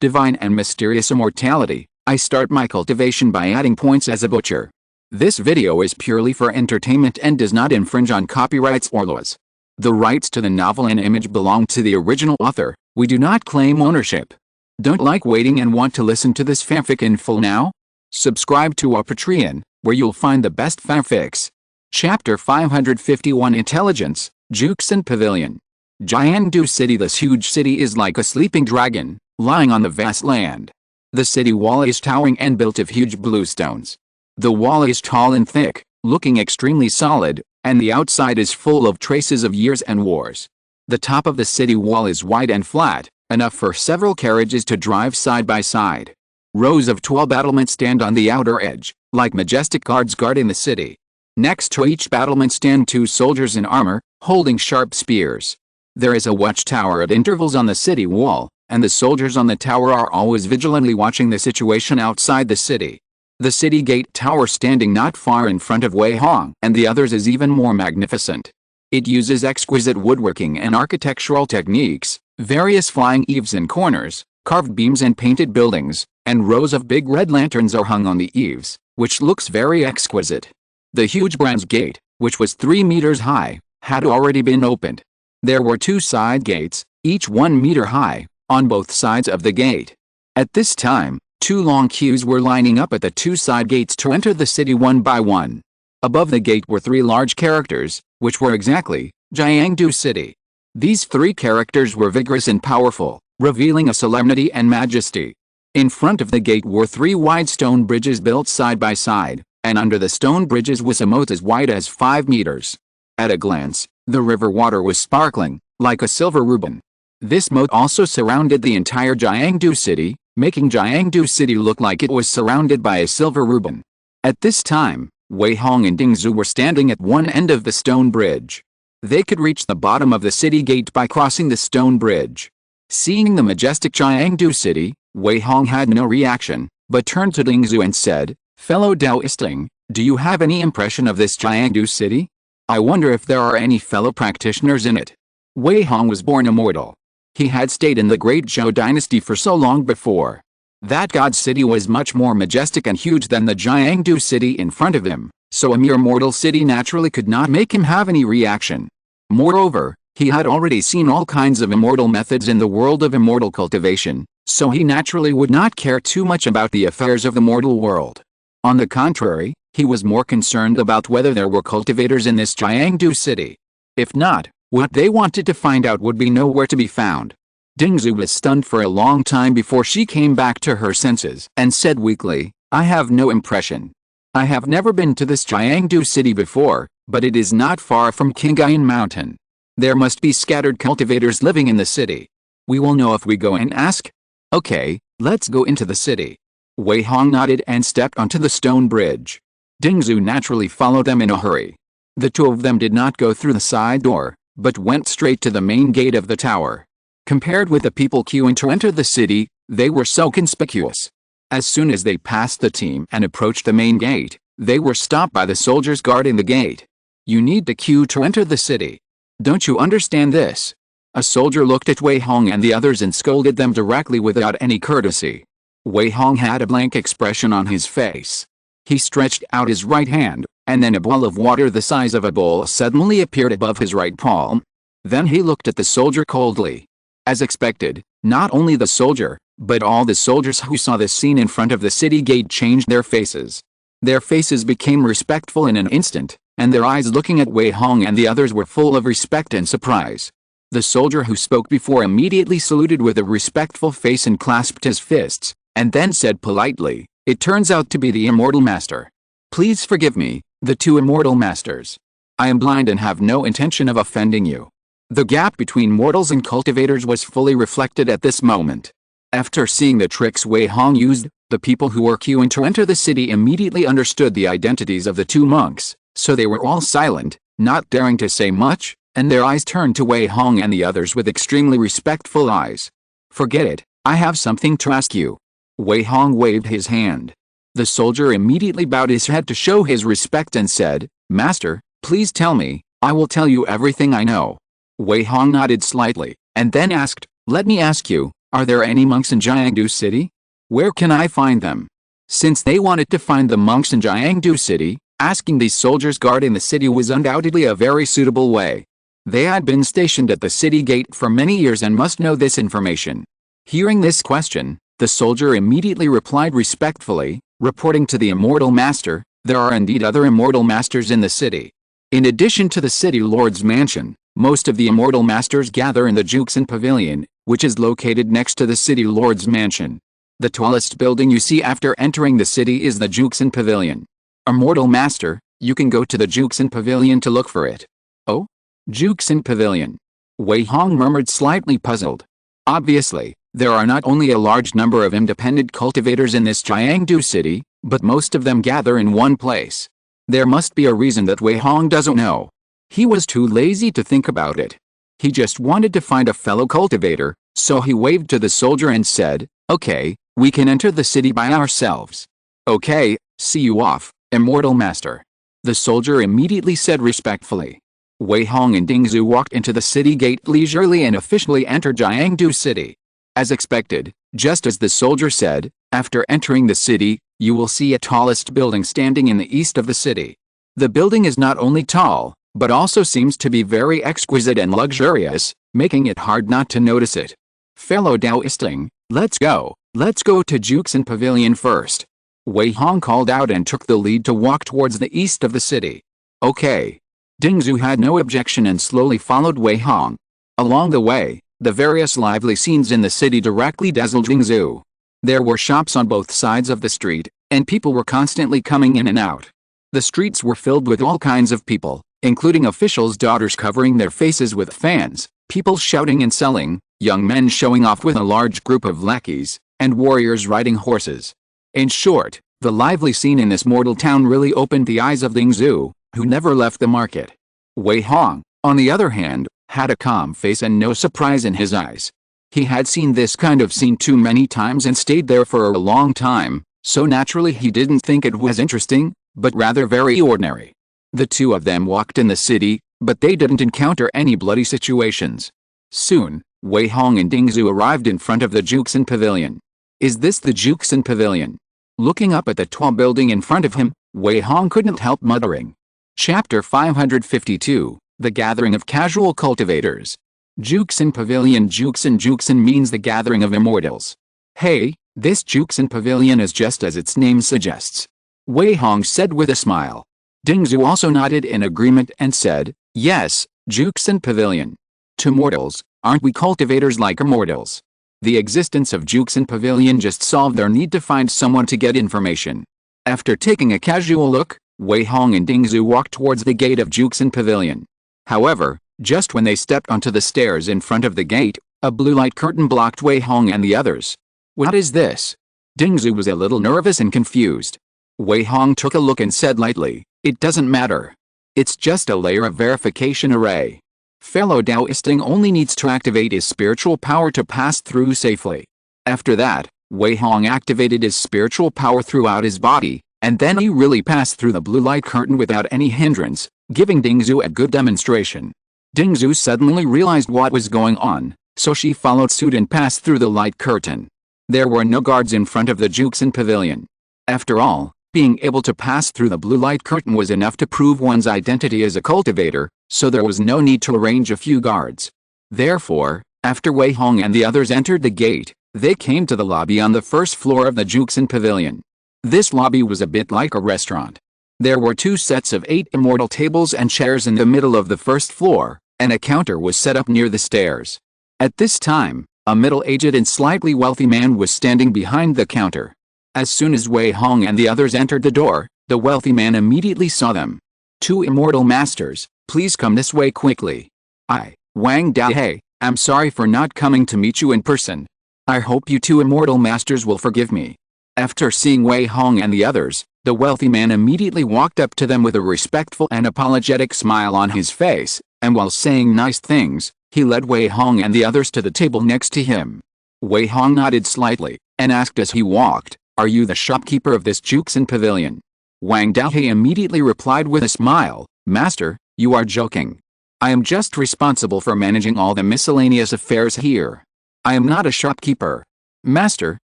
divine and mysterious immortality. I start my cultivation by adding points as a butcher. This video is purely for entertainment and does not infringe on copyrights or laws. The rights to the novel and image belong to the original author. We do not claim ownership. Don't like waiting and want to listen to this fanfic in full now? Subscribe to our Patreon, where you'll find the best fanfics. Chapter 551 Intelligence, Juxin Pavilion. Jiangdu City. This huge city is like a sleeping dragon, lying on the vast land. The city wall is towering and built of huge blue stones. The wall is tall and thick, looking extremely solid, and the outside is full of traces of years and wars. The top of the city wall is wide and flat, enough for several carriages to drive side by side. Rows of tall battlements stand on the outer edge, like majestic guards guarding the city. Next to each battlement stand 2 soldiers in armor, holding sharp spears. There is a watchtower at intervals on the city wall, and the soldiers on the tower are always vigilantly watching the situation outside the city. The city gate tower standing not far in front of Wei Hong and the others is even more magnificent. It uses exquisite woodworking and architectural techniques, various flying eaves and corners, carved beams and painted buildings, and rows of big red lanterns are hung on the eaves, which looks very exquisite. The huge bronze gate, which was 3 meters high, had already been opened. There were 2 side gates, each 1 meter high, on both sides of the gate. At this time, 2 long queues were lining up at the 2 side gates to enter the city one by one. Above the gate were 3 large characters, which were exactly, Jiangdu City. These 3 characters were vigorous and powerful, revealing a solemnity and majesty. In front of the gate were 3 wide stone bridges built side by side, and under the stone bridges was a moat as wide as 5 meters. At a glance, the river water was sparkling, like a silver ribbon. This moat also surrounded the entire Jiangdu City, making Jiangdu City look like it was surrounded by a silver ribbon. At this time, Wei Hong and Dingzu were standing at one end of the stone bridge. They could reach the bottom of the city gate by crossing the stone bridge. Seeing the majestic Jiangdu City, Wei Hong had no reaction, but turned to Dingzu and said, "Fellow Taoisting, do you have any impression of this Jiangdu City? I wonder if there are any fellow practitioners in it." Wei Hong was born immortal. He had stayed in the great Zhou dynasty for so long before. That god city was much more majestic and huge than the Jiangdu City in front of him, so a mere mortal city naturally could not make him have any reaction. Moreover, he had already seen all kinds of immortal methods in the world of immortal cultivation, so he naturally would not care too much about the affairs of the mortal world. On the contrary, he was more concerned about whether there were cultivators in this Jiangdu City. If not, what they wanted to find out would be nowhere to be found. Dingzu was stunned for a long time before she came back to her senses and said weakly, "I have no impression. I have never been to this Jiangdu City before, but it is not far from Qingyuan Mountain. There must be scattered cultivators living in the city. We will know if we go and ask. Okay, let's go into the city." Wei Hong nodded and stepped onto the stone bridge. Dingzu naturally followed them in a hurry. The 2 of them did not go through the side door, but went straight to the main gate of the tower. Compared with the people queuing to enter the city, they were so conspicuous. As soon as they passed the team and approached the main gate, they were stopped by the soldiers guarding the gate. "You need to queue to enter the city. Don't you understand this?" A soldier looked at Wei Hong and the others and scolded them directly without any courtesy. Wei Hong had a blank expression on his face. He stretched out his right hand, and then a ball of water the size of a bowl suddenly appeared above his right palm. Then he looked at the soldier coldly. As expected, not only the soldier, but all the soldiers who saw this scene in front of the city gate changed their faces. Their faces became respectful in an instant, and their eyes looking at Wei Hong and the others were full of respect and surprise. The soldier who spoke before immediately saluted with a respectful face and clasped his fists, and then said politely, "It turns out to be the immortal master. Please forgive me, the 2 immortal masters. I am blind and have no intention of offending you." The gap between mortals and cultivators was fully reflected at this moment. After seeing the tricks Wei Hong used, the people who were queuing to enter the city immediately understood the identities of the 2 monks, so they were all silent, not daring to say much, and their eyes turned to Wei Hong and the others with extremely respectful eyes. "Forget it, I have something to ask you." Wei Hong waved his hand. The soldier immediately bowed his head to show his respect and said, "Master, please tell me, I will tell you everything I know." Wei Hong nodded slightly, and then asked, "Let me ask you, Are there any monks in Jiangdu City? Where can I find them? Since they wanted to find the monks in Jiangdu City, asking these soldiers guarding the city was undoubtedly a very suitable way. They had been stationed at the city gate for many years and must know this information. Hearing this question, the soldier immediately replied respectfully, reporting to the Immortal Master, there are indeed other Immortal Masters in the city. In addition to the City Lord's mansion, most of the Immortal Masters gather in the Juxin Pavilion, which is located next to the City Lord's mansion. The tallest building you see after entering the city is the Juxin Pavilion. Immortal Master, you can go to the Juxin Pavilion to look for it. Oh? Juxin Pavilion. Wei Hong murmured, slightly puzzled. Obviously, there are not only a large number of independent cultivators in this Jiangdu city, but most of them gather in one place. There must be a reason that Wei Hong doesn't know. He was too lazy to think about it. He just wanted to find a fellow cultivator, so he waved to the soldier and said, "Okay, we can enter the city by ourselves." "Okay, see you off, Immortal Master," the soldier immediately said respectfully. Wei Hong and Ding Zhu walked into the city gate leisurely and officially entered Jiangdu City. As expected, just as the soldier said, after entering the city, you will see a tallest building standing in the east of the city. The building is not only tall, but also seems to be very exquisite and luxurious, making it hard not to notice it. "Fellow Taoisting, let's go to Juxin Pavilion first," Wei Hong called out and took the lead to walk towards the east of the city. "Okay." Ding Zhu had no objection and slowly followed Wei Hong. Along the way, the various lively scenes in the city directly dazzled Ding Zhu. There were shops on both sides of the street, and people were constantly coming in and out. The streets were filled with all kinds of people, including officials' daughters covering their faces with fans, people shouting and selling, young men showing off with a large group of lackeys, and warriors riding horses. In short, the lively scene in this mortal town really opened the eyes of Ding Zhu, who never left the market. Wei Hong, on the other hand, had a calm face and no surprise in his eyes. He had seen this kind of scene too many times and stayed there for a long time, so naturally he didn't think it was interesting, but rather very ordinary. The two of them walked in the city, but they didn't encounter any bloody situations. Soon, Wei Hong and Ding Zhu arrived in front of the Juxin Pavilion. "Is this the Juxin Pavilion?" Looking up at the tall building in front of him, Wei Hong couldn't help muttering. Chapter 552, The Gathering of Casual Cultivators. Juxin Pavilion. Juxin means the gathering of immortals. "Hey, this Juxin Pavilion is just as its name suggests," Wei Hong said with a smile. Ding Zhu also nodded in agreement and said, "Yes, Juxin Pavilion. To mortals, aren't we cultivators like immortals?" The existence of Juxin Pavilion just solved their need to find someone to get information. After taking a casual look, Wei Hong and Ding Zhu walked towards the gate of Juxin Pavilion. However, just when they stepped onto the stairs in front of the gate, a blue light curtain blocked Wei Hong and the others. "What is this?" Ding Zhu was a little nervous and confused. Wei Hong took a look and said lightly, "It doesn't matter. It's just a layer of verification array. Fellow Taoisting only needs to activate his spiritual power to pass through safely." After that, Wei Hong activated his spiritual power throughout his body, and then he really passed through the blue light curtain without any hindrance, giving Ding Zhu a good demonstration. Ding Zhu suddenly realized what was going on, so she followed suit and passed through the light curtain. There were no guards in front of the Juxin Pavilion. After all, being able to pass through the blue light curtain was enough to prove one's identity as a cultivator, so there was no need to arrange a few guards. Therefore, after Wei Hong and the others entered the gate, they came to the lobby on the first floor of the Juxin Pavilion. This lobby was a bit like a restaurant. There were 2 sets of 8 immortal tables and chairs in the middle of the first floor, and a counter was set up near the stairs. At this time, a middle-aged and slightly wealthy man was standing behind the counter. As soon as Wei Hong and the others entered the door, the wealthy man immediately saw them. "2 immortal masters, please come this way quickly. I, Wang Dahei, am sorry for not coming to meet you in person. I hope you 2 immortal masters will forgive me." After seeing Wei Hong and the others, the wealthy man immediately walked up to them with a respectful and apologetic smile on his face, and while saying nice things, he led Wei Hong and the others to the table next to him. Wei Hong nodded slightly, and asked as he walked, "Are you the shopkeeper of this Juxin Pavilion?" Wang Daohei immediately replied with a smile, "Master, you are joking. I am just responsible for managing all the miscellaneous affairs here. I am not a shopkeeper. Master,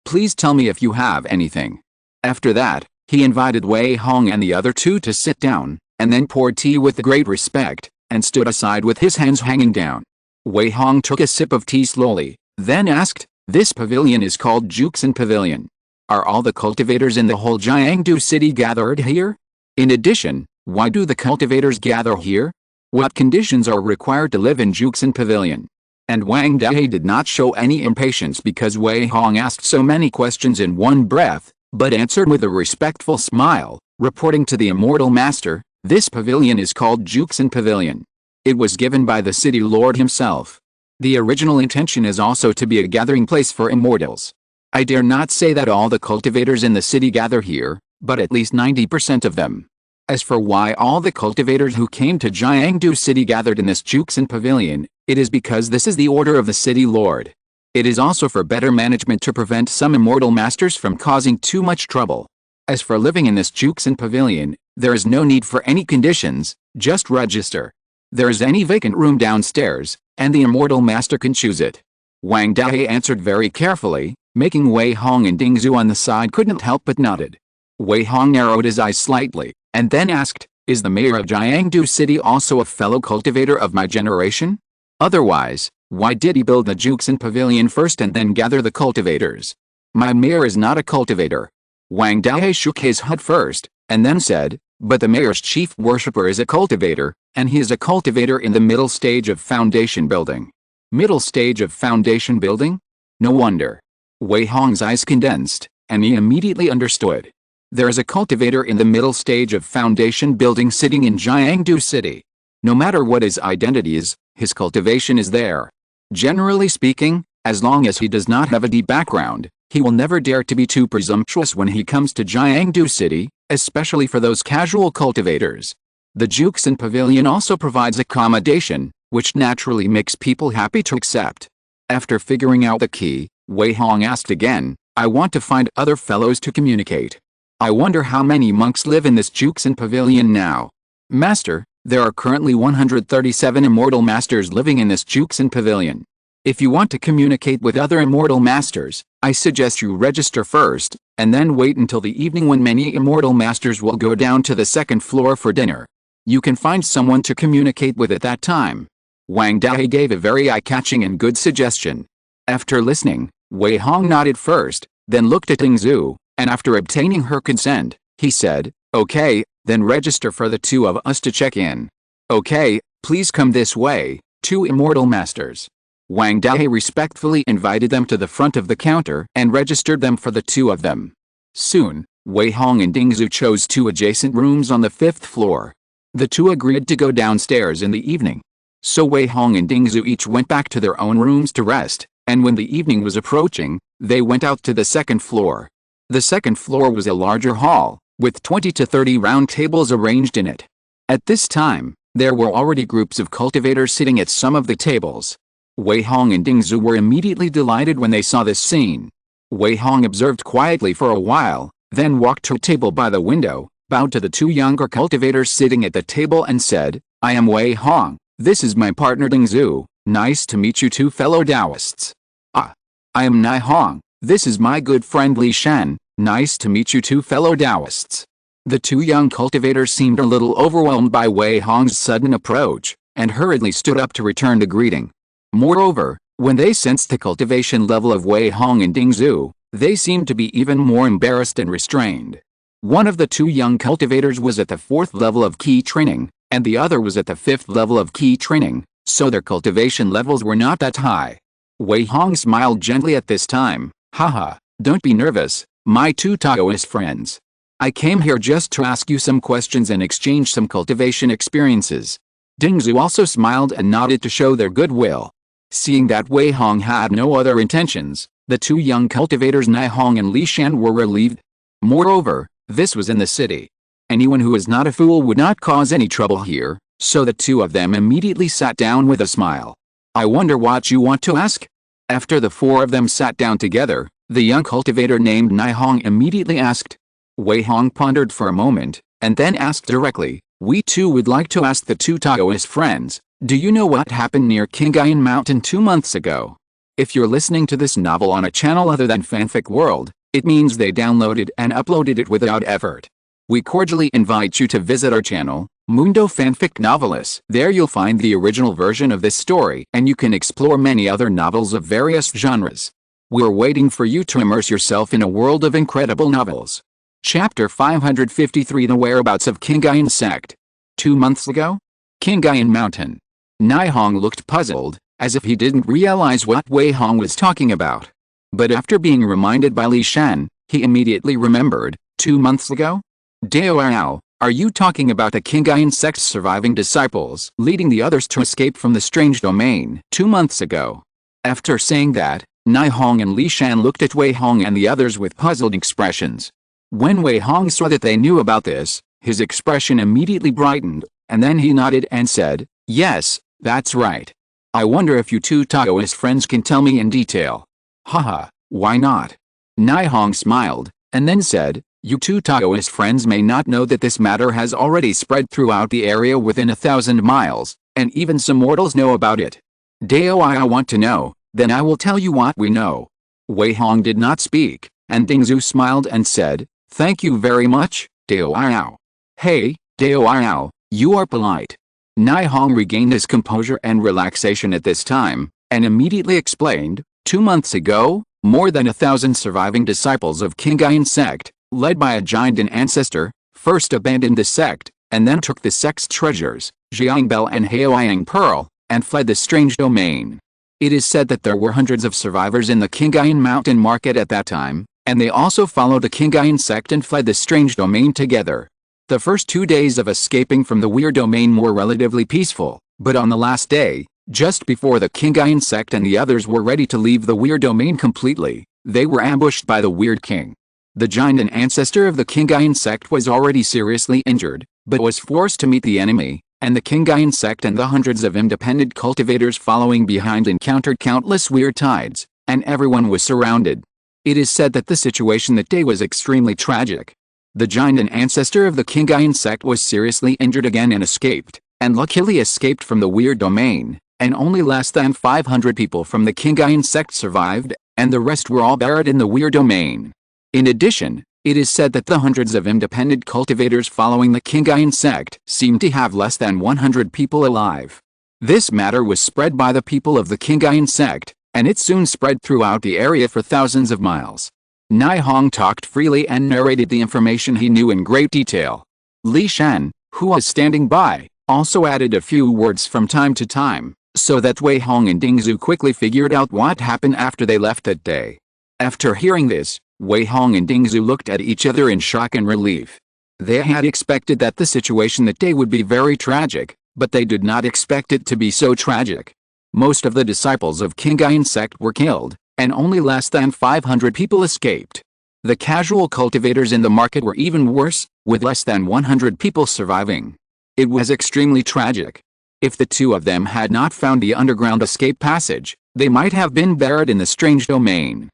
please tell me if you have anything. After that, he invited Wei Hong and the other two to sit down, and then poured tea with great respect, and stood aside with his hands hanging down. Wei Hong took a sip of tea slowly, then asked, "This pavilion is called Juxin Pavilion. Are all the cultivators in the whole Jiangdu city gathered here? In addition, why do the cultivators gather here? What conditions are required to live in Juxin Pavilion?" And Wang Dai did not show any impatience because Wei Hong asked so many questions in one breath, but answered with a respectful smile, reporting to the immortal master, "This pavilion is called Juxin Pavilion. It was given by the city lord himself. The original intention is also to be a gathering place for immortals. I dare not say that all the cultivators in the city gather here, but at least 90% of them. As for why all the cultivators who came to Jiangdu city gathered in this Juxin Pavilion, it is because this is the order of the city lord. It is also for better management to prevent some immortal masters from causing too much trouble. As for living in this Juxin Pavilion, there is no need for any conditions, just register. There is any vacant room downstairs, and the immortal master can choose it." Wang Dai answered very carefully, making Wei Hong and Ding Zhu on the side couldn't help but nodded. Wei Hong narrowed his eyes slightly, and then asked, "Is the mayor of Jiangdu city also a fellow cultivator of my generation? Otherwise, why did he build the Juxin Pavilion first and then gather the cultivators? My mayor is not a cultivator." Wang Dai shook his head first, and then said, "But the mayor's chief worshipper is a cultivator, and he is a cultivator in the middle stage of foundation building." Middle stage of foundation building? No wonder. Wei Hong's eyes condensed, and he immediately understood. There is a cultivator in the middle stage of foundation building sitting in Jiangdu city. No matter what his identity is, his cultivation is there. Generally speaking, as long as he does not have a deep background, he will never dare to be too presumptuous when he comes to Jiangdu city, especially for those casual cultivators. The Juxin Pavilion also provides accommodation, which naturally makes people happy to accept. After figuring out the key, Wei Hong asked again, "I want to find other fellows to communicate. I wonder how many monks live in this Juxin Pavilion now." "Master, there are currently 137 immortal masters living in this Juxin Pavilion. If you want to communicate with other immortal masters, I suggest you register first, and then wait until the evening when many immortal masters will go down to the second floor for dinner. You can find someone to communicate with at that time." Wang Dai gave a very eye-catching and good suggestion. After listening, Wei Hong nodded first, then looked at Ding Zhu, and after obtaining her consent, he said, "Okay, then register for the two of us to check in." "Okay, please come this way, two immortal masters." Wang Dai respectfully invited them to the front of the counter and registered them for the two of them. Soon, Wei Hong and Ding Zhu chose two adjacent rooms on the 5th floor. The two agreed to go downstairs in the evening. So Wei Hong and Ding Zhu each went back to their own rooms to rest, and when the evening was approaching, they went out to the second floor. The second floor was a larger hall, with 20 to 30 round tables arranged in it. At this time, there were already groups of cultivators sitting at some of the tables. Wei Hong and Ding Zhu were immediately delighted when they saw this scene. Wei Hong observed quietly for a while, then walked to a table by the window, bowed to the two younger cultivators sitting at the table and said, "I am Wei Hong, this is my partner Ding Zhu, nice to meet you two fellow Taoists." "Ah, I am Nai Hong, this is my good friend Li Shan, nice to meet you two fellow Taoists." The two young cultivators seemed a little overwhelmed by Wei Hong's sudden approach, and hurriedly stood up to return the greeting. Moreover, when they sensed the cultivation level of Wei Hong and Ding Zhu, they seemed to be even more embarrassed and restrained. One of the two young cultivators was at the 4th level of key training, and the other was at the 5th level of key training, so their cultivation levels were not that high. Wei Hong smiled gently at this time. "Haha, don't be nervous, my two Taoist friends. I came here just to ask you some questions and exchange some cultivation experiences." Ding Zhu also smiled and nodded to show their goodwill. Seeing that Wei Hong had no other intentions, the two young cultivators Nai Hong and Li Shan were relieved. Moreover, this was in the city. Anyone who is not a fool would not cause any trouble here, so the two of them immediately sat down with a smile. "I wonder what you want to ask?" After the four of them sat down together, the young cultivator named Nai Hong immediately asked. Wei Hong pondered for a moment, and then asked directly, "We too would like to ask the two Taoist friends, do you know what happened near Qingyuan Mountain 2 months ago?" If you're listening to this novel on a channel other than Fanfic World, it means they downloaded and uploaded it without effort. We cordially invite you to visit our channel, Mundo Fanfic Novelis. There you'll find the original version of this story, and you can explore many other novels of various genres. We're waiting for you to immerse yourself in a world of incredible novels. Chapter 553: The Whereabouts of Kingayan Sect. 2 months ago? Kingayan Mountain. Wei Hong looked puzzled, as if he didn't realize what Wei Hong was talking about. But after being reminded by Li Shan, he immediately remembered. 2 months ago? Dao, are you talking about the Kingayan sect's surviving disciples leading the others to escape from the strange domain 2 months ago? After saying that, Wei Hong and Li Shan looked at Wei Hong and the others with puzzled expressions. When Wei Hong saw that they knew about this, his expression immediately brightened, and then he nodded and said, "Yes, that's right. I wonder if you two Taoist friends can tell me in detail." "Haha, why not?" Wei Hong smiled, and then said, "You two Taoist friends may not know that this matter has already spread throughout the area within 1,000 miles, and even some mortals know about it. Dao, I want to know, then I will tell you what we know." Wei Hong did not speak, and Dingzhu smiled and said, "Thank you very much, Dao." "Hey, Dao, you are polite." Wei Hong regained his composure and relaxation at this time, and immediately explained, 2 months ago, more than 1,000 surviving disciples of Kingayan sect, led by a giant ancestor, first abandoned the sect, and then took the sect's treasures, Jiang Bell and Haoyang Pearl, and fled the strange domain. It is said that there were hundreds of survivors in the Kingayan Mountain Market at that time, and they also followed the Kingayan sect and fled the strange domain together. The first 2 days of escaping from the weird domain were relatively peaceful, but on the last day, just before the Kingayan sect and the others were ready to leave the weird domain completely, they were ambushed by the Weird King. The giant ancestor of the Kingayan sect was already seriously injured, but was forced to meet the enemy, and the Kingayan sect and the hundreds of independent cultivators following behind encountered countless weird tides, and everyone was surrounded. It is said that the situation that day was extremely tragic. The giant ancestor of the Kingayan sect was seriously injured again and escaped, and luckily escaped from the weird domain, and only less than 500 people from the Kingayan sect survived, and the rest were all buried in the weird domain. In addition, it is said that the hundreds of independent cultivators following the Kingayan sect seemed to have less than 100 people alive. This matter was spread by the people of the Kingayan sect, and it soon spread throughout the area for thousands of miles. Wei Hong talked freely and narrated the information he knew in great detail. Li Shan, who was standing by, also added a few words from time to time, so that Wei Hong and Dingzhu quickly figured out what happened after they left that day. After hearing this, Wei Hong and Dingzhu looked at each other in shock and relief. They had expected that the situation that day would be very tragic, but they did not expect it to be so tragic. Most of the disciples of Kingayan sect were killed, and only less than 500 people escaped. The casual cultivators in the market were even worse, with less than 100 people surviving. It was extremely tragic. If the two of them had not found the underground escape passage, they might have been buried in the strange domain.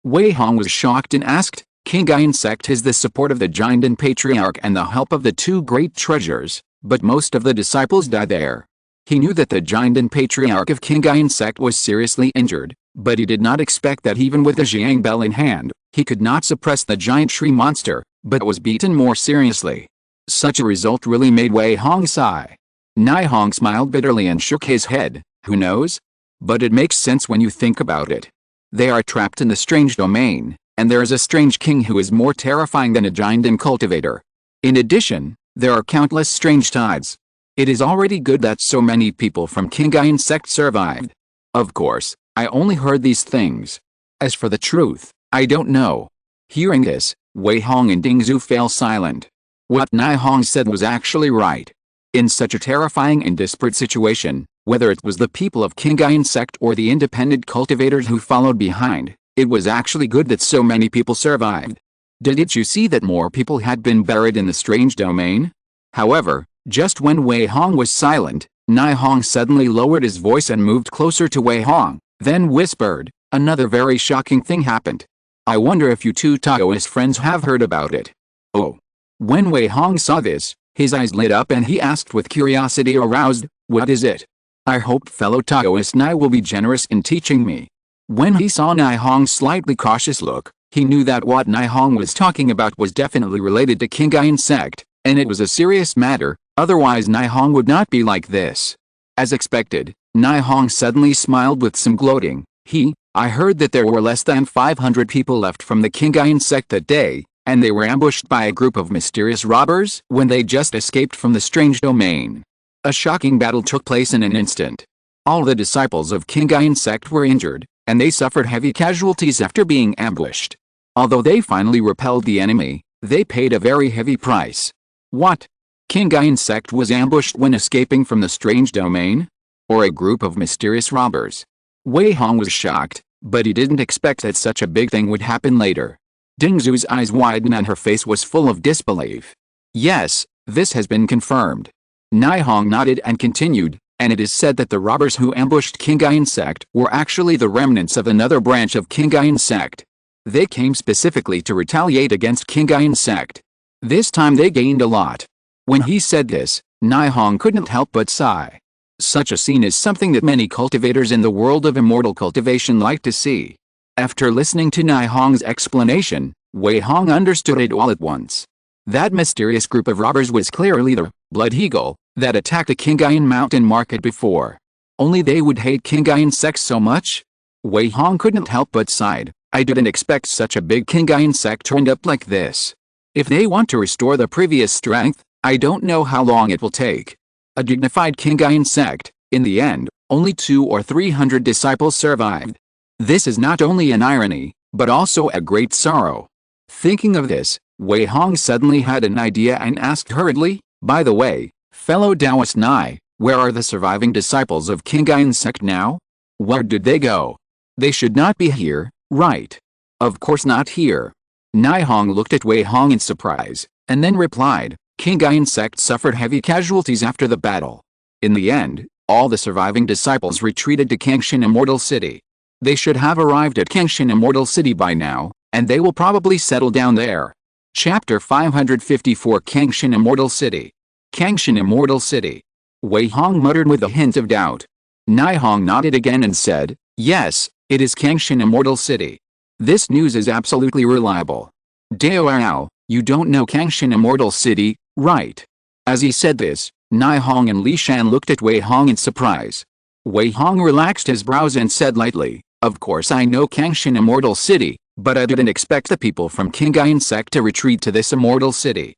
Wei Hong was shocked and asked, "Kingayan sect has the support of the giant and patriarch and the help of the two great treasures, but most of the disciples died there." He knew that the giant and patriarch of Kingayan sect was seriously injured, but he did not expect that even with the Jiang Bell in hand, he could not suppress the giant tree monster, but was beaten more seriously. Such a result really made Wei Hong sigh. Wei Hong smiled bitterly and shook his head. Who knows? But it makes sense when you think about it. They are trapped in the strange domain, and there is a strange king who is more terrifying than a giant and cultivator. In addition, there are countless strange tides. It is already good that so many people from Kingayan sect survived. Of course, I only heard these things. As for the truth, I don't know. Hearing this, Wei Hong and Dingzhu fell silent. What Wei Hong said was actually right. In such a terrifying and desperate situation, whether it was the people of Kingayan sect or the independent cultivators who followed behind, it was actually good that so many people survived. Didn't you see that more people had been buried in the strange domain? However, just when Wei Hong was silent, Wei Hong suddenly lowered his voice and moved closer to Wei Hong, then whispered, "Another very shocking thing happened. I wonder if you two Taoist friends have heard about it." Oh. When Wei Hong saw this, his eyes lit up and he asked with curiosity aroused, "What is it?" I hope fellow Taoist Nai will be generous in teaching me. When he saw Nai Hong's slightly cautious look, he knew that what Nai Hong was talking about was definitely related to Kingayan sect, and it was a serious matter, otherwise Nai Hong would not be like this. As expected, Nai Hong suddenly smiled with some gloating. I heard that there were less than 500 people left from the Kingayan sect that day, and they were ambushed by a group of mysterious robbers when they just escaped from the strange domain. A shocking battle took place in an instant. All the disciples of Kingayan sect were injured, and they suffered heavy casualties after being ambushed. Although they finally repelled the enemy, they paid a very heavy price. What? Kingayan sect was ambushed when escaping from the strange domain? Or a group of mysterious robbers? Wei Hong was shocked, but he didn't expect that such a big thing would happen later. Dingzu's eyes widened and her face was full of disbelief. Yes, this has been confirmed. Nai Hong nodded and continued, and it is said that the robbers who ambushed Kingayan sect were actually the remnants of another branch of Kingayan sect. They came specifically to retaliate against Kingayan sect. This time they gained a lot. When he said this, Nai Hong couldn't help but sigh. Such a scene is something that many cultivators in the world of immortal cultivation like to see. After listening to Nai Hong's explanation, Wei Hong understood it all at once. That mysterious group of robbers was clearly the Blood Eagle that attacked the Kingayan Mountain Market before. Only they would hate Kingayan sect so much? Wei Hong couldn't help but sighed. I didn't expect such a big Kingayan sect turned up like this. If they want to restore the previous strength, I don't know how long it will take. A dignified Kingayan sect, in the end, only 200 or 300 disciples survived. This is not only an irony, but also a great sorrow. Thinking of this, Wei Hong suddenly had an idea and asked hurriedly, by the way, fellow Taoist Nai, where are the surviving disciples of Kingayan sect now? Where did they go? They should not be here, right? Of course not here. Nai Hong looked at Wei Hong in surprise, and then replied, Kingayan sect suffered heavy casualties after the battle. In the end, all the surviving disciples retreated to Kangshan Immortal City. They should have arrived at Kangshan Immortal City by now, and they will probably settle down there. Chapter 554 Kangshan Immortal City. Kangshan Immortal City. Wei Hong muttered with a hint of doubt. Nai Hong nodded again and said, yes, it is Kangshan Immortal City. This news is absolutely reliable. Dao, you don't know Kangshan Immortal City, right? As he said this, Nai Hong and Li Shan looked at Wei Hong in surprise. Wei Hong relaxed his brows and said lightly, of course I know Kangshan Immortal City, but I didn't expect the people from Kingayan sect to retreat to this immortal city.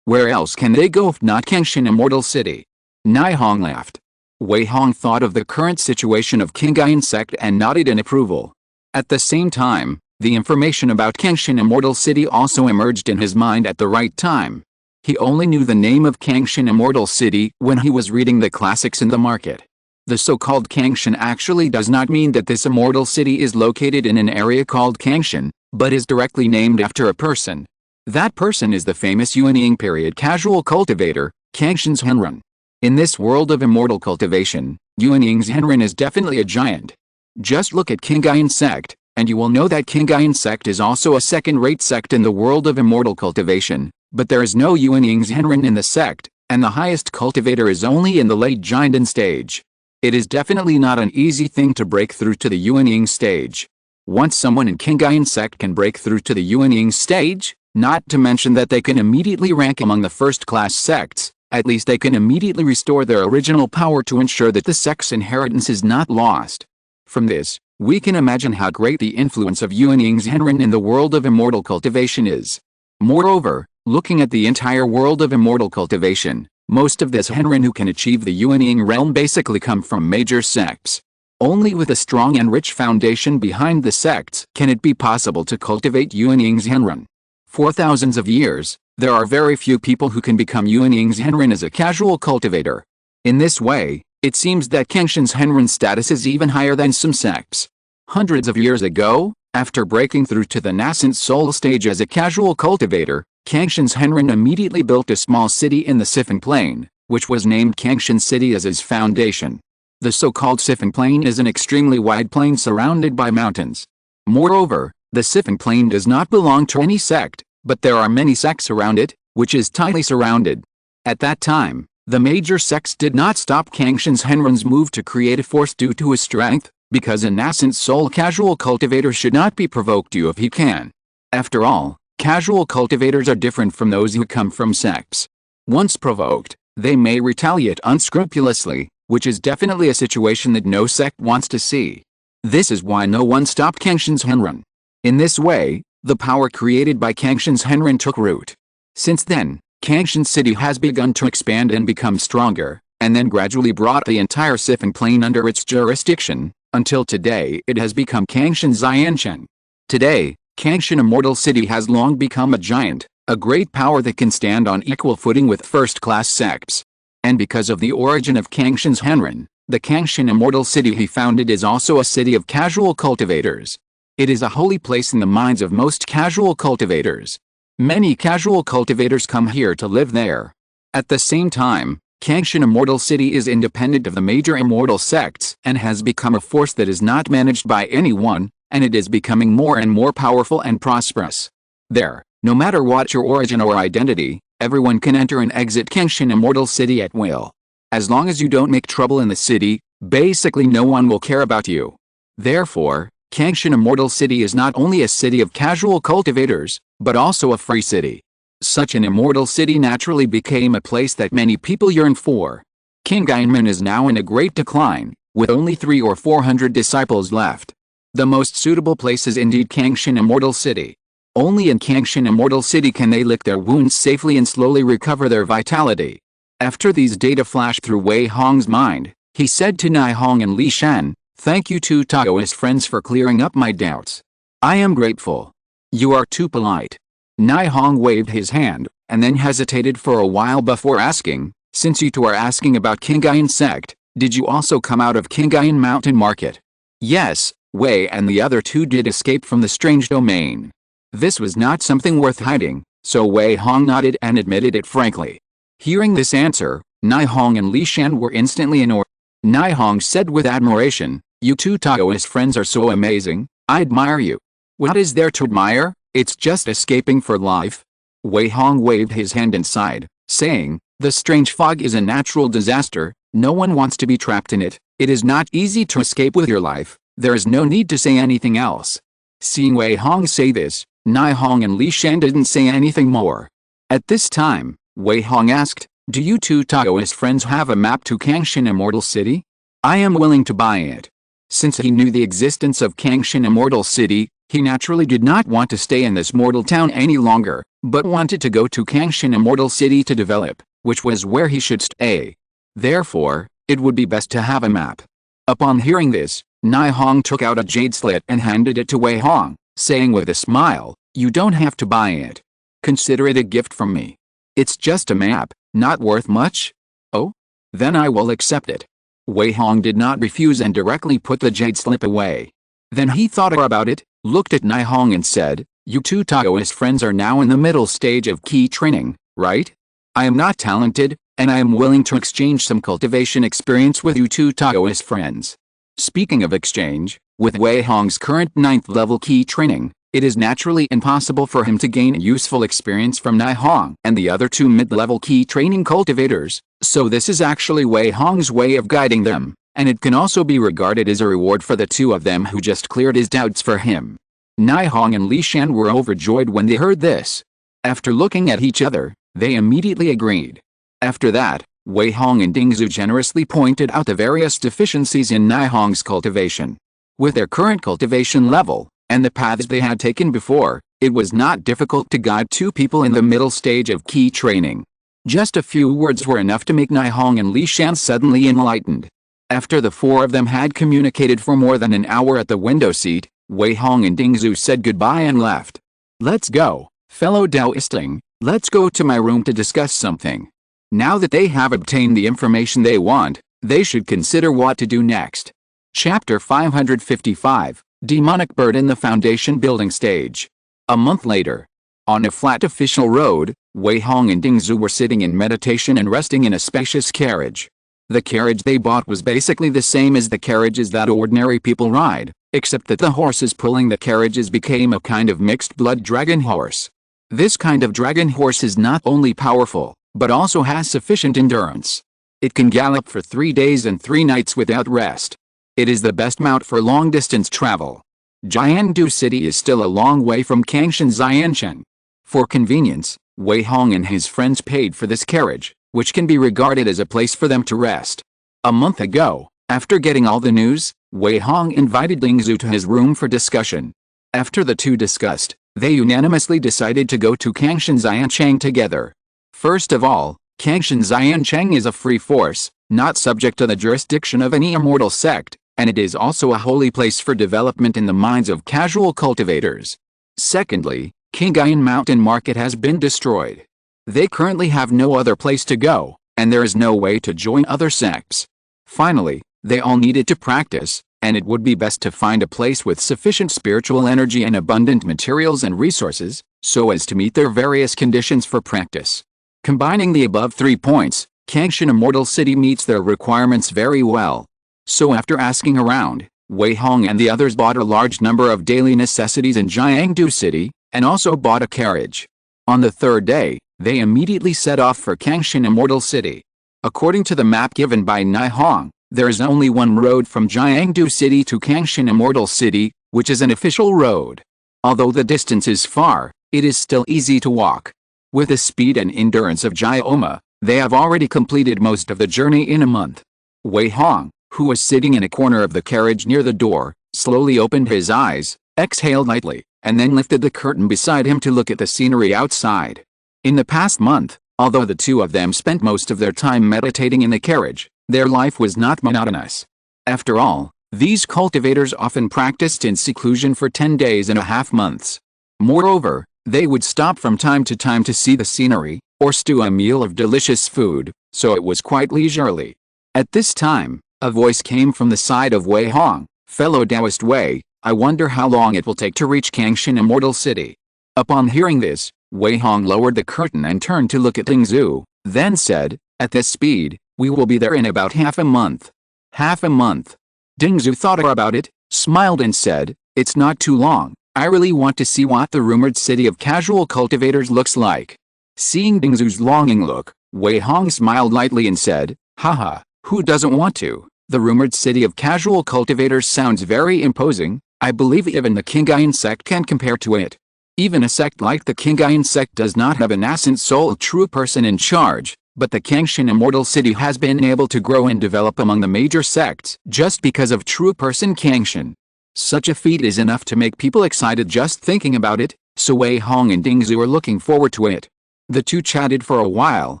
Where else can they go if not Kangshan Immortal City? Nai Hong laughed. Wei Hong thought of the current situation of Kingayan sect and nodded in approval. At the same time, the information about Kangshan Immortal City also emerged in his mind at the right time. He only knew the name of Kangshan Immortal City when he was reading the classics in the market. The so-called Kangshan actually does not mean that this immortal city is located in an area called Kangshan, but is directly named after a person. That person is the famous Yuanying period casual cultivator, Kangshan Zhenren. In this world of immortal cultivation, Yuanying Zhenren is definitely a giant. Just look at Kingayan sect, and you will know that Kingayan sect is also a second-rate sect in the world of immortal cultivation, but there is no Yuanying Zhenren in the sect, and the highest cultivator is only in the late Jinden stage. It is definitely not an easy thing to break through to the Yuanying stage. Once someone in Kingayan sect can break through to the Yuanying stage, not to mention that they can immediately rank among the first-class sects, at least they can immediately restore their original power to ensure that the sect's inheritance is not lost. From this, we can imagine how great the influence of Yuanying Zhenren in the world of immortal cultivation is. Moreover, looking at the entire world of immortal cultivation, most of the Zhenren who can achieve the Yuanying realm basically come from major sects. Only with a strong and rich foundation behind the sects can it be possible to cultivate Yuanying Zhenren. For thousands of years, there are very few people who can become Yuanying Zhenren as a casual cultivator. In this way, it seems that Kangshan Zhenren's status is even higher than some sects. Hundreds of years ago, after breaking through to the nascent soul stage as a casual cultivator, Kangshan Zhenren immediately built a small city in the Siphon Plain, which was named Kangshan City as his foundation. The so-called Siphon Plain is an extremely wide plain surrounded by mountains. Moreover, the Siphon Plain does not belong to any sect, but there are many sects around it, which is tightly surrounded. At that time, The major sects did not stop Kangshin's Henren's move to create a force due to his strength, because a nascent soul casual cultivator should not be provoked you if he can. After all, casual cultivators are different from those who come from sects. Once provoked, they may retaliate unscrupulously, which is definitely a situation that no sect wants to see. This is why no one stopped Kangshin's Henren. In this way, the power created by Kangshin's Henren took root. Since then, Kangshin City has begun to expand and become stronger, and then gradually brought the entire Siphon Plain under its jurisdiction, until today it has become Kangshin Xiancheng. Today, Kangshin Immortal City has long become a giant, a great power that can stand on equal footing with first-class sects. And because of the origin of Kangshin's Henren, the Kangshin Immortal City he founded is also a city of casual cultivators. It is a holy place in the minds of most casual cultivators. Many casual cultivators come here to live there. At the same time, Kangshin Immortal City is independent of the major immortal sects and has become a force that is not managed by anyone, and it is becoming more and more powerful and prosperous. There, no matter what your origin or identity, everyone can enter and exit Kangshin Immortal City at will. As long as you don't make trouble in the city, basically no one will care about you. Therefore, Kangshin Immortal City is not only a city of casual cultivators, but also a free city. Such an immortal city naturally became a place that many people yearn for. King Gainman is now in a great decline, with only 300 or 400 disciples left. The most suitable place is indeed Kangshin Immortal City. Only in Kangshin Immortal City can they lick their wounds safely and slowly recover their vitality. After these data flashed through Wei Hong's mind, he said to Nai Hong and Li Shan, "Thank you two Taoist friends for clearing up my doubts. I am grateful. You are too polite." Nai Hong waved his hand, and then hesitated for a while before asking, "Since you two are asking about Qingayan sect, did you also come out of Qingayan Mountain Market?" "Yes, Wei and the other two did escape from the strange domain." This was not something worth hiding, so Wei Hong nodded and admitted it frankly. Hearing this answer, Nai Hong and Li Shan were instantly in awe. Nai Hong said with admiration, "You two Taoist friends are so amazing, I admire you." "What is there to admire? It's just escaping for life." Wei Hong waved his hand and sighed, saying, "The strange fog is a natural disaster, no one wants to be trapped in it, it is not easy to escape with your life, there is no need to say anything else." Seeing Wei Hong say this, Nai Hong and Li Shan didn't say anything more. At this time, Wei Hong asked, "Do you two Taoist friends have a map to Kangshin Immortal City? I am willing to buy it." Since he knew the existence of Kangshin Immortal City, he naturally did not want to stay in this mortal town any longer, but wanted to go to Kangshin Immortal City to develop, which was where he should stay. Therefore, it would be best to have a map. Upon hearing this, Nai Hong took out a jade slit and handed it to Wei Hong, saying with a smile, "You don't have to buy it. Consider it a gift from me. It's just a map, not worth much." "Oh? Then I will accept it." Wei Hong did not refuse and directly put the jade slip away. Then he thought about it, looked at Nai Hong and said, "You two Taoist friends are now in the middle stage of key training, right? I am not talented, and I am willing to exchange some cultivation experience with you two Taoist friends." Speaking of exchange, with Wei Hong's current 9th level key training, it is naturally impossible for him to gain useful experience from Nai Hong and the other two mid-level key training cultivators, so this is actually Wei Hong's way of guiding them, and it can also be regarded as a reward for the two of them who just cleared his doubts for him. Nai Hong and Li Shan were overjoyed when they heard this. After looking at each other, they immediately agreed. After that, Wei Hong and Dingzhu generously pointed out the various deficiencies in Nai Hong's cultivation. With their current cultivation level, and the paths they had taken before, it was not difficult to guide two people in the middle stage of key training. Just a few words were enough to make Nai Hong and Li Shan suddenly enlightened. After the four of them had communicated for more than an hour at the window seat, Wei Hong and Dingzhu said goodbye and left. "Let's go, fellow Taoisting, let's go to my room to discuss something." Now that they have obtained the information they want, they should consider what to do next. Chapter 555, Demonic Bird in the Foundation Building Stage. A month later. On a flat official road, Wei Hong and Dingzhu were sitting in meditation and resting in a spacious carriage. The carriage they bought was basically the same as the carriages that ordinary people ride, except that the horses pulling the carriages became a kind of mixed-blood dragon horse. This kind of dragon horse is not only powerful, but also has sufficient endurance. It can gallop for 3 days and 3 nights without rest. It is the best mount for long-distance travel. Jiangdu City is still a long way from Kangshan Xiancheng. For convenience, Wei Hong and his friends paid for this carriage, which can be regarded as a place for them to rest. A month ago, after getting all the news, Wei Hong invited Ling Zhu to his room for discussion. After the two discussed, they unanimously decided to go to Kangshan Xiancheng together. First of all, Kangshan Xiancheng is a free force, not subject to the jurisdiction of any immortal sect, and it is also a holy place for development in the minds of casual cultivators. Secondly, Qingyuan Mountain Market has been destroyed. They currently have no other place to go, and there is no way to join other sects. Finally, they all needed to practice, and it would be best to find a place with sufficient spiritual energy and abundant materials and resources, so as to meet their various conditions for practice. Combining the above 3 points, Kangshan Immortal City meets their requirements very well. So after asking around, Wei Hong and the others bought a large number of daily necessities in Jiangdu City, and also bought a carriage. On the third day, they immediately set off for Kangshan Immortal City. According to the map given by Wei Hong, there is only one road from Jiangdu City to Kangshan Immortal City, which is an official road. Although the distance is far, it is still easy to walk. With the speed and endurance of Jiaoma, they have already completed most of the journey in a month. Wei Hong, who was sitting in a corner of the carriage near the door, slowly opened his eyes, exhaled lightly, and then lifted the curtain beside him to look at the scenery outside. In the past month, although the two of them spent most of their time meditating in the carriage, their life was not monotonous. After all, these cultivators often practiced in seclusion for 10 days and a half months. Moreover, they would stop from time to time to see the scenery, or stew a meal of delicious food, so it was quite leisurely. At this time, a voice came from the side of Wei Hong. "Fellow Taoist Wei, I wonder how long it will take to reach Kangshan Immortal City." Upon hearing this, Wei Hong lowered the curtain and turned to look at Ling Zhu, then said, "At this speed, we will be there in about half a month." Half a month. Ling Zhu thought about it, smiled and said, "It's not too long. I really want to see what the rumored city of casual cultivators looks like." Seeing Ling Zhu's longing look, Wei Hong smiled lightly and said, "Haha, who doesn't want to? The rumored city of casual cultivators sounds very imposing. I believe even the Qingyuan sect can compare to it. Even a sect like the Qingyuan sect does not have an ascent soul true person in charge, but the Kangshan Immortal City has been able to grow and develop among the major sects just because of true person Kangshan. Such a feat is enough to make people excited just thinking about it, so Wei Hong and Ling Zhu are looking forward to it." The two chatted for a while,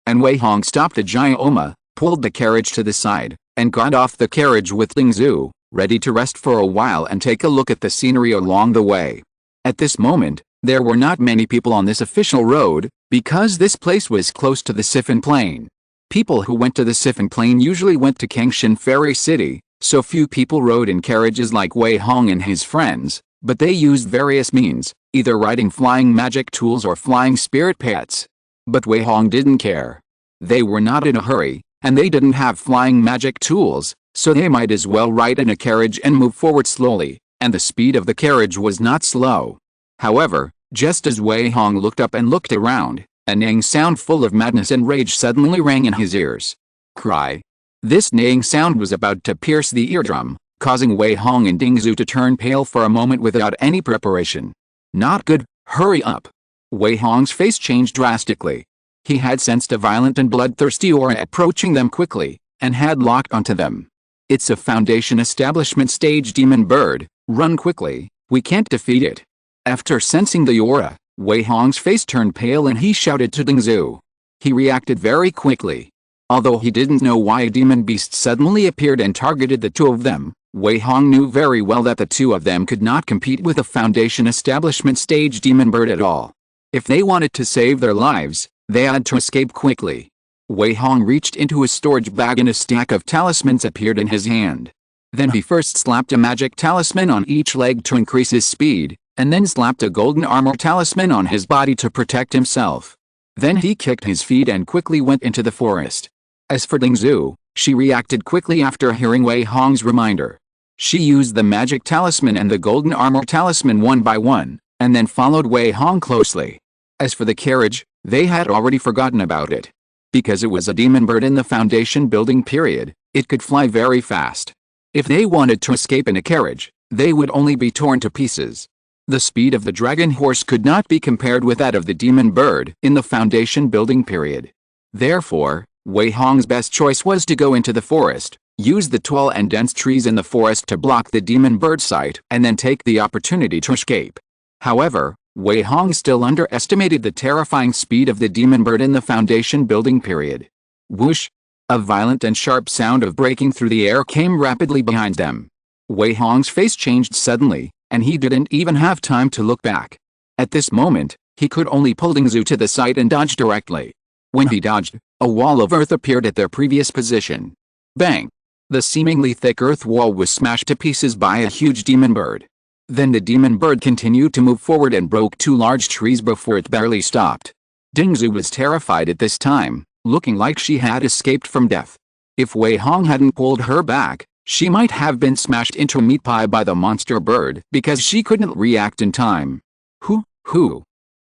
and Wei Hong stopped at Jiaoma, pulled the carriage to the side, and got off the carriage with Ling Zhu, ready to rest for a while and take a look at the scenery along the way. At this moment, there were not many people on this official road, because this place was close to the Siphon Plain. People who went to the Siphon Plain usually went to Kangshan Ferry City, so few people rode in carriages like Wei Hong and his friends, but they used various means, either riding flying magic tools or flying spirit pets. But Wei Hong didn't care. They were not in a hurry, and they didn't have flying magic tools, so they might as well ride in a carriage and move forward slowly, and the speed of the carriage was not slow. However, just as Wei Hong looked up and looked around, a neighing sound full of madness and rage suddenly rang in his ears. Cry. This neighing sound was about to pierce the eardrum, causing Wei Hong and Ling Zhu to turn pale for a moment without any preparation. "Not good, hurry up." Wei Hong's face changed drastically. He had sensed a violent and bloodthirsty aura approaching them quickly, and had locked onto them. "It's a Foundation establishment stage demon bird, run quickly, we can't defeat it." After sensing the aura, Wei Hong's face turned pale and he shouted to Ling Zhu. He reacted very quickly. Although he didn't know why a demon beast suddenly appeared and targeted the two of them, Wei Hong knew very well that the two of them could not compete with a Foundation establishment stage demon bird at all. If they wanted to save their lives, they had to escape quickly. Wei Hong reached into his storage bag and a stack of talismans appeared in his hand. Then he first slapped a magic talisman on each leg to increase his speed, and then slapped a golden armor talisman on his body to protect himself. Then he kicked his feet and quickly went into the forest. As for Ling Zhu, she reacted quickly after hearing Wei Hong's reminder. She used the magic talisman and the golden armor talisman one by one, and then followed Wei Hong closely. As for the carriage, they had already forgotten about it. Because it was a demon bird in the foundation building period, it could fly very fast. If they wanted to escape in a carriage, they would only be torn to pieces. The speed of the dragon horse could not be compared with that of the demon bird in the foundation building period. Therefore, Wei Hong's best choice was to go into the forest, use the tall and dense trees in the forest to block the demon bird sight, and then take the opportunity to escape. However, Wei Hong still underestimated the terrifying speed of the demon bird in the foundation building period. Whoosh! A violent and sharp sound of breaking through the air came rapidly behind them. Wei Hong's face changed suddenly, and he didn't even have time to look back. At this moment, he could only pull Dingzu to the side and dodge directly. When he dodged, a wall of earth appeared at their previous position. Bang! The seemingly thick earth wall was smashed to pieces by a huge demon bird. Then the demon bird continued to move forward and broke two large trees before it barely stopped. Dingzu was terrified at this time, looking like she had escaped from death. If Wei Hong hadn't pulled her back, she might have been smashed into a meat pie by the monster bird because she couldn't react in time. Hoo!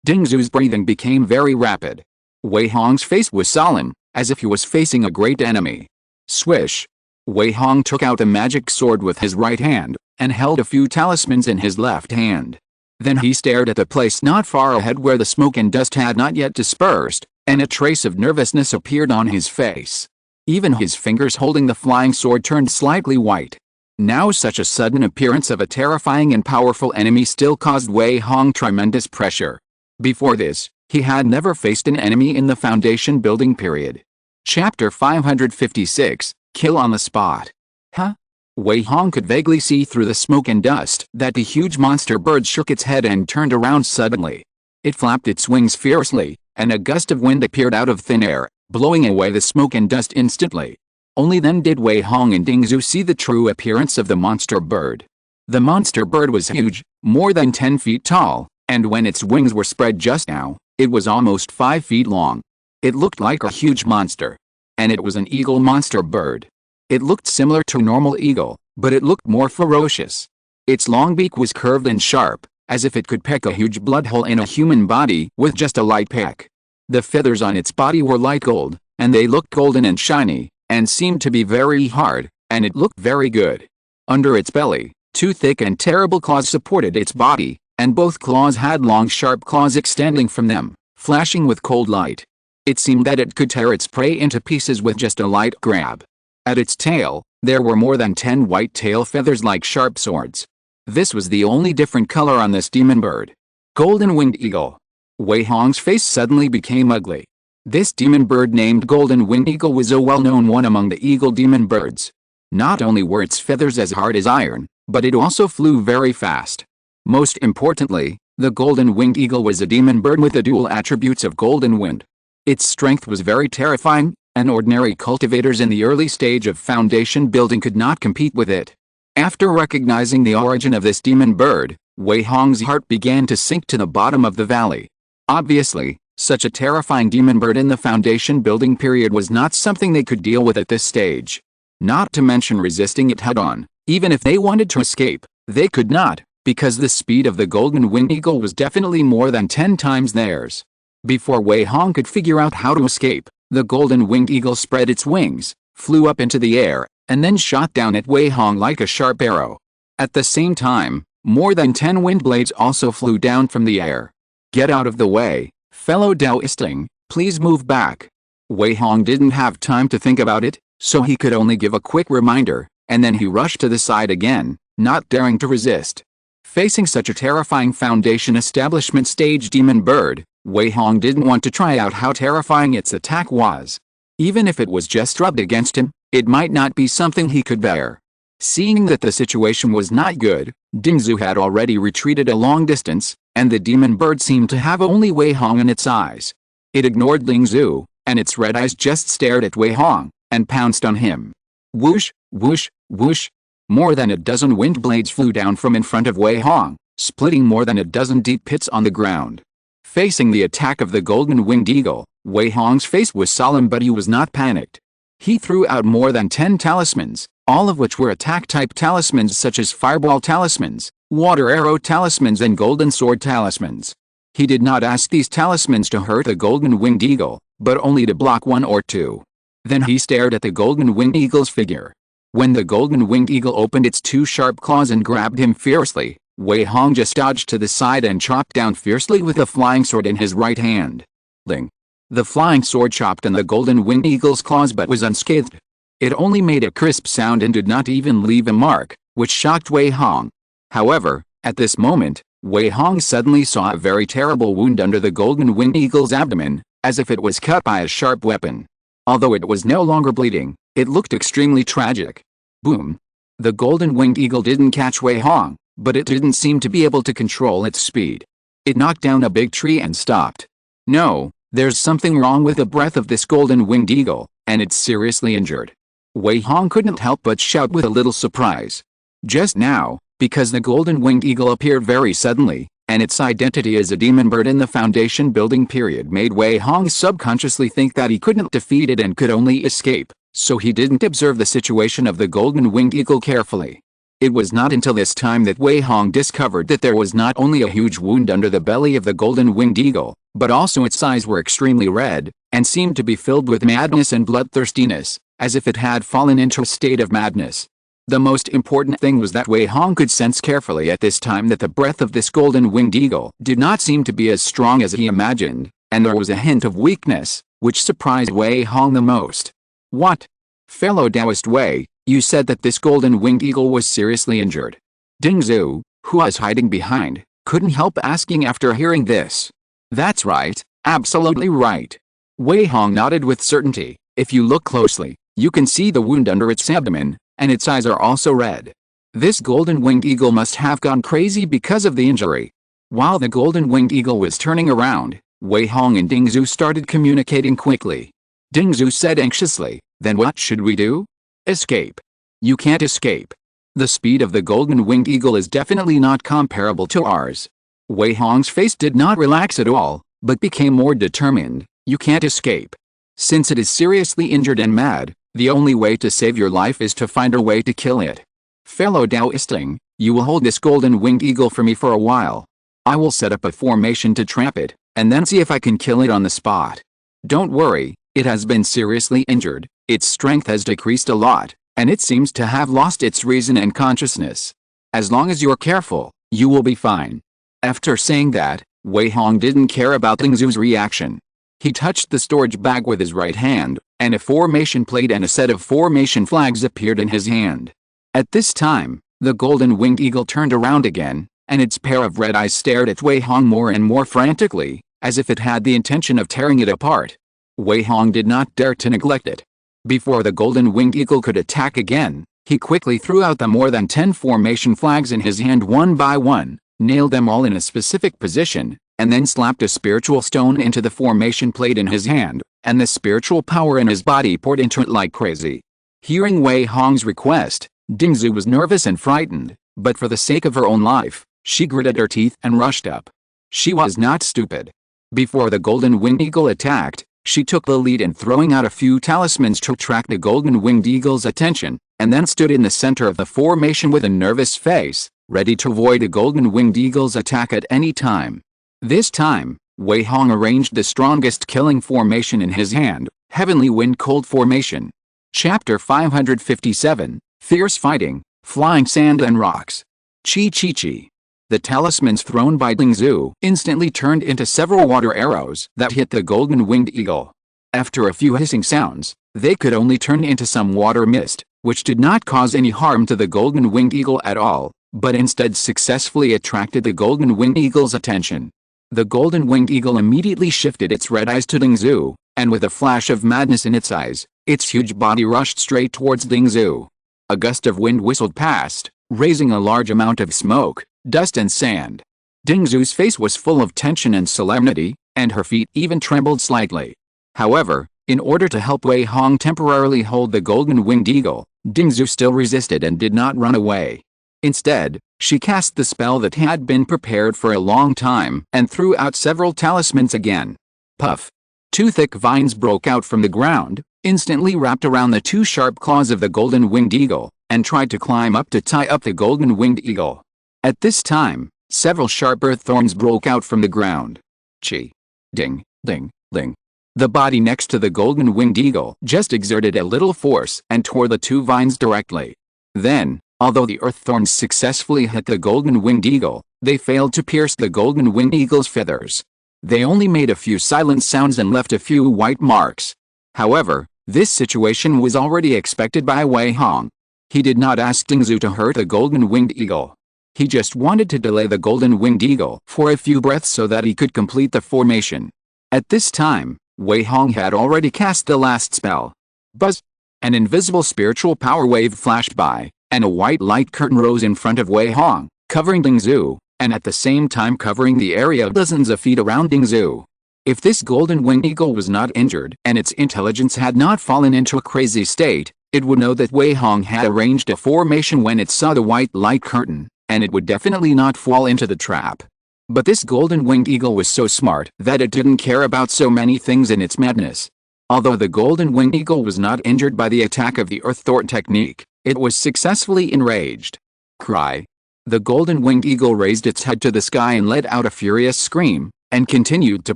Dingzu's breathing became very rapid. Wei Hong's face was solemn, as if he was facing a great enemy. Swish! Wei Hong took out a magic sword with his right hand, and held a few talismans in his left hand. Then he stared at the place not far ahead where the smoke and dust had not yet dispersed, and a trace of nervousness appeared on his face. Even his fingers holding the flying sword turned slightly white. Now such a sudden appearance of a terrifying and powerful enemy still caused Wei Hong tremendous pressure. Before this, he had never faced an enemy in the foundation building period. Chapter 556, Kill on the Spot. Huh? Wei Hong could vaguely see through the smoke and dust that the huge monster bird shook its head and turned around suddenly. It flapped its wings fiercely, and a gust of wind appeared out of thin air, blowing away the smoke and dust instantly. Only then did Wei Hong and Dingzu see the true appearance of the monster bird. The monster bird was huge, more than 10 feet tall, and when its wings were spread just now, it was almost 5 feet long. It looked like a huge monster. And it was an eagle monster bird. It looked similar to a normal eagle, but it looked more ferocious. Its long beak was curved and sharp, as if it could peck a huge blood hole in a human body with just a light peck. The feathers on its body were light gold, and they looked golden and shiny, and seemed to be very hard, and it looked very good. Under its belly, two thick and terrible claws supported its body, and both claws had long sharp claws extending from them, flashing with cold light. It seemed that it could tear its prey into pieces with just a light grab. At its tail, there were more than 10 white tail feathers like sharp swords. This was the only different color on this demon bird. Golden winged eagle. Wei Hong's face suddenly became ugly. This demon bird named Golden Winged Eagle was a well-known one among the eagle demon birds. Not only were its feathers as hard as iron, but it also flew very fast. Most importantly, the Golden Winged Eagle was a demon bird with the dual attributes of golden wind. Its strength was very terrifying, and ordinary cultivators in the early stage of foundation building could not compete with it. After recognizing the origin of this demon bird, Wei Hong's heart began to sink to the bottom of the valley. Obviously, such a terrifying demon bird in the foundation building period was not something they could deal with at this stage. Not to mention resisting it head-on. Even if they wanted to escape, they could not, because the speed of the Golden Winged Eagle was definitely more than 10 times theirs. Before Wei Hong could figure out how to escape, the Golden Winged Eagle spread its wings, flew up into the air, and then shot down at Wei Hong like a sharp arrow. At the same time, more than 10 wind blades also flew down from the air. Get out of the way, fellow Taoisting, please move back. Wei Hong didn't have time to think about it, so he could only give a quick reminder, and then he rushed to the side again, not daring to resist. Facing such a terrifying foundation establishment stage demon bird, Wei Hong didn't want to try out how terrifying its attack was. Even if it was just rubbed against him, it might not be something he could bear. Seeing that the situation was not good, Dingzu had already retreated a long distance, and the demon bird seemed to have only Wei Hong in its eyes. It ignored Dingzu, and its red eyes just stared at Wei Hong, and pounced on him. Whoosh, whoosh, whoosh. More than a dozen wind blades flew down from in front of Wei Hong, splitting more than a dozen deep pits on the ground. Facing the attack of the Golden Winged Eagle, Wei Hong's face was solemn, but he was not panicked. He threw out more than 10 talismans, all of which were attack-type talismans such as Fireball talismans, Water Arrow talismans and Golden Sword talismans. He did not ask these talismans to hurt the Golden Winged Eagle, but only to block one or two. Then he stared at the golden-winged eagle's figure. When the golden-winged eagle opened its two sharp claws and grabbed him fiercely, Wei Hong just dodged to the side and chopped down fiercely with a flying sword in his right hand. Ling. The flying sword chopped in the golden-winged eagle's claws but was unscathed. It only made a crisp sound and did not even leave a mark, which shocked Wei Hong. However, at this moment, Wei Hong suddenly saw a very terrible wound under the golden-winged eagle's abdomen, as if it was cut by a sharp weapon. Although it was no longer bleeding, it looked extremely tragic. Boom! The golden-winged eagle didn't catch Wei Hong, but it didn't seem to be able to control its speed. It knocked down a big tree and stopped. No, there's something wrong with the breath of this golden-winged eagle, and it's seriously injured. Wei Hong couldn't help but shout with a little surprise. Just now, because the golden-winged eagle appeared very suddenly, and its identity as a demon bird in the foundation building period made Wei Hong subconsciously think that he couldn't defeat it and could only escape, so he didn't observe the situation of the golden-winged eagle carefully. It was not until this time that Wei Hong discovered that there was not only a huge wound under the belly of the golden-winged eagle, but also its eyes were extremely red, and seemed to be filled with madness and bloodthirstiness, as if it had fallen into a state of madness. The most important thing was that Wei Hong could sense carefully at this time that the breath of this golden-winged eagle did not seem to be as strong as he imagined, and there was a hint of weakness, which surprised Wei Hong the most. What? Fellow Taoist Wei, you said that this golden-winged eagle was seriously injured. Ding Zhu, who was hiding behind, couldn't help asking after hearing this. That's right, absolutely right. Wei Hong nodded with certainty. If you look closely, you can see the wound under its abdomen, and its eyes are also red. This golden-winged eagle must have gone crazy because of the injury. While the golden-winged eagle was turning around, Wei Hong and Ding Zhu started communicating quickly. Ding Zhu said anxiously, then what should we do? Escape. You can't escape. The speed of the golden-winged eagle is definitely not comparable to ours. Wei Hong's face did not relax at all, but became more determined. You can't escape. Since it is seriously injured and mad, the only way to save your life is to find a way to kill it. Fellow Taoisting, you will hold this golden-winged eagle for me for a while. I will set up a formation to trap it, and then see if I can kill it on the spot. Don't worry, it has been seriously injured, its strength has decreased a lot, and it seems to have lost its reason and consciousness. As long as you're careful, you will be fine. After saying that, Wei Hong didn't care about Ding Zhu's reaction. He touched the storage bag with his right hand, and a formation plate and a set of formation flags appeared in his hand. At this time, the golden-winged eagle turned around again, and its pair of red eyes stared at Wei Hong more and more frantically, as if it had the intention of tearing it apart. Wei Hong did not dare to neglect it. Before the golden-winged eagle could attack again, he quickly threw out the more than 10 formation flags in his hand one by one, nailed them all in a specific position, and then slapped a spiritual stone into the formation plate in his hand, and the spiritual power in his body poured into it like crazy. Hearing Wei Hong's request, Ding Zhu was nervous and frightened, but for the sake of her own life, she gritted her teeth and rushed up. She was not stupid. Before the golden-winged eagle attacked, she took the lead in throwing out a few talismans to attract the golden-winged eagle's attention, and then stood in the center of the formation with a nervous face, ready to avoid the golden-winged eagle's attack at any time. This time, Wei Hong arranged the strongest killing formation in his hand, Heavenly Wind Cold Formation. Chapter 557, Fierce Fighting, Flying Sand and Rocks. Chi Chi Chi. The talismans thrown by Ding Zhu instantly turned into several water arrows that hit the golden-winged eagle. After a few hissing sounds, they could only turn into some water mist, which did not cause any harm to the golden-winged eagle at all, but instead successfully attracted the golden-winged eagle's attention. The golden-winged eagle immediately shifted its red eyes to Ding Zhu, and with a flash of madness in its eyes, its huge body rushed straight towards Ding Zhu. A gust of wind whistled past, raising a large amount of smoke, dust and sand. Ding Zhu's face was full of tension and solemnity, and her feet even trembled slightly. However, in order to help Wei Hong temporarily hold the golden-winged eagle, Ding Zhu still resisted and did not run away. Instead, she cast the spell that had been prepared for a long time and threw out several talismans again. Puff! 2 thick vines broke out from the ground, instantly wrapped around the 2 sharp claws of the golden-winged eagle, and tried to climb up to tie up the golden-winged eagle. At this time, several sharp earth thorns broke out from the ground. Chi! Ding! Ding! Ling! The body next to the golden-winged eagle just exerted a little force and tore the two vines directly. Then, although the earth thorns successfully hit the golden-winged eagle, they failed to pierce the golden-winged eagle's feathers. They only made a few silent sounds and left a few white marks. However, this situation was already expected by Wei Hong. He did not ask Dingzhu to hurt the golden-winged eagle. He just wanted to delay the golden-winged eagle for a few breaths so that he could complete the formation. At this time, Wei Hong had already cast the last spell. Buzz! An invisible spiritual power wave flashed by, and a white light curtain rose in front of Wei Hong, covering Dingzhu, and at the same time covering the area dozens of feet around Dingzhu. If this golden-winged eagle was not injured and its intelligence had not fallen into a crazy state, it would know that Wei Hong had arranged a formation when it saw the white light curtain, and it would definitely not fall into the trap. But this golden-winged eagle was so smart that it didn't care about so many things in its madness. Although the golden-winged eagle was not injured by the attack of the earth thorn technique, it was successfully enraged. Cry! The golden-winged eagle raised its head to the sky and let out a furious scream, and continued to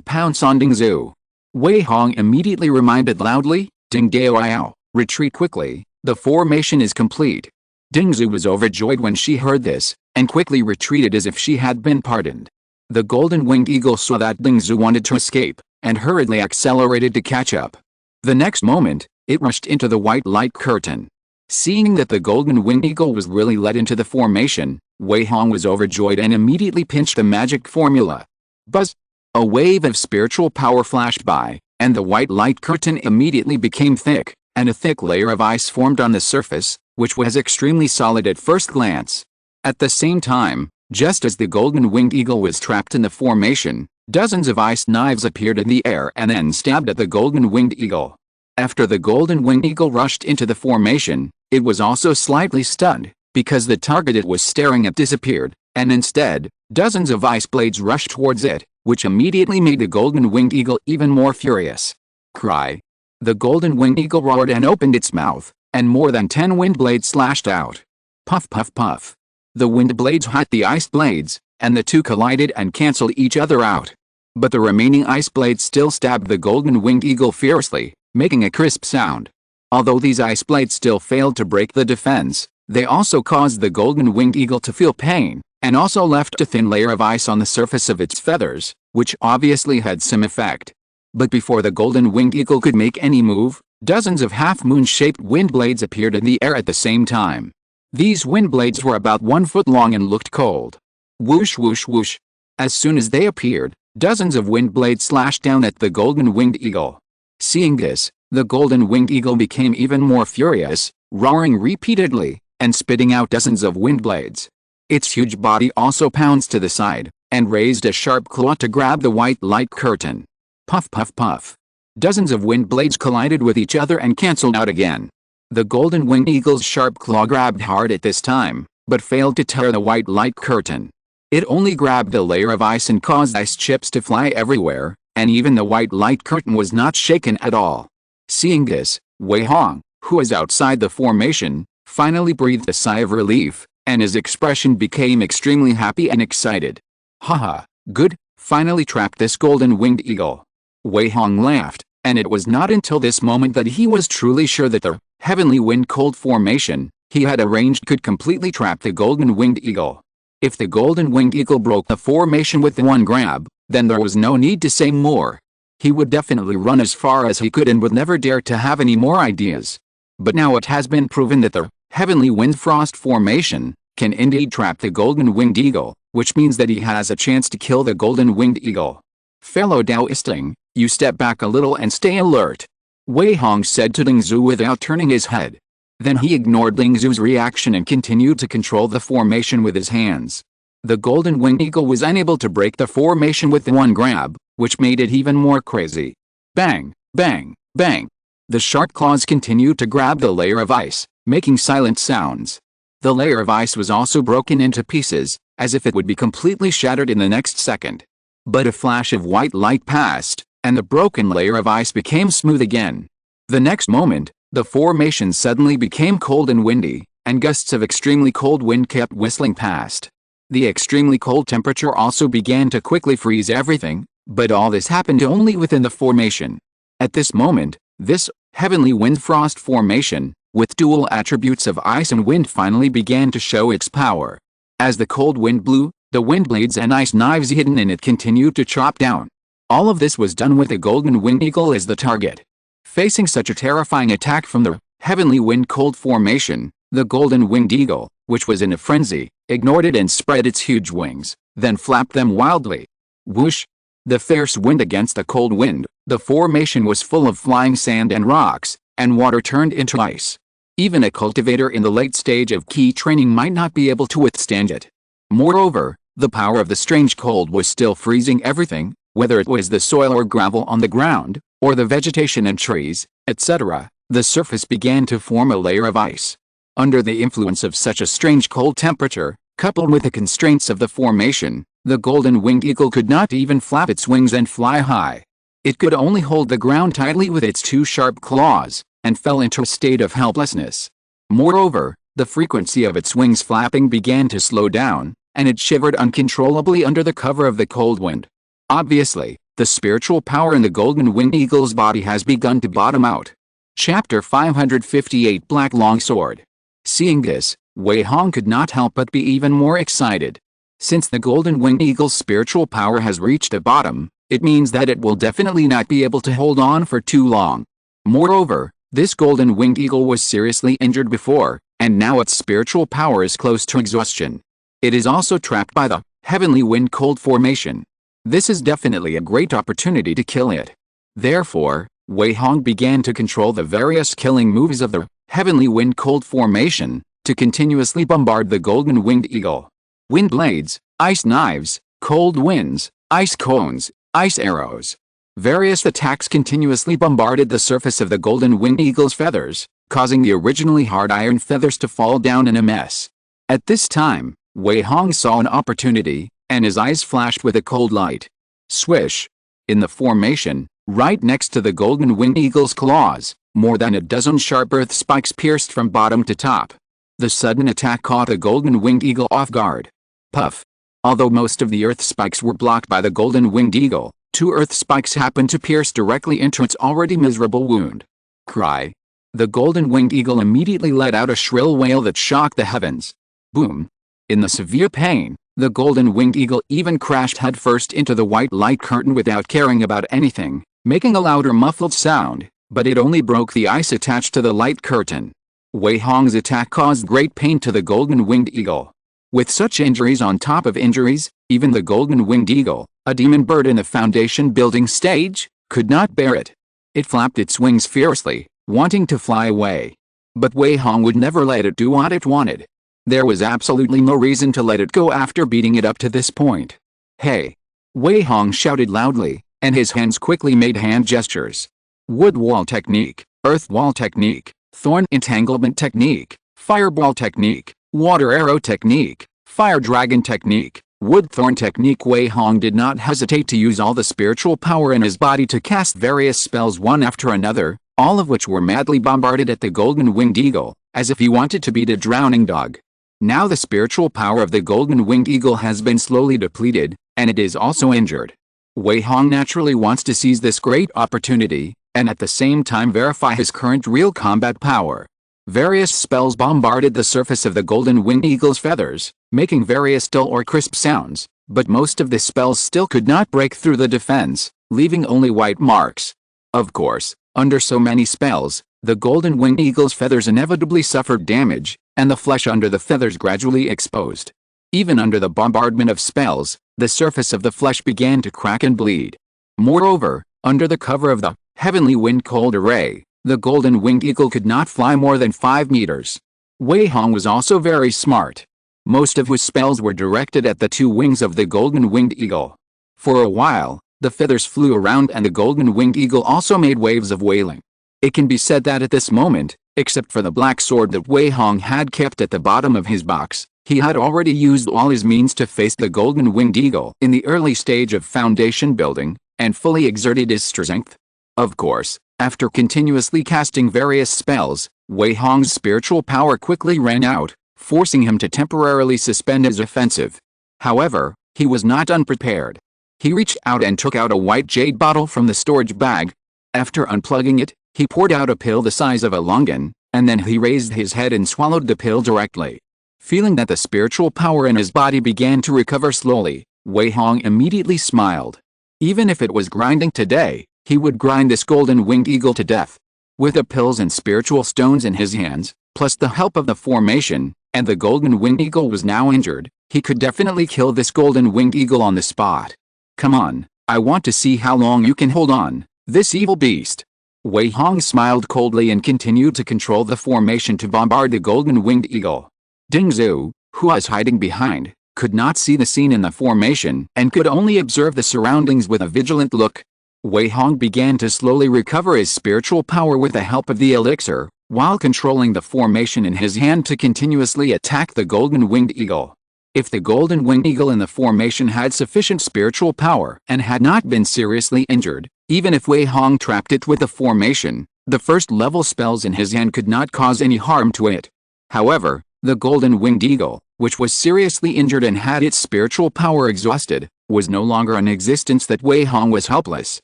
pounce on Dingzhu. Wei Hong immediately reminded loudly, "Ding Dao, retreat quickly, the formation is complete." Dingzhu was overjoyed when she heard this, and quickly retreated as if she had been pardoned. The golden-winged eagle saw that Dingzhu wanted to escape, and hurriedly accelerated to catch up. The next moment, it rushed into the white light curtain. Seeing that the golden-winged eagle was really led into the formation, Wei Hong was overjoyed and immediately pinched the magic formula. Buzz! A wave of spiritual power flashed by, and the white light curtain immediately became thick, and a thick layer of ice formed on the surface, which was extremely solid at first glance. At the same time, just as the golden-winged eagle was trapped in the formation, dozens of ice knives appeared in the air and then stabbed at the golden-winged eagle. After the golden-winged eagle rushed into the formation, it was also slightly stunned, because the target it was staring at disappeared, and instead, dozens of ice blades rushed towards it, which immediately made the golden-winged eagle even more furious. Cry! The golden-winged eagle roared and opened its mouth, and more than 10 wind blades slashed out. Puff puff puff. The wind blades hit the ice blades, and the two collided and cancelled each other out. But the remaining ice blades still stabbed the golden-winged eagle fiercely, making a crisp sound. Although these ice blades still failed to break the defense, they also caused the golden-winged eagle to feel pain, and also left a thin layer of ice on the surface of its feathers, which obviously had some effect. But before the golden-winged eagle could make any move, dozens of half-moon-shaped wind blades appeared in the air at the same time. These wind blades were about 1 foot long and looked cold. Whoosh whoosh whoosh. As soon as they appeared, dozens of wind blades slashed down at the golden-winged eagle. Seeing this, the golden-winged eagle became even more furious, roaring repeatedly, and spitting out dozens of wind blades. Its huge body also pounced to the side, and raised a sharp claw to grab the white light curtain. Puff puff puff. Dozens of wind blades collided with each other and cancelled out again. The golden-winged eagle's sharp claw grabbed hard at this time, but failed to tear the white light curtain. It only grabbed the layer of ice and caused ice chips to fly everywhere, and even the white light curtain was not shaken at all. Seeing this, Wei Hong, who was outside the formation, finally breathed a sigh of relief, and his expression became extremely happy and excited. Haha, good, finally trapped this golden-winged eagle. Wei Hong laughed, and it was not until this moment that he was truly sure that the heavenly wind-cold formation he had arranged could completely trap the golden-winged eagle. If the golden-winged eagle broke the formation with one grab, then there was no need to say more. He would definitely run as far as he could and would never dare to have any more ideas. But now it has been proven that the heavenly wind-frost formation can indeed trap the golden-winged eagle, which means that he has a chance to kill the golden-winged eagle. Fellow Taoisting, you step back a little and stay alert, Wei Hong said to Dingzhu without turning his head. Then he ignored Dingzhu's reaction and continued to control the formation with his hands. The golden-winged eagle was unable to break the formation with one grab, which made it even more crazy. Bang, bang, bang. The sharp claws continued to grab the layer of ice, making silent sounds. The layer of ice was also broken into pieces, as if it would be completely shattered in the next second. But a flash of white light passed, and the broken layer of ice became smooth again. The next moment, the formation suddenly became cold and windy, and gusts of extremely cold wind kept whistling past. The extremely cold temperature also began to quickly freeze everything, but all this happened only within the formation. At this moment, this heavenly wind frost formation, with dual attributes of ice and wind, finally began to show its power. As the cold wind blew, the wind blades and ice knives hidden in it continued to chop down. All of this was done with the golden winged eagle as the target. Facing such a terrifying attack from the heavenly wind cold formation, the golden winged eagle, which was in a frenzy, ignored it and spread its huge wings, then flapped them wildly. Whoosh! The fierce wind against the cold wind, the formation was full of flying sand and rocks, and water turned into ice. Even a cultivator in the late stage of key training might not be able to withstand it. Moreover, the power of the strange cold was still freezing everything, whether it was the soil or gravel on the ground, or the vegetation and trees, etc. The surface began to form a layer of ice. Under the influence of such a strange cold temperature, coupled with the constraints of the formation, the golden winged eagle could not even flap its wings and fly high. It could only hold the ground tightly with its two sharp claws, and fell into a state of helplessness. Moreover, the frequency of its wings flapping began to slow down, and it shivered uncontrollably under the cover of the cold wind. Obviously, the spiritual power in the golden winged eagle's body has begun to bottom out. Chapter 558 Black Longsword. Seeing this, Wei Hong could not help but be even more excited. Since the golden winged eagle's spiritual power has reached a bottom, it means that it will definitely not be able to hold on for too long. Moreover, this golden winged eagle was seriously injured before, and now its spiritual power is close to exhaustion. It is also trapped by the heavenly wind cold formation. This is definitely a great opportunity to kill it. Therefore, Wei Hong began to control the various killing moves of the heavenly wind cold formation, to continuously bombard the golden winged eagle. Wind blades, ice knives, cold winds, ice cones, ice arrows. Various attacks continuously bombarded the surface of the golden winged eagle's feathers, causing the originally hard iron feathers to fall down in a mess. At this time, Wei Hong saw an opportunity, and his eyes flashed with a cold light. Swish! In the formation, right next to the golden winged eagle's claws, more than a dozen sharp earth spikes pierced from bottom to top. The sudden attack caught the golden winged eagle off guard. Puff! Although most of the earth spikes were blocked by the golden winged eagle, two earth spikes happened to pierce directly into its already miserable wound. Cry! The golden winged eagle immediately let out a shrill wail that shocked the heavens. Boom! In the severe pain, the golden winged eagle even crashed headfirst into the white light curtain without caring about anything, making a louder muffled sound, but it only broke the ice attached to the light curtain. Wei Hong's attack caused great pain to the golden winged eagle. With such injuries on top of injuries, even the golden winged eagle, a demon bird in the foundation building stage, could not bear it. It flapped its wings fiercely, wanting to fly away. But Wei Hong would never let it do what it wanted. There was absolutely no reason to let it go after beating it up to this point. Hey! Wei Hong shouted loudly, and his hands quickly made hand gestures. Wood wall technique, earth wall technique, thorn entanglement technique, fireball technique, water arrow technique, fire dragon technique, wood thorn technique. Wei Hong did not hesitate to use all the spiritual power in his body to cast various spells one after another, all of which were madly bombarded at the golden winged eagle, as if he wanted to beat a drowning dog. Now the spiritual power of the golden winged eagle has been slowly depleted, and it is also injured. Wei Hong naturally wants to seize this great opportunity, and at the same time verify his current real combat power. Various spells bombarded the surface of the golden winged eagle's feathers, making various dull or crisp sounds, but most of the spells still could not break through the defense, leaving only white marks. Of course, under so many spells, the golden winged eagle's feathers inevitably suffered damage, and the flesh under the feathers gradually exposed. Even under the bombardment of spells, the surface of the flesh began to crack and bleed. Moreover, under the cover of the heavenly wind cold array, the golden winged eagle could not fly more than 5 meters. Wei Hong was also very smart. Most of his spells were directed at the two wings of the golden winged eagle. For a while, the feathers flew around and the golden winged eagle also made waves of wailing. It can be said that at this moment, except for the black sword that Wei Hong had kept at the bottom of his box, he had already used all his means to face the golden winged eagle in the early stage of foundation building, and fully exerted his strength. Of course, after continuously casting various spells, Wei Hong's spiritual power quickly ran out, forcing him to temporarily suspend his offensive. However, he was not unprepared. He reached out and took out a white jade bottle from the storage bag. After unplugging it, he poured out a pill the size of a longan, and then he raised his head and swallowed the pill directly. Feeling that the spiritual power in his body began to recover slowly, Wei Hong immediately smiled. Even if it was grinding today, he would grind this golden-winged eagle to death. With the pills and spiritual stones in his hands, plus the help of the formation, and the golden-winged eagle was now injured, he could definitely kill this golden-winged eagle on the spot. Come on, I want to see how long you can hold on, this evil beast. Wei Hong smiled coldly and continued to control the formation to bombard the golden-winged eagle. Ding Zhu, who was hiding behind, could not see the scene in the formation and could only observe the surroundings with a vigilant look. Wei Hong began to slowly recover his spiritual power with the help of the elixir, while controlling the formation in his hand to continuously attack the golden-winged eagle. If the golden-winged eagle in the formation had sufficient spiritual power and had not been seriously injured, even if Wei Hong trapped it with the formation, the first-level spells in his hand could not cause any harm to it. However, the golden-winged eagle, which was seriously injured and had its spiritual power exhausted, was no longer in existence. That Wei Hong was helpless.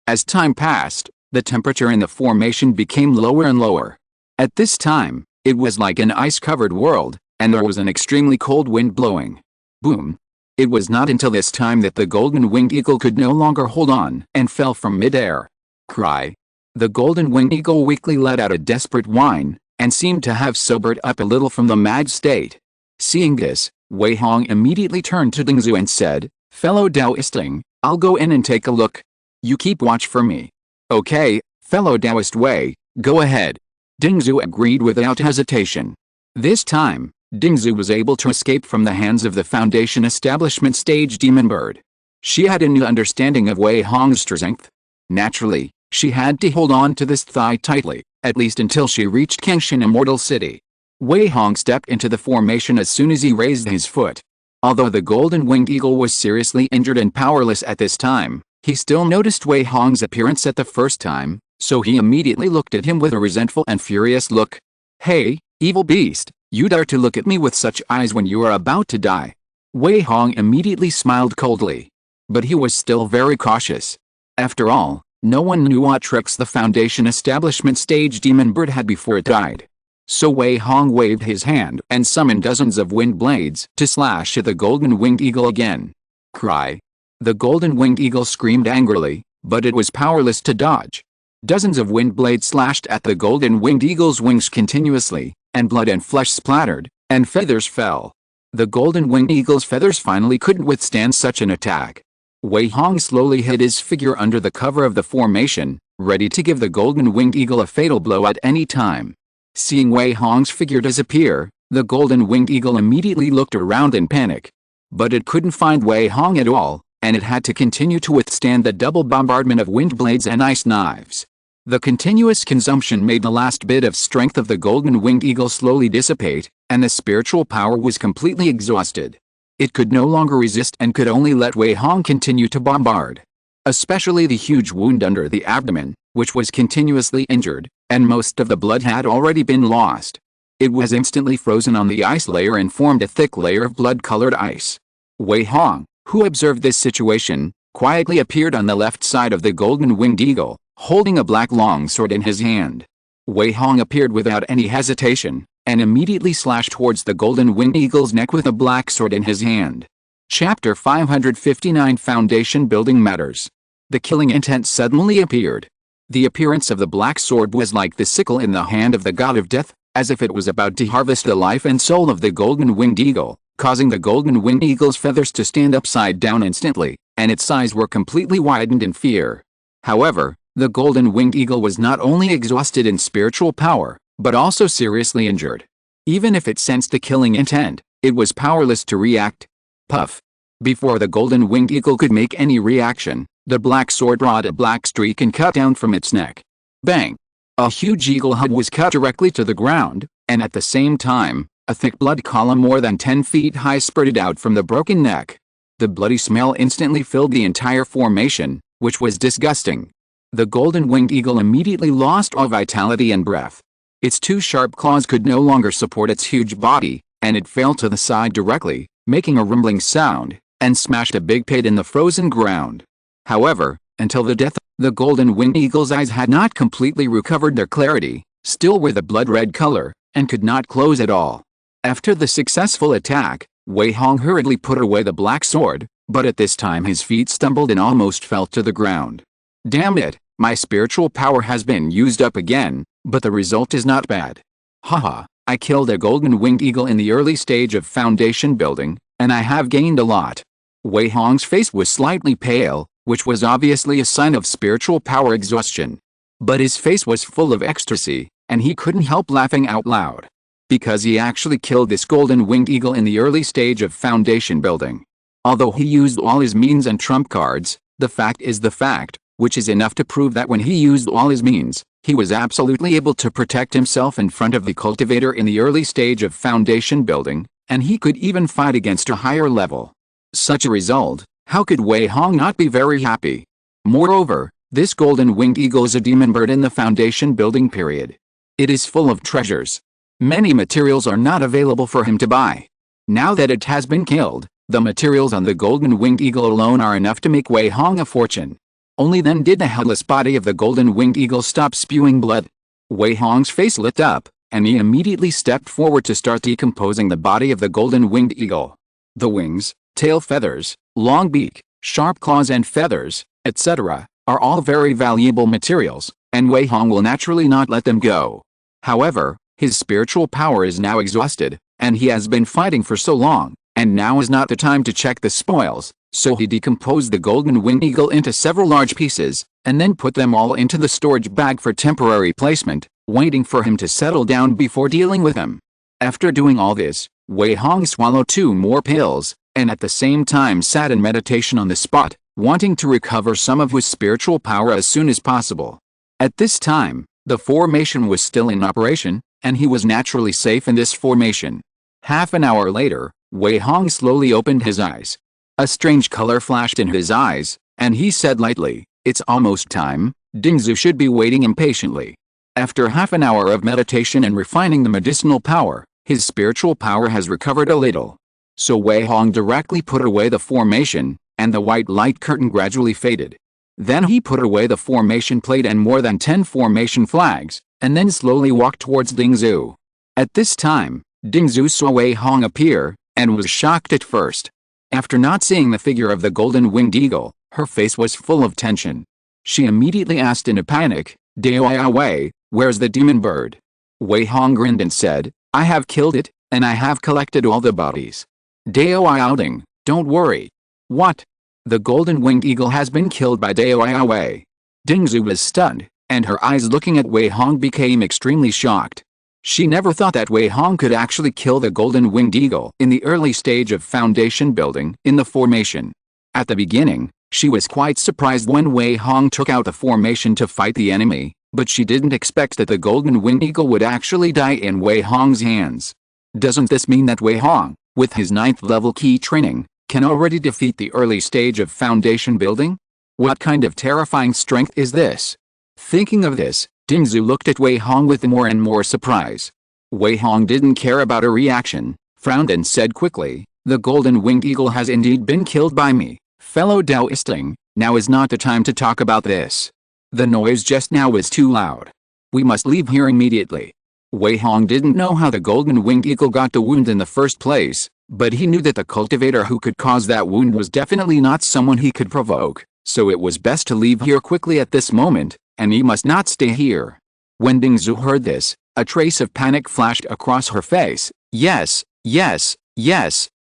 As time passed, the temperature in the formation became lower and lower. At this time, it was like an ice-covered world, and there was an extremely cold wind blowing. Boom! It was not until this time that the golden-winged eagle could no longer hold on and fell from mid-air. Cry! The golden-winged eagle weakly let out a desperate whine, and seemed to have sobered up a little from the mad state. Seeing this, Wei Hong immediately turned to Ding Zhu and said, "Fellow Taoisting, I'll go in and take a look. You keep watch for me." "Okay, fellow Taoist Wei, go ahead." Ding Zhu agreed without hesitation. This time, Ding Zhu was able to escape from the hands of the Foundation Establishment Stage Demon Bird. She had a new understanding of Wei Hong's strength. Naturally, she had to hold on to this thigh tightly, at least until she reached Kengshan Immortal City. Wei Hong stepped into the formation as soon as he raised his foot. Although the golden-winged eagle was seriously injured and powerless at this time, he still noticed Wei Hong's appearance at the first time, so he immediately looked at him with a resentful and furious look. "Hey, evil beast, you dare to look at me with such eyes when you are about to die?" Wei Hong immediately smiled coldly. But he was still very cautious. After all, no one knew what tricks the Foundation Establishment Stage Demon Bird had before it died. So Wei Hong waved his hand and summoned dozens of wind blades to slash at the golden-winged eagle again. Cry! The golden-winged eagle screamed angrily, but it was powerless to dodge. Dozens of wind blades slashed at the golden-winged eagle's wings continuously, and blood and flesh splattered, and feathers fell. The golden-winged eagle's feathers finally couldn't withstand such an attack. Wei Hong slowly hid his figure under the cover of the formation, ready to give the golden-winged eagle a fatal blow at any time. Seeing Wei Hong's figure disappear, the golden-winged eagle immediately looked around in panic. But it couldn't find Wei Hong at all, and it had to continue to withstand the double bombardment of wind blades and ice knives. The continuous consumption made the last bit of strength of the golden-winged eagle slowly dissipate, and the spiritual power was completely exhausted. It could no longer resist and could only let Wei Hong continue to bombard. Especially the huge wound under the abdomen, which was continuously injured, and most of the blood had already been lost. It was instantly frozen on the ice layer and formed a thick layer of blood-colored ice. Wei Hong, who observed this situation, quietly appeared on the left side of the golden-winged eagle, holding a black longsword in his hand. Wei Hong appeared without any hesitation, and immediately slashed towards the golden-winged eagle's neck with a black sword in his hand. Chapter 559 Foundation Building Matters. The killing intent suddenly appeared. The appearance of the black sword was like the sickle in the hand of the god of death, as if it was about to harvest the life and soul of the golden-winged eagle, causing the golden-winged eagle's feathers to stand upside down instantly, and its eyes were completely widened in fear. However, the golden-winged eagle was not only exhausted in spiritual power, but also seriously injured. Even if it sensed the killing intent, it was powerless to react. Puff! Before the golden-winged eagle could make any reaction, the black sword brought a black streak and cut down from its neck. Bang! A huge eagle head was cut directly to the ground, and at the same time, a thick blood column more than 10 feet high spurted out from the broken neck. The bloody smell instantly filled the entire formation, which was disgusting. The golden-winged eagle immediately lost all vitality and breath. Its two sharp claws could no longer support its huge body, and it fell to the side directly, making a rumbling sound, and smashed a big pit in the frozen ground. However, until the death. The golden-winged eagle's eyes had not completely recovered their clarity, still were the blood-red color, and could not close at all. After the successful attack, Wei Hong hurriedly put away the black sword, but at this time his feet stumbled and almost fell to the ground. Damn it, my spiritual power has been used up again, but the result is not bad. Haha, I killed a golden-winged eagle in the early stage of foundation building, and I have gained a lot. Wei Hong's face was slightly pale, which was obviously a sign of spiritual power exhaustion. But his face was full of ecstasy, and he couldn't help laughing out loud. Because he actually killed this golden-winged eagle in the early stage of foundation building. Although he used all his means and trump cards, the fact is the fact, which is enough to prove that when he used all his means, he was absolutely able to protect himself in front of the cultivator in the early stage of foundation building, and he could even fight against a higher level. Such a result, how could Wei Hong not be very happy? Moreover, this golden-winged eagle is a demon bird in the foundation building period. It is full of treasures. Many materials are not available for him to buy. Now that it has been killed, the materials on the golden-winged eagle alone are enough to make Wei Hong a fortune. Only then did the headless body of the golden-winged eagle stop spewing blood. Wei Hong's face lit up, and he immediately stepped forward to start decomposing the body of the golden-winged eagle. The wings, tail feathers, long beak, sharp claws and feathers, etc., are all very valuable materials, and Wei Hong will naturally not let them go. However, his spiritual power is now exhausted, and he has been fighting for so long, and now is not the time to check the spoils, so he decomposed the golden-winged eagle into several large pieces, and then put them all into the storage bag for temporary placement, waiting for him to settle down before dealing with him. After doing all this, Wei Hong swallowed 2 more pills, and at the same time sat in meditation on the spot, wanting to recover some of his spiritual power as soon as possible. At this time, the formation was still in operation, and he was naturally safe in this formation. Half an hour later, Wei Hong slowly opened his eyes. A strange color flashed in his eyes, and he said lightly, "It's almost time, Dingzu should be waiting impatiently." After half an hour of meditation and refining the medicinal power, his spiritual power has recovered a little. So Wei Hong directly put away the formation, and the white light curtain gradually faded. Then he put away the formation plate and more than 10 formation flags, and then slowly walked towards Dingzu. At this time, Dingzu saw Wei Hong appear, and was shocked at first. After not seeing the figure of the golden-winged eagle, her face was full of tension. She immediately asked in a panic, "Dao Wei, where's the demon bird?" Wei Hong grinned and said, "I have killed it, and I have collected all the bodies. Dao Ding, don't worry." "What? The golden-winged eagle has been killed by Dao Wei?" Dingzu was stunned, and her eyes looking at Wei Hong became extremely shocked. She never thought that Wei Hong could actually kill the golden-winged eagle in the early stage of foundation building in the formation. At the beginning, she was quite surprised when Wei Hong took out the formation to fight the enemy, but she didn't expect that the golden-winged eagle would actually die in Wei Hong's hands. Doesn't this mean that Wei Hong, with his 9th level key training, can already defeat the early stage of foundation building? What kind of terrifying strength is this? Thinking of this, Dingzu looked at Wei Hong with more and more surprise. Wei Hong didn't care about her reaction, frowned and said quickly, "The golden-winged eagle has indeed been killed by me, fellow Taoisting. Now is not the time to talk about this. The noise just now was too loud. We must leave here immediately." Wei Hong didn't know how the golden-winged eagle got the wound in the first place, but he knew that the cultivator who could cause that wound was definitely not someone he could provoke, so it was best to leave here quickly at this moment, and he must not stay here. When Dingzu heard this, a trace of panic flashed across her face. Yes,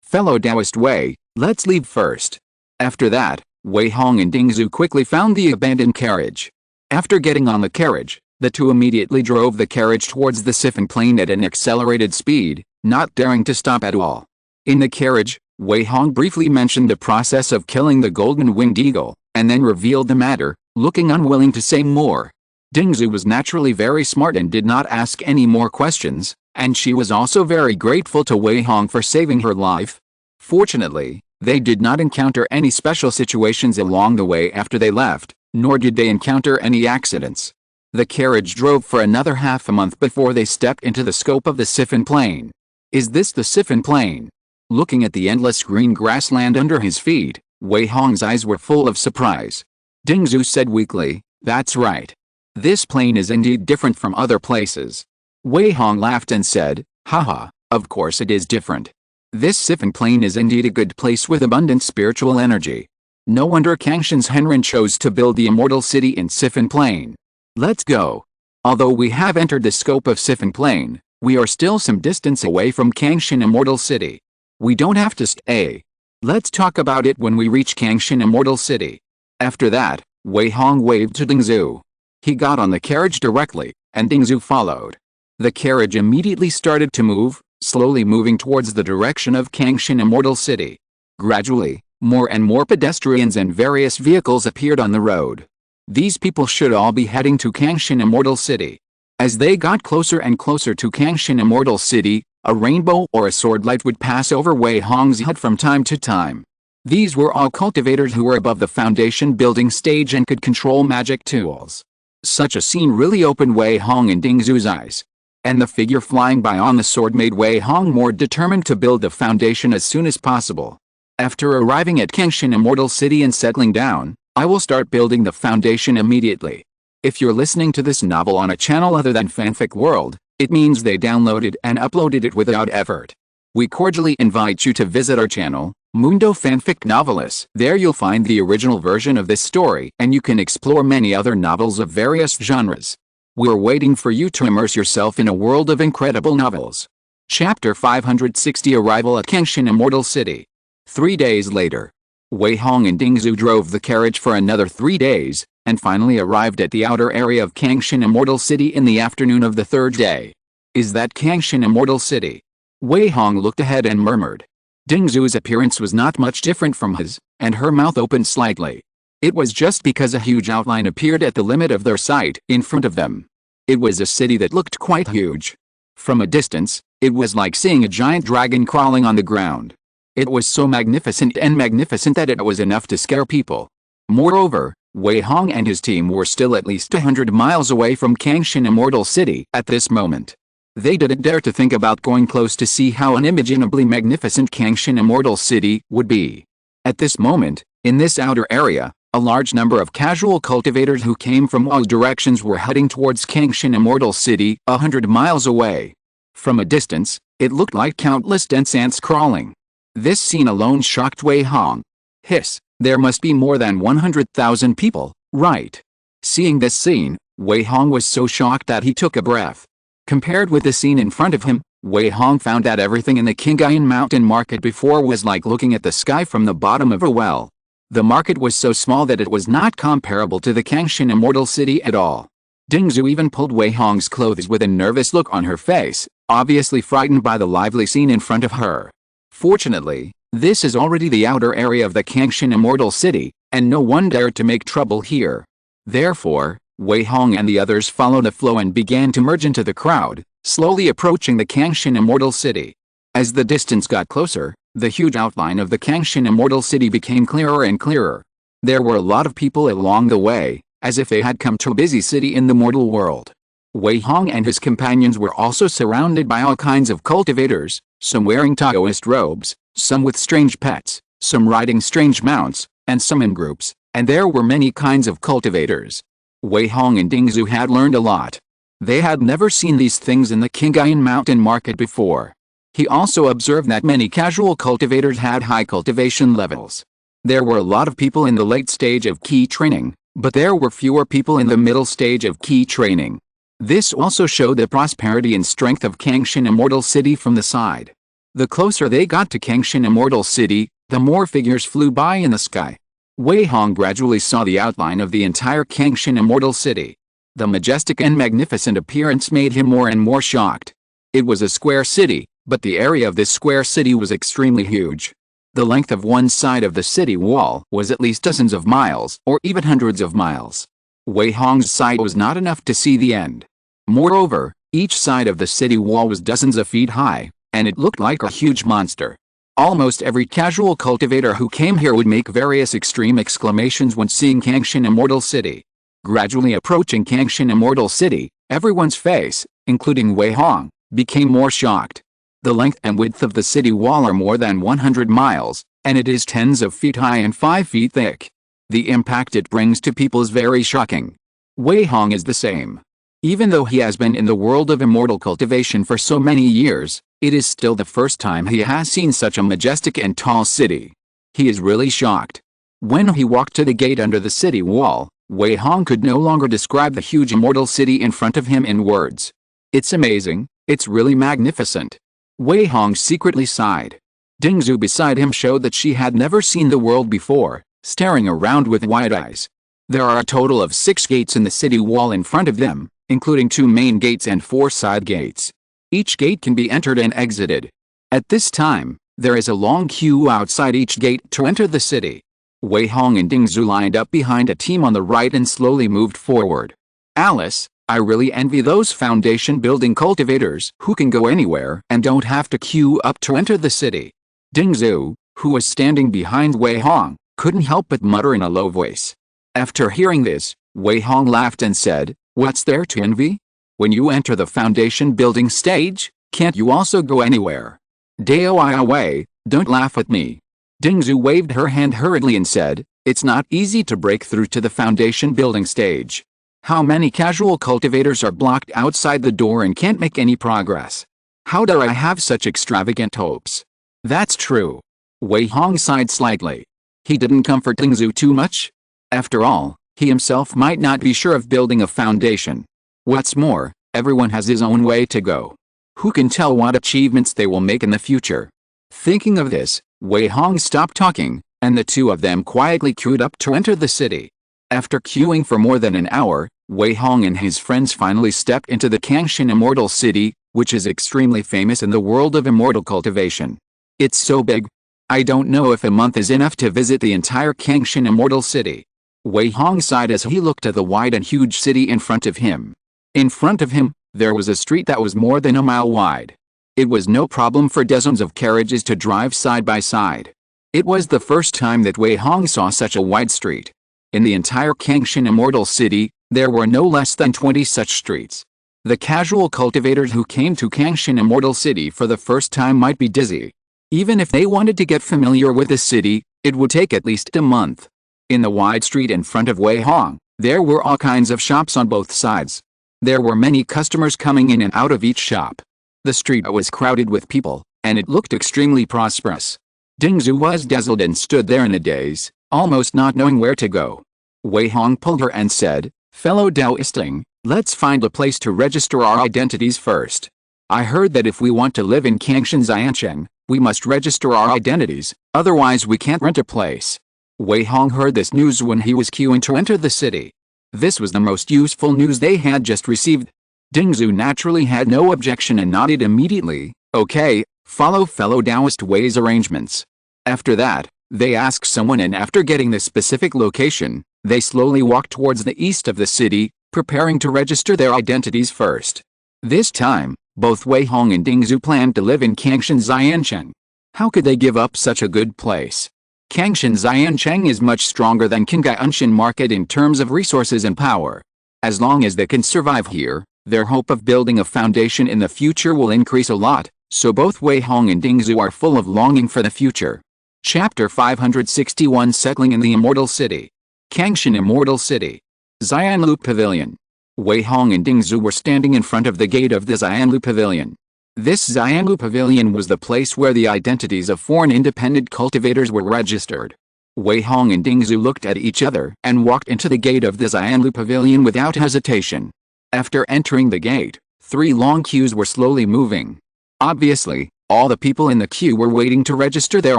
fellow Taoist Wei, let's leave first." After that, Wei Hong and Dingzu quickly found the abandoned carriage. After getting on the carriage, the two immediately drove the carriage towards the siphon plane at an accelerated speed, not daring to stop at all. In the carriage, Wei Hong briefly mentioned the process of killing the golden-winged eagle, and then revealed the matter, looking unwilling to say more. Dingzu was naturally very smart and did not ask any more questions, and she was also very grateful to Wei Hong for saving her life. Fortunately, they did not encounter any special situations along the way after they left, nor did they encounter any accidents. The carriage drove for another half a month before they stepped into the scope of the siphon plain. Is this the siphon plain? Looking at the endless green grassland under his feet, Wei Hong's eyes were full of surprise. Dingzu said weakly, "That's right. This plane is indeed different from other places." Wei Hong laughed and said, "Haha, of course it is different. This Siphon plane is indeed a good place with abundant spiritual energy. No wonder Kangshin's Henrin chose to build the immortal city in Siphon Plain. Let's go." Although we have entered the scope of Siphon Plain, we are still some distance away from Kangshin Immortal City. We don't have to stay. Let's talk about it when we reach Kangshin Immortal City. After that, Wei Hong waved to Dingzu. He got on the carriage directly, and Dingzu followed. The carriage immediately started to move, slowly moving towards the direction of Kangshin Immortal City. Gradually, more and more pedestrians and various vehicles appeared on the road. These people should all be heading to Kangshin Immortal City. As they got closer and closer to Kangshin Immortal City, a rainbow or a sword light would pass over Wei Hong's hut from time to time. These were all cultivators who were above the foundation building stage and could control magic tools. Such a scene really opened Wei Hong and Dingzu's eyes. And the figure flying by on the sword made Wei Hong more determined to build the foundation as soon as possible. After arriving at Kangshin Immortal City and settling down, I will start building the foundation immediately. If you're listening to this novel on a channel other than Fanfic World, it means they downloaded and uploaded it without effort. We cordially invite you to visit our channel, Mundo Fanfic Novelis. There you'll find the original version of this story and you can explore many other novels of various genres. We're waiting for you to immerse yourself in a world of incredible novels. Chapter 560 Arrival at Kangshin Immortal City. 3 days later. Wei Hong and Dingzu drove the carriage for another 3 days, and finally arrived at the outer area of Kangshin Immortal City in the afternoon of the 3rd day. Is that Kangshin Immortal City? Wei Hong looked ahead and murmured. Dingzu's appearance was not much different from his, and her mouth opened slightly. It was just because a huge outline appeared at the limit of their sight in front of them. It was a city that looked quite huge. From a distance, it was like seeing a giant dragon crawling on the ground. It was so magnificent that it was enough to scare people. Moreover, Wei Hong and his team were still at least 100 miles away from Kangshin Immortal City at this moment. They didn't dare to think about going close to see how unimaginably magnificent Kangshin Immortal City would be. At this moment, in this outer area, a large number of casual cultivators who came from all directions were heading towards Kangshin Immortal City, 100 miles away. From a distance, it looked like countless dense ants crawling. This scene alone shocked Wei Hong. Hiss, there must be more than 100,000 people, right? Seeing this scene, Wei Hong was so shocked that he took a breath. Compared with the scene in front of him, Wei Hong found that everything in the Qingyuan Mountain Market before was like looking at the sky from the bottom of a well. The market was so small that it was not comparable to the Kangshin Immortal City at all. Dingzu even pulled Wei Hong's clothes with a nervous look on her face, obviously frightened by the lively scene in front of her. Fortunately, this is already the outer area of the Kangshin Immortal City, and no one dared to make trouble here. Therefore, Wei Hong and the others followed the flow and began to merge into the crowd, slowly approaching the Kangshin Immortal City. As the distance got closer, the huge outline of the Kangshin Immortal City became clearer and clearer. There were a lot of people along the way, as if they had come to a busy city in the mortal world. Wei Hong and his companions were also surrounded by all kinds of cultivators, some wearing Taoist robes, some with strange pets, some riding strange mounts, and some in groups, and there were many kinds of cultivators. Wei Hong and Dingzu had learned a lot. They had never seen these things in the Qingyuan Mountain Market before. He also observed that many casual cultivators had high cultivation levels. There were a lot of people in the late stage of key training, but there were fewer people in the middle stage of key training. This also showed the prosperity and strength of Kangshin Immortal City from the side. The closer they got to Kangshin Immortal City, the more figures flew by in the sky. Wei Hong gradually saw the outline of the entire Kangshin Immortal City. The majestic and magnificent appearance made him more and more shocked. It was a square city, but the area of this square city was extremely huge. The length of one side of the city wall was at least dozens of miles or even hundreds of miles. Wei Hong's sight was not enough to see the end. Moreover, each side of the city wall was dozens of feet high, and it looked like a huge monster. Almost every casual cultivator who came here would make various extreme exclamations when seeing Kangshin Immortal City. Gradually approaching Kangshin Immortal City, everyone's face, including Wei Hong, became more shocked. The length and width of the city wall are more than 100 miles, and it is tens of feet high and 5 feet thick. The impact it brings to people is very shocking. Wei Hong is the same. Even though he has been in the world of immortal cultivation for so many years, it is still the first time he has seen such a majestic and tall city. He is really shocked. When he walked to the gate under the city wall, Wei Hong could no longer describe the huge immortal city in front of him in words. It's amazing, it's really magnificent. Wei Hong secretly sighed. Dingzhu beside him showed that she had never seen the world before, staring around with wide eyes. There are a total of 6 gates in the city wall in front of them, including 2 main gates and 4 side gates. Each gate can be entered and exited. At this time, there is a long queue outside each gate to enter the city. Wei Hong and Dingzhu lined up behind a team on the right and slowly moved forward. Alice, I really envy those foundation building cultivators who can go anywhere and don't have to queue up to enter the city. Dingzhu, who was standing behind Wei Hong, couldn't help but mutter in a low voice. After hearing this, Wei Hong laughed and said, "What's there to envy? When you enter the foundation building stage, can't you also go anywhere? Dao Wei, don't laugh at me." Dingzhu waved her hand hurriedly and said, "It's not easy to break through to the foundation building stage. How many casual cultivators are blocked outside the door and can't make any progress? How dare I have such extravagant hopes?" "That's true." Wei Hong sighed slightly. He didn't comfort Dingzhu too much. After all, he himself might not be sure of building a foundation. What's more, everyone has his own way to go. Who can tell what achievements they will make in the future? Thinking of this, Wei Hong stopped talking, and the two of them quietly queued up to enter the city. After queuing for more than an hour, Wei Hong and his friends finally stepped into the Kangshan Immortal City, which is extremely famous in the world of immortal cultivation. It's so big. I don't know if a month is enough to visit the entire Kangshan Immortal City. Wei Hong sighed as he looked at the wide and huge city in front of him. In front of him, there was a street that was more than a mile wide. It was no problem for dozens of carriages to drive side by side. It was the first time that Wei Hong saw such a wide street. In the entire Kangshan Immortal City, there were no less than 20 such streets. The casual cultivators who came to Kangshan Immortal City for the first time might be dizzy. Even if they wanted to get familiar with the city, it would take at least a month. In the wide street in front of Wei Hong, there were all kinds of shops on both sides. There were many customers coming in and out of each shop. The street was crowded with people, and it looked extremely prosperous. Dingzhu was dazzled and stood there in a daze, almost not knowing where to go. Wei Hong pulled her and said, "Fellow Taoisting, let's find a place to register our identities first. I heard that if we want to live in Kangshan Xiancheng, we must register our identities, otherwise we can't rent a place." Wei Hong heard this news when he was queuing to enter the city. This was the most useful news they had just received. Dingzhu naturally had no objection and nodded immediately. "Okay, follow fellow Taoist Wei's arrangements." After that, they asked someone, and after getting the specific location, they slowly walked towards the east of the city, preparing to register their identities first. This time, both Wei Hong and Dingzhu planned to live in Kangshan Xiancheng. How could they give up such a good place? Kangshan Xiancheng is much stronger than Qinghai Market in terms of resources and power. As long as they can survive here, their hope of building a foundation in the future will increase a lot, so both Wei Hong and Dingzhu are full of longing for the future. Chapter 561 Settling in the Immortal City. Kangshan Immortal City. Xianlu Pavilion. Wei Hong and Dingzhu were standing in front of the gate of the Xianlu Pavilion. This Xianlu Pavilion was the place where the identities of foreign independent cultivators were registered. Wei Hong and Dingzhu looked at each other and walked into the gate of the Xianlu Pavilion without hesitation. After entering the gate, 3 long queues were slowly moving. Obviously, all the people in the queue were waiting to register their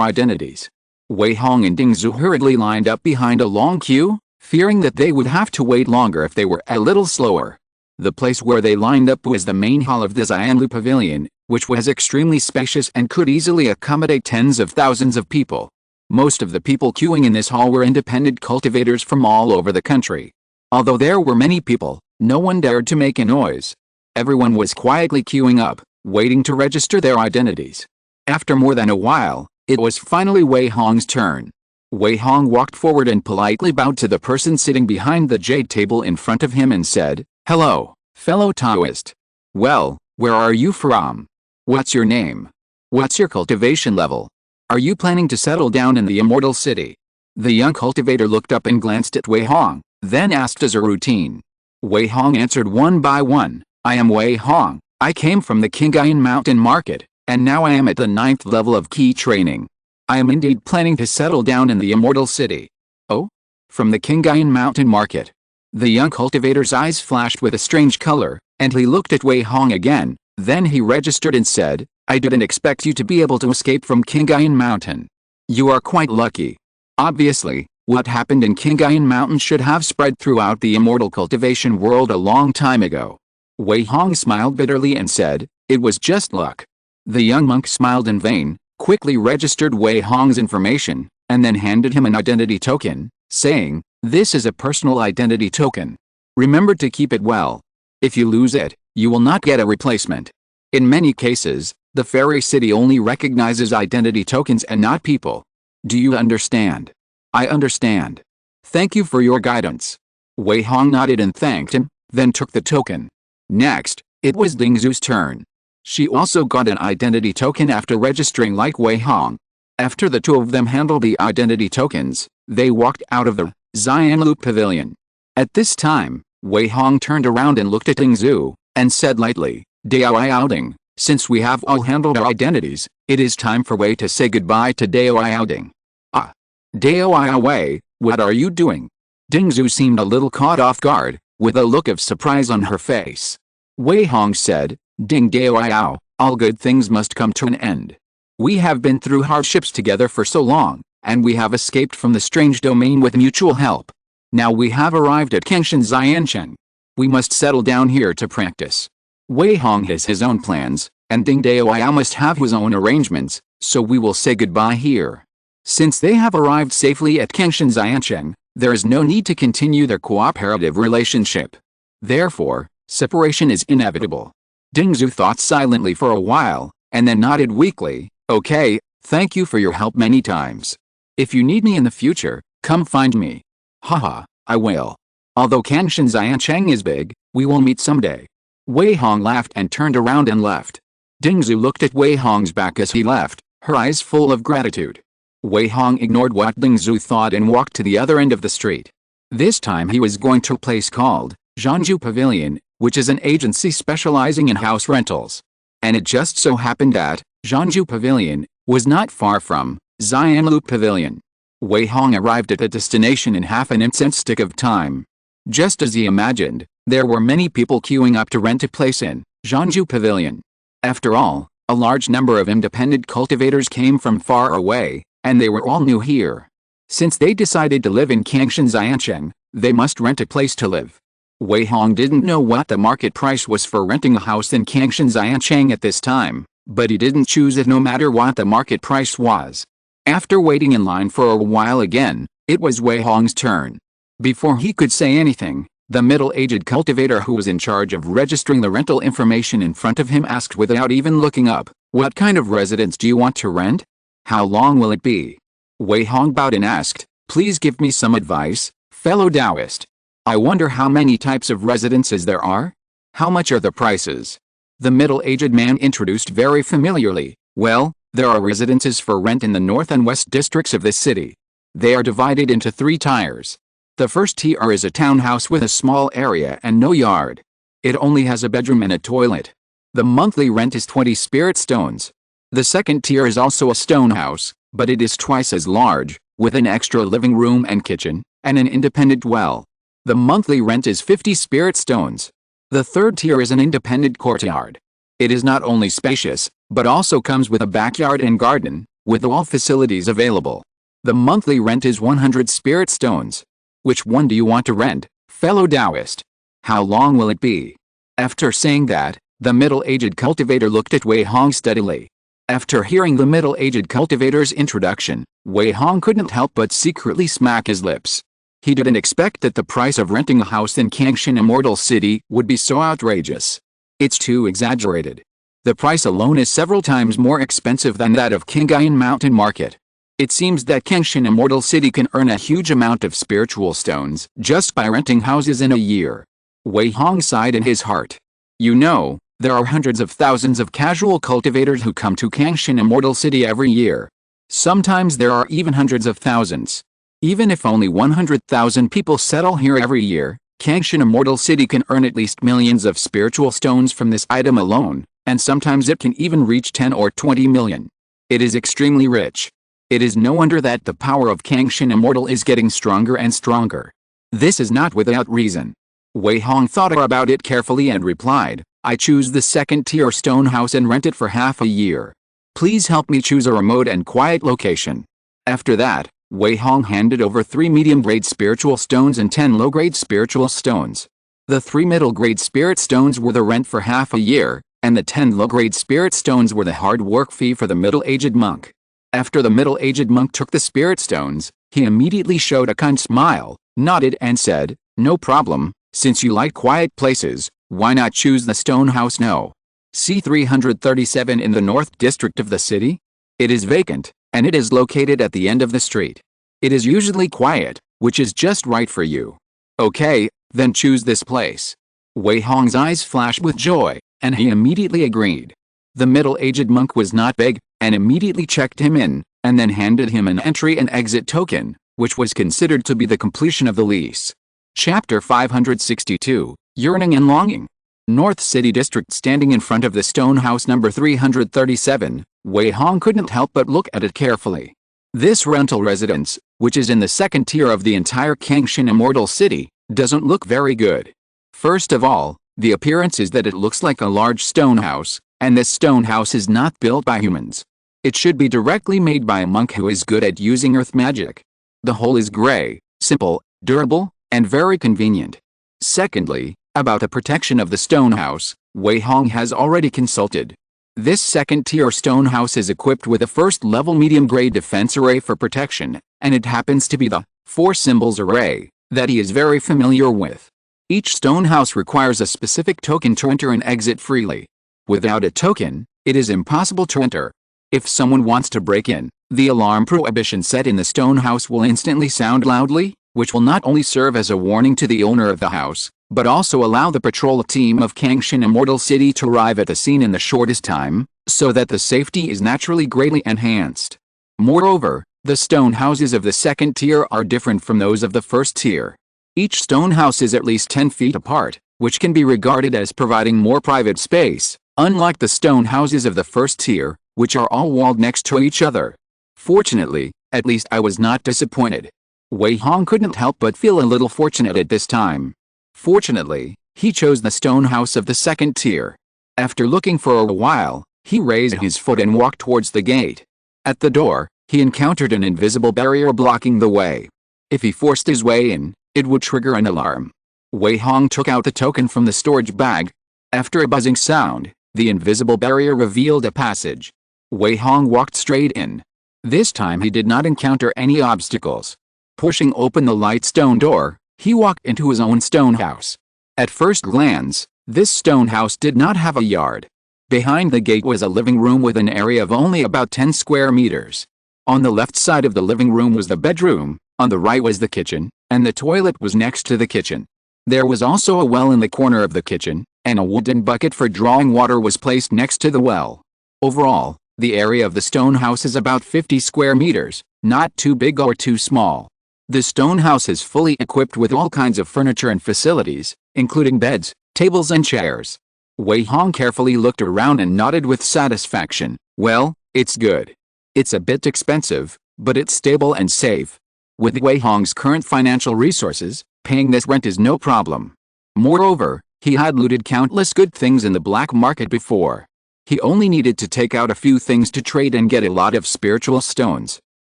identities. Wei Hong and Dingzhu hurriedly lined up behind a long queue, fearing that they would have to wait longer if they were a little slower. The place where they lined up was the main hall of the Xianlu Pavilion, which was extremely spacious and could easily accommodate tens of thousands of people. Most of the people queuing in this hall were independent cultivators from all over the country. Although there were many people, no one dared to make a noise. Everyone was quietly queuing up, waiting to register their identities. After more than a while, it was finally Wei Hong's turn. Wei Hong walked forward and politely bowed to the person sitting behind the jade table in front of him and said, "Hello, fellow Taoist. Well, where are you from? What's your name? What's your cultivation level? Are you planning to settle down in the Immortal City?" The young cultivator looked up and glanced at Wei Hong, then asked as a routine. Wei Hong answered one by one, I am Wei Hong. I came from the Kingayan Mountain Market, and now I am at the 9th level of key training. I am indeed planning to settle down in the Immortal City. Oh? From the Kingayan Mountain Market. The young cultivator's eyes flashed with a strange color, and he looked at Wei Hong again, then he registered and said, I didn't expect you to be able to escape from Kingayan Mountain. You are quite lucky. Obviously, what happened in Kingayan Mountain should have spread throughout the immortal cultivation world a long time ago. Wei Hong smiled bitterly and said, it was just luck. The young monk smiled in vain, quickly registered Wei Hong's information, and then handed him an identity token, saying, this is a personal identity token. Remember to keep it well. If you lose it, you will not get a replacement. In many cases, the fairy city only recognizes identity tokens and not people. Do you understand? I understand. Thank you for your guidance. Wei Hong nodded and thanked him, then took the token. Next, it was Dingzu's turn. She also got an identity token after registering like Wei Hong. After the two of them handled the identity tokens, they walked out of the Xianlu Pavilion. At this time, Wei Hong turned around and looked at Dingzu, and said lightly, Dao Ding, since we have all handled our identities, it is time for Wei to say goodbye to Dao Ding. Ah. Dao Wei, what are you doing? Dingzu seemed a little caught off guard, with a look of surprise on her face. Wei Hong said, Ding Dao, all good things must come to an end. We have been through hardships together for so long, and we have escaped from the strange domain with mutual help. Now we have arrived at Kengshan Xiancheng. We must settle down here to practice. Wei Hong has his own plans, and Ding Dao must have his own arrangements, so we will say goodbye here. Since they have arrived safely at Kengshan Xiancheng, there is no need to continue their cooperative relationship. Therefore, separation is inevitable. Dingzu thought silently for a while, and then nodded weakly, okay, thank you for your help many times. If you need me in the future, come find me. Haha, I will. Although Kengshan Xiancheng is big, we will meet someday. Wei Hong laughed and turned around and left. Dingzu looked at Wei Hong's back as he left, her eyes full of gratitude. Wei Hong ignored what Dingzu thought and walked to the other end of the street. This time he was going to a place called Zhanju Pavilion, which is an agency specializing in house rentals. And it just so happened that Zhanju Pavilion was not far from Xianlu Pavilion. Wei Hong arrived at the destination in half an instant of time. Just as he imagined, there were many people queuing up to rent a place in Zhanju Pavilion. After all, a large number of independent cultivators came from far away, and they were all new here. Since they decided to live in Kengshan Xiancheng, they must rent a place to live. Wei Hong didn't know what the market price was for renting a house in Kengshan Xiancheng at this time, but he didn't choose it no matter what the market price was. After waiting in line for a while again, it was Wei Hong's turn. Before he could say anything, the middle-aged cultivator who was in charge of registering the rental information in front of him asked without even looking up, what kind of residence do you want to rent? How long will it be? Wei Hong bowed and asked, please give me some advice, fellow Taoist. I wonder how many types of residences there are? How much are the prices? The middle-aged man introduced very familiarly, well, there are residences for rent in the north and west districts of this city. They are divided into 3 tiers. The first tier is a townhouse with a small area and no yard. It only has a bedroom and a toilet. The monthly rent is 20 spirit stones. The second tier is also a stone house, but it is twice as large, with an extra living room and kitchen, and an independent well. The monthly rent is 50 spirit stones. The third tier is an independent courtyard. It is not only spacious, but also comes with a backyard and garden, with all facilities available. The monthly rent is 100 spirit stones. Which one do you want to rent, fellow Taoist? How long will it be? After saying that, the middle-aged cultivator looked at Wei Hong steadily. After hearing the middle-aged cultivator's introduction, Wei Hong couldn't help but secretly smack his lips. He didn't expect that the price of renting a house in Kengshan Immortal City would be so outrageous. It's too exaggerated. The price alone is several times more expensive than that of Kingayan Mountain Market. It seems that Kengshan Immortal City can earn a huge amount of spiritual stones just by renting houses in a year. Wei Hong sighed in his heart. You know, there are hundreds of thousands of casual cultivators who come to Kengshan Immortal City every year. Sometimes there are even hundreds of thousands. Even if only 100,000 people settle here every year, Kangshan Immortal City can earn at least millions of spiritual stones from this item alone, and sometimes it can even reach 10 or 20 million. It is extremely rich. It is no wonder that the power of Kangshan Immortal is getting stronger and stronger. This is not without reason. Wei Hong thought about it carefully and replied, I choose the second-tier stone house and rent it for half a year. Please help me choose a remote and quiet location. After that, Wei Hong handed over 3 medium-grade spiritual stones and 10 low-grade spiritual stones. The 3 middle-grade spirit stones were the rent for half a year, and the 10 low-grade spirit stones were the hard work fee for the middle-aged monk. After the middle-aged monk took the spirit stones, he immediately showed a kind smile, nodded and said, No problem, since you like quiet places, why not choose the stone house No. C337 in the north district of the city? It is vacant, and it is located at the end of the street. It is usually quiet, which is just right for you. Okay, then choose this place. Wei Hong's eyes flashed with joy, and he immediately agreed. The middle-aged monk was not big, and immediately checked him in, and then handed him an entry and exit token, which was considered to be the completion of the lease. Chapter 562, Yearning and Longing. North City District. Standing in front of the stone house number 337, Wei Hong couldn't help but look at it carefully. This rental residence, which is in the second tier of the entire Kangshan Immortal City, doesn't look very good. First of all, the appearance is that it looks like a large stone house, and this stone house is not built by humans. It should be directly made by a monk who is good at using earth magic. The whole is gray, simple, durable, and very convenient. Secondly, about the protection of the stone house, Wei Hong has already consulted. This second-tier stone house is equipped with a first-level medium-grade defense array for protection, and it happens to be the 4 symbols array that he is very familiar with. Each stone house requires a specific token to enter and exit freely. Without a token, it is impossible to enter. If someone wants to break in, the alarm prohibition set in the stone house will instantly sound loudly, which will not only serve as a warning to the owner of the house, but also allow the patrol team of Kangshan Immortal City to arrive at the scene in the shortest time, so that the safety is naturally greatly enhanced. Moreover, the stone houses of the second tier are different from those of the first tier. Each stone house is at least 10 feet apart, which can be regarded as providing more private space, unlike the stone houses of the first tier, which are all walled next to each other. Fortunately, at least I was not disappointed. Wei Hong couldn't help but feel a little fortunate at this time. Fortunately, he chose the stone house of the second tier. After looking for a while, he raised his foot and walked towards the gate. At the door, he encountered an invisible barrier blocking the way. If he forced his way in, it would trigger an alarm. Wei Hong took out the token from the storage bag. After a buzzing sound, the invisible barrier revealed a passage. Wei Hong walked straight in. This time he did not encounter any obstacles. Pushing open the light stone door, he walked into his own stone house. At first glance, this stone house did not have a yard. Behind the gate was a living room with an area of only about 10 square meters. On the left side of the living room was the bedroom, on the right was the kitchen, and the toilet was next to the kitchen. There was also a well in the corner of the kitchen, and a wooden bucket for drawing water was placed next to the well. Overall, the area of the stone house is about 50 square meters, not too big or too small. The stone house is fully equipped with all kinds of furniture and facilities, including beds, tables and chairs. Wei Hong carefully looked around and nodded with satisfaction. Well, it's good. It's a bit expensive, but it's stable and safe. With Wei Hong's current financial resources, paying this rent is no problem. Moreover, he had looted countless good things in the black market before. He only needed to take out a few things to trade and get a lot of spiritual stones.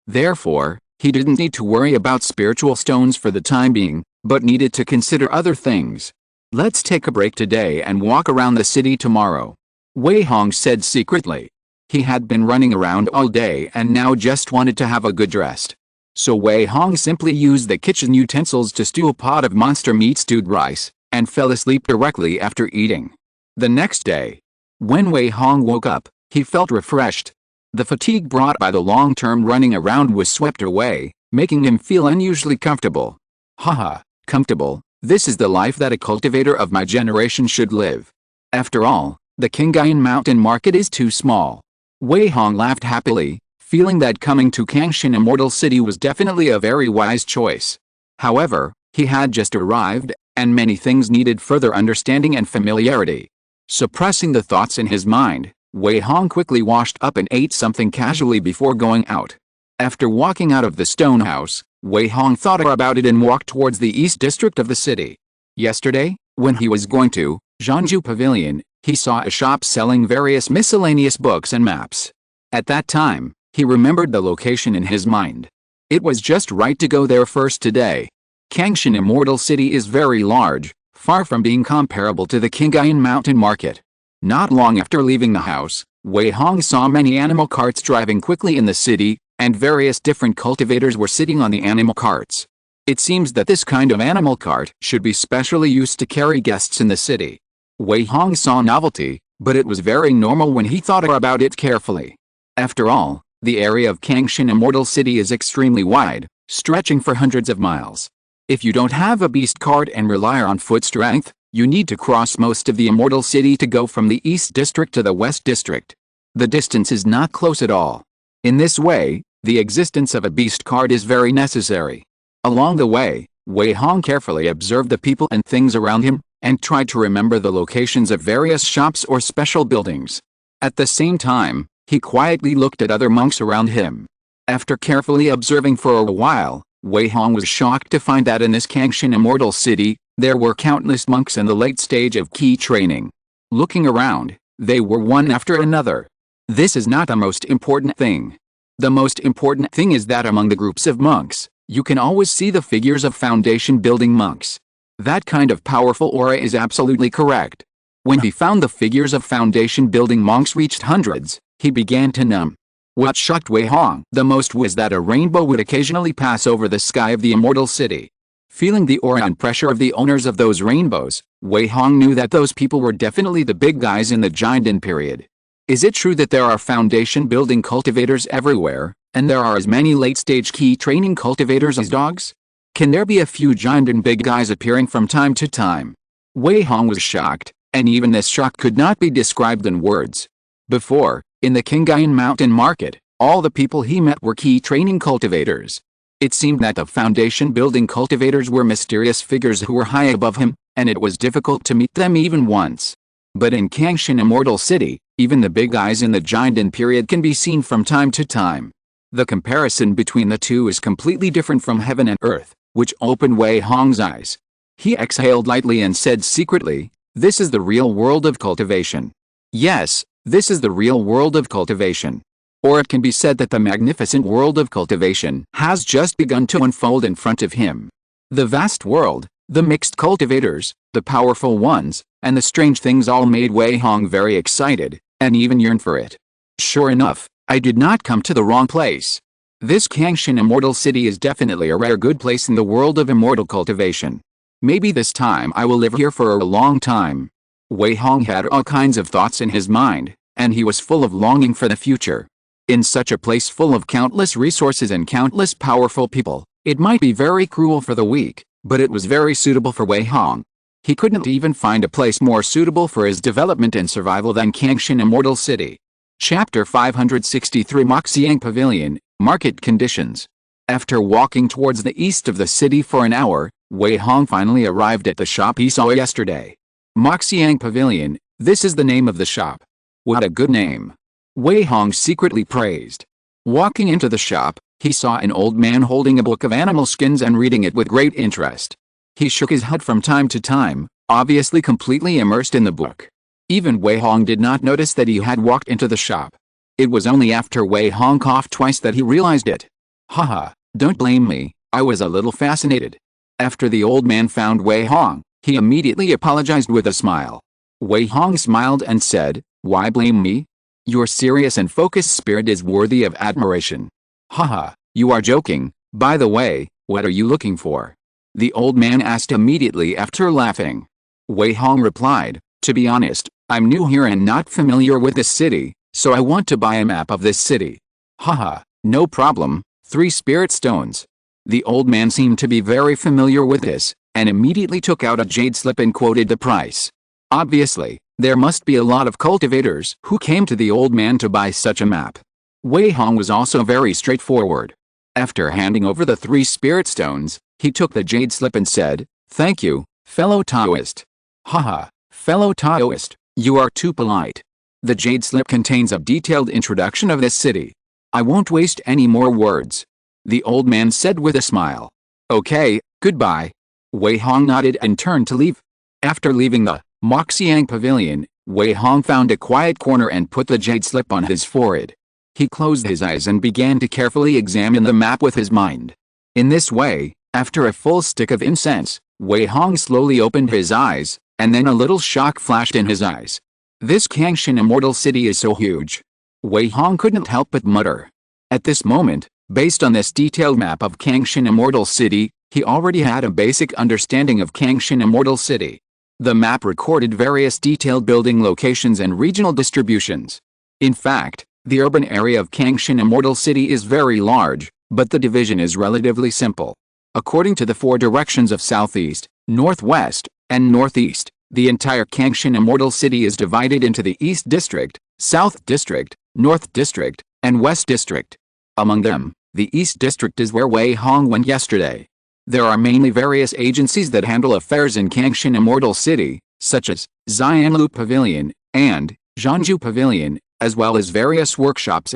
Therefore, he didn't need to worry about spiritual stones for the time being, but needed to consider other things. Let's take a break today and walk around the city tomorrow, Wei Hong said secretly. He had been running around all day and now just wanted to have a good rest. So Wei Hong simply used the kitchen utensils to stew a pot of monster meat stewed rice, and fell asleep directly after eating. The next day, when Wei Hong woke up, he felt refreshed. The fatigue brought by the long-term running around was swept away, making him feel unusually comfortable. Haha, comfortable, this is the life that a cultivator of my generation should live. After all, the Kingayan Mountain Market is too small. Wei Hong laughed happily, feeling that coming to Kangshan Immortal City was definitely a very wise choice. However, he had just arrived, and many things needed further understanding and familiarity. Suppressing the thoughts in his mind, Wei Hong quickly washed up and ate something casually before going out. After walking out of the stone house, Wei Hong thought about it and walked towards the east district of the city. Yesterday, when he was going to Zhangju Pavilion, he saw a shop selling various miscellaneous books and maps. At that time, he remembered the location in his mind. It was just right to go there first today. Kangshan Immortal City is very large, far from being comparable to the Qingyuan Mountain Market. Not long after leaving the house, Wei Hong saw many animal carts driving quickly in the city, and various different cultivators were sitting on the animal carts. It seems that this kind of animal cart should be specially used to carry guests in the city. Wei Hong saw novelty, but it was very normal when he thought about it carefully. After all, the area of Kangshan Immortal City is extremely wide, stretching for hundreds of miles. If you don't have a beast cart and rely on foot strength, you need to cross most of the Immortal City to go from the East District to the West District. The distance is not close at all. In this way, the existence of a beast cart is very necessary. Along the way, Wei Hong carefully observed the people and things around him, and tried to remember the locations of various shops or special buildings. At the same time, he quietly looked at other monks around him. After carefully observing for a while, Wei Hong was shocked to find that in this Kangshan Immortal City, there were countless monks in the late stage of key training. Looking around, they were one after another. This is not the most important thing. The most important thing is that among the groups of monks, you can always see the figures of foundation-building monks. That kind of powerful aura is absolutely correct. When he found the figures of foundation-building monks reached hundreds, he began to numb. What shocked Wei Hong the most was that a rainbow would occasionally pass over the sky of the Immortal City. Feeling the aura and pressure of the owners of those rainbows, Wei Hong knew that those people were definitely the big guys in the Jinden period. Is it true that there are foundation-building cultivators everywhere, and there are as many late-stage key training cultivators as dogs? Can there be a few Jinden big guys appearing from time to time? Wei Hong was shocked, and even this shock could not be described in words. Before, in the Qingyuan Mountain Market, all the people he met were key training cultivators. It seemed that the foundation-building cultivators were mysterious figures who were high above him, and it was difficult to meet them even once. But in Kangshan Immortal City, even the big guys in the Jinden period can be seen from time to time. The comparison between the two is completely different from heaven and earth, which opened Wei Hong's eyes. He exhaled lightly and said secretly, "This is the real world of cultivation." Yes, this is the real world of cultivation. Or it can be said that the magnificent world of cultivation has just begun to unfold in front of him. The vast world, the mixed cultivators, the powerful ones, and the strange things all made Wei Hong very excited, and even yearned for it. Sure enough, I did not come to the wrong place. This Kangshan Immortal City is definitely a rare good place in the world of immortal cultivation. Maybe this time I will live here for a long time. Wei Hong had all kinds of thoughts in his mind, and he was full of longing for the future. In such a place full of countless resources and countless powerful people, it might be very cruel for the weak, but it was very suitable for Wei Hong. He couldn't even find a place more suitable for his development and survival than Kangshan Immortal City. Chapter 563 Moxiang Pavilion, Market Conditions. After walking towards the east of the city for an hour, Wei Hong finally arrived at the shop he saw yesterday. Moxiang Pavilion, this is the name of the shop. What a good name. Wei Hong secretly praised. Walking into the shop, he saw an old man holding a book of animal skins and reading it with great interest. He shook his head from time to time, obviously completely immersed in the book. Even Wei Hong did not notice that he had walked into the shop. It was only after Wei Hong coughed twice that he realized it. Haha, don't blame me, I was a little fascinated. After the old man found Wei Hong, he immediately apologized with a smile. Wei Hong smiled and said, "Why blame me? Your serious and focused spirit is worthy of admiration." Haha, you are joking. By the way, what are you looking for? The old man asked immediately after laughing. Wei Hong replied, "To be honest, I'm new here and not familiar with this city, so I want to buy a map of this city." Haha, no problem, 3 spirit stones. The old man seemed to be very familiar with this, and immediately took out a jade slip and quoted the price. Obviously, there must be a lot of cultivators who came to the old man to buy such a map. Wei Hong was also very straightforward. After handing over the 3 spirit stones, he took the jade slip and said, "Thank you, fellow Taoist." Haha, fellow Taoist, you are too polite. The jade slip contains a detailed introduction of this city. I won't waste any more words. The old man said with a smile. Okay, goodbye. Wei Hong nodded and turned to leave. After leaving the Moxiang Pavilion, Wei Hong found a quiet corner and put the jade slip on his forehead. He closed his eyes and began to carefully examine the map with his mind. In this way, after a full stick of incense, Wei Hong slowly opened his eyes, and then a little shock flashed in his eyes. This Kangshan Immortal City is so huge. Wei Hong couldn't help but mutter. At this moment, based on this detailed map of Kangshan Immortal City, he already had a basic understanding of Kangshan Immortal City. The map recorded various detailed building locations and regional distributions. In fact, the urban area of Kangshan Immortal City is very large, but the division is relatively simple. According to the 4 directions of southeast, northwest, and northeast, the entire Kangshan Immortal City is divided into the East District, South District, North District, and West District. Among them, the East District is where Wei Hong went yesterday. There are mainly various agencies that handle affairs in Kangshan Immortal City, such as Xianlu Pavilion and Zhanju Pavilion, as well as various workshops,